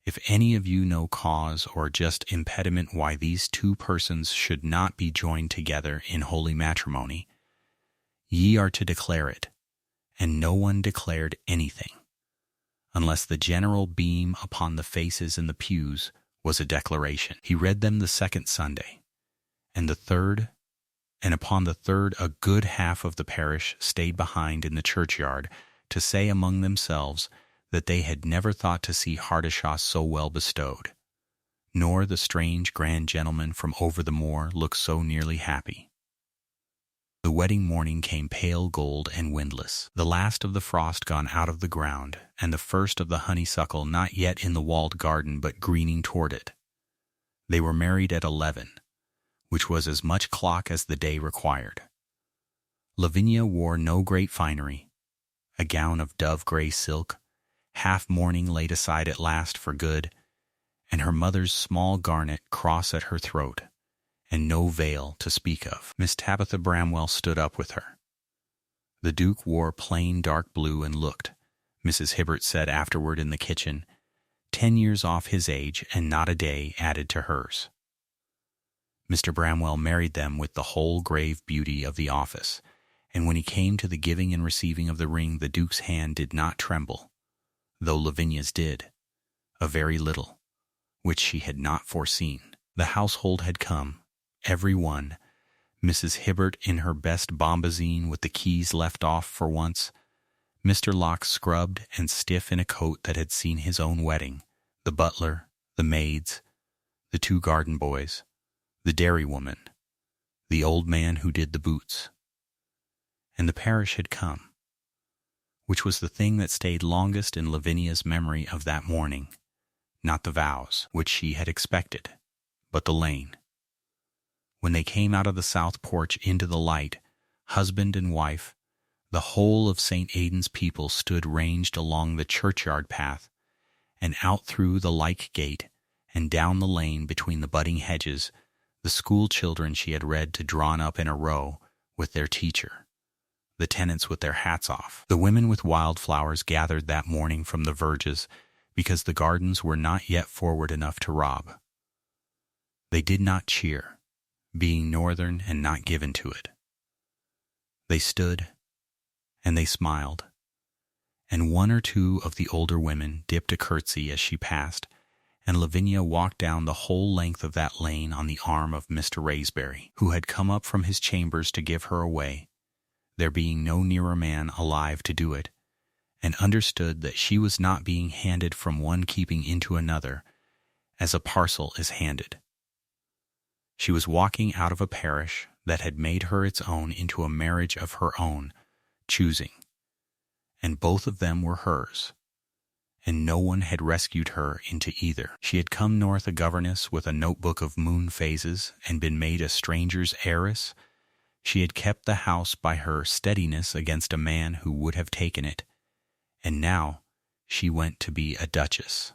If any of you know cause or just impediment why these 2 persons should not be joined together in holy matrimony, ye are to declare it." And no one declared anything, unless the general beam upon the faces in the pews was a declaration. He read them the second Sunday, and the third, and upon the third a good half of the parish stayed behind in the churchyard to say among themselves that they had never thought to see Hardishaw so well bestowed, nor the strange grand gentleman from over the moor look so nearly happy. The wedding morning came pale gold and windless, the last of the frost gone out of the ground, and the first of the honeysuckle not yet in the walled garden but greening toward it. They were married at 11, which was as much clock as the day required. Lavinia wore no great finery, a gown of dove-gray silk, half mourning laid aside at last for good, and her mother's small garnet cross at her throat, and no veil to speak of. Miss Tabitha Bramwell stood up with her. The Duke wore plain dark blue and looked, Mrs. Hibbert said afterward in the kitchen, 10 years off his age and not a day added to hers. Mr. Bramwell married them with the whole grave beauty of the office, and when he came to the giving and receiving of the ring, the Duke's hand did not tremble, though Lavinia's did, a very little, which she had not foreseen. The household had come, every one, Mrs. Hibbert in her best bombazine with the keys left off for once, Mr. Locke scrubbed and stiff in a coat that had seen his own wedding, the butler, the maids, the 2 garden boys, the dairy woman, the old man who did the boots. And the parish had come, which was the thing that stayed longest in Lavinia's memory of that morning, not the vows, which she had expected, but the lane. When they came out of the south porch into the light, husband and wife, the whole of St. Aidan's people stood ranged along the churchyard path, and out through the like gate, and down the lane between the budding hedges, the school children she had read to drawn up in a row with their teacher, the tenants with their hats off. The women with wildflowers gathered that morning from the verges, because the gardens were not yet forward enough to rob. They did not cheer, being northern and not given to it. They stood, and they smiled, and 1 or 2 of the older women dipped a curtsy as she passed, and Lavinia walked down the whole length of that lane on the arm of Mr. Raysbury, who had come up from his chambers to give her away, there being no nearer man alive to do it, and understood that she was not being handed from one keeping into another, as a parcel is handed. She was walking out of a parish that had made her its own into a marriage of her own choosing, and both of them were hers, and no one had rescued her into either. She had come north a governess with a notebook of moon phases and been made a stranger's heiress. She had kept the house by her steadiness against a man who would have taken it, and now she went to be a duchess,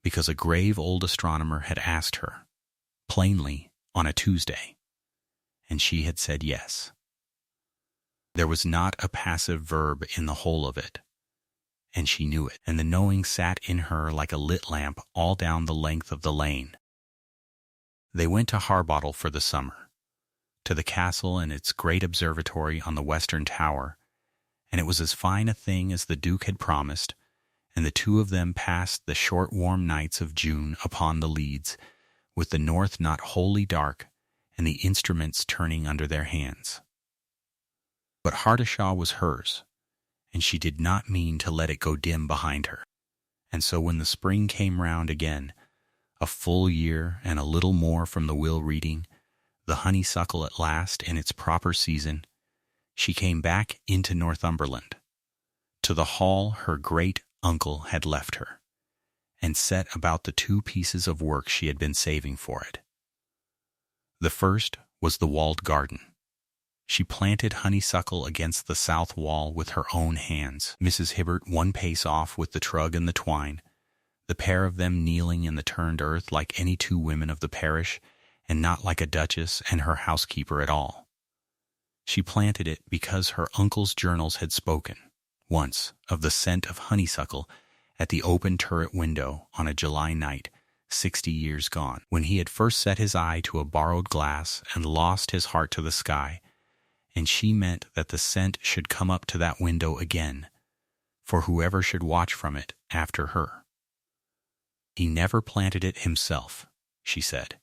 because a grave old astronomer had asked her, plainly, on a Tuesday, and she had said yes. There was not a passive verb in the whole of it, and she knew it, and the knowing sat in her like a lit lamp all down the length of the lane. They went to Harbottle for the summer, to the castle and its great observatory on the western tower, and it was as fine a thing as the Duke had promised, and the 2 of them passed the short warm nights of June upon the leads, with the north not wholly dark, and the instruments turning under their hands. But Hardishaw was hers, and she did not mean to let it go dim behind her. And so when the spring came round again, a full year and a little more from the will reading, the honeysuckle at last in its proper season, she came back into Northumberland, to the hall her great uncle had left her, and set about the 2 pieces of work she had been saving for it. The first was the walled garden. She planted honeysuckle against the south wall with her own hands, Mrs. Hibbert 1 pace off with the trug and the twine, the pair of them kneeling in the turned earth like any 2 women of the parish, and not like a duchess and her housekeeper at all. She planted it because her uncle's journals had spoken, once, of the scent of honeysuckle at the open turret window on a July night, 60 years gone, when he had first set his eye to a borrowed glass and lost his heart to the sky, and she meant that the scent should come up to that window again, for whoever should watch from it after her. He never planted it himself, she said,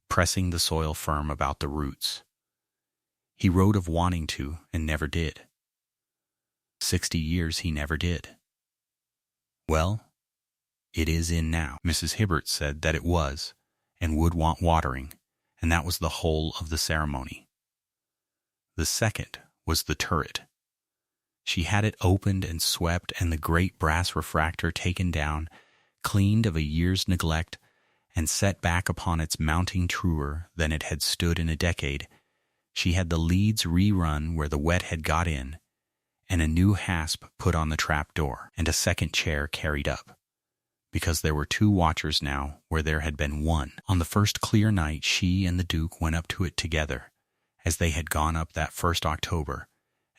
pressing the soil firm about the roots. He wrote of wanting to, and never did. 60 years he never did. Well, it is in now. Mrs. Hibbert said that it was, and would want watering, and that was the whole of the ceremony. The second was the turret. She had it opened and swept, and the great brass refractor taken down, cleaned of a year's neglect, and set back upon its mounting truer than it had stood in a decade. She had the leads re-run where the wet had got in, and a new hasp put on the trap door, and a second chair carried up, because there were 2 watchers now where there had been 1. On the first clear night she and the Duke went up to it together, as they had gone up that first October,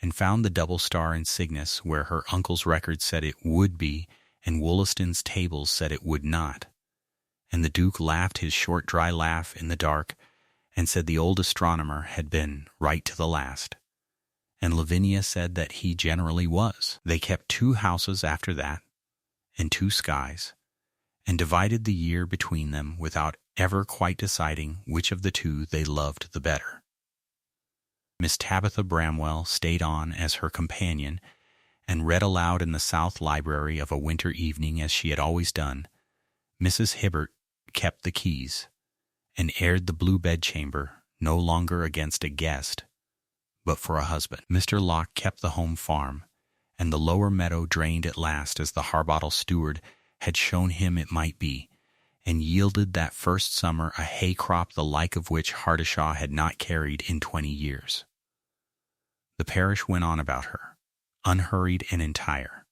and found the double star in Cygnus where her uncle's record said it would be, and Wollaston's tables said it would not. And the Duke laughed his short dry laugh in the dark, and said the old astronomer had been right to the last. And Lavinia said that he generally was. They kept 2 houses after that, and 2 skies, and divided the year between them without ever quite deciding which of the 2 they loved the better. Miss Tabitha Bramwell stayed on as her companion, and read aloud in the south library of a winter evening as she had always done. Mrs. Hibbert kept the keys, and aired the blue bedchamber, no longer against a guest, but for a husband. Mr. Locke kept the home farm, and the lower meadow drained at last as the Harbottle steward had shown him it might be, and yielded that first summer a hay crop the like of which Hardishaw had not carried in 20 years. The parish went on about her, unhurried and entire.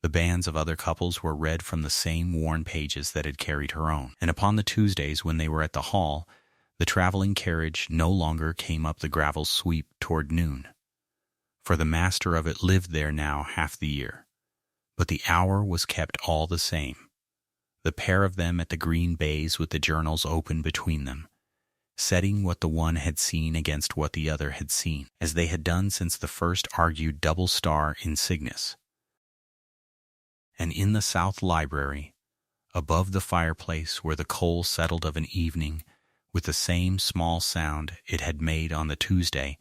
The banns of other couples were read from the same worn pages that had carried her own, and upon the Tuesdays when they were at the hall, the traveling carriage no longer came up the gravel sweep toward noon, for the master of it lived there now half the year, but the hour was kept all the same, the pair of them at the green baize with the journals open between them, setting what the one had seen against what the other had seen, as they had done since the first argued double star in Cygnus. And in the south library, above the fireplace where the coal settled of an evening, with the same small sound it had made on the Tuesday,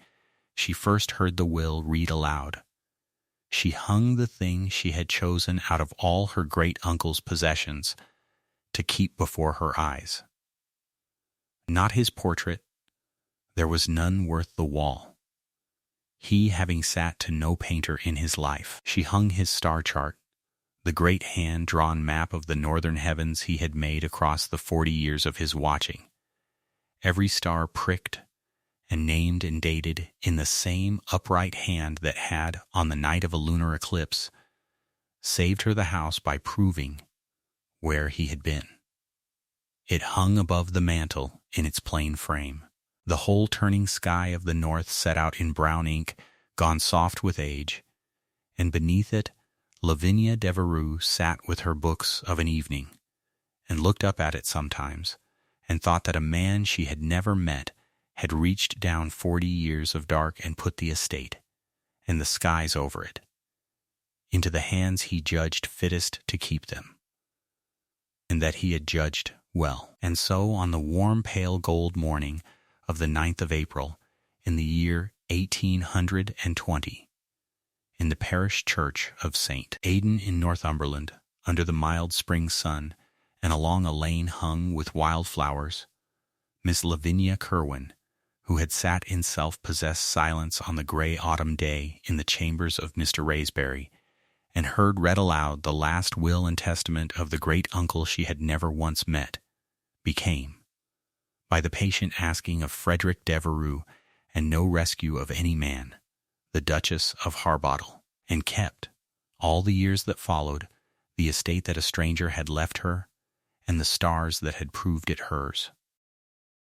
she first heard the will read aloud. She hung the thing she had chosen out of all her great-uncle's possessions to keep before her eyes. Not his portrait, there was none worth the wall, he having sat to no painter in his life. She hung his star chart, the great hand-drawn map of the northern heavens he had made across the 40 years of his watching, every star pricked and named and dated in the same upright hand that had, on the night of a lunar eclipse, saved her the house by proving where he had been. It hung above the mantel in its plain frame, the whole turning sky of the north set out in brown ink, gone soft with age, and beneath it Lavinia Devereux sat with her books of an evening, and looked up at it sometimes, and thought that a man she had never met had reached down 40 years of dark and put the estate, and the skies over it, into the hands he judged fittest to keep them, and that he had judged well. And so on the warm pale gold morning of the 9th of April, in the year 1820, in the parish church of St. Aidan in Northumberland, under the mild spring sun, and along a lane hung with wild flowers, Miss Lavinia Curwen, who had sat in self-possessed silence on the grey autumn day in the chambers of Mr. Raysbury, and heard read aloud the last will and testament of the great uncle she had never once met, became, by the patient asking of Frederick Devereux and no rescue of any man, the Duchess of Harbottle, and kept, all the years that followed, the estate that a stranger had left her, and the stars that had proved it hers.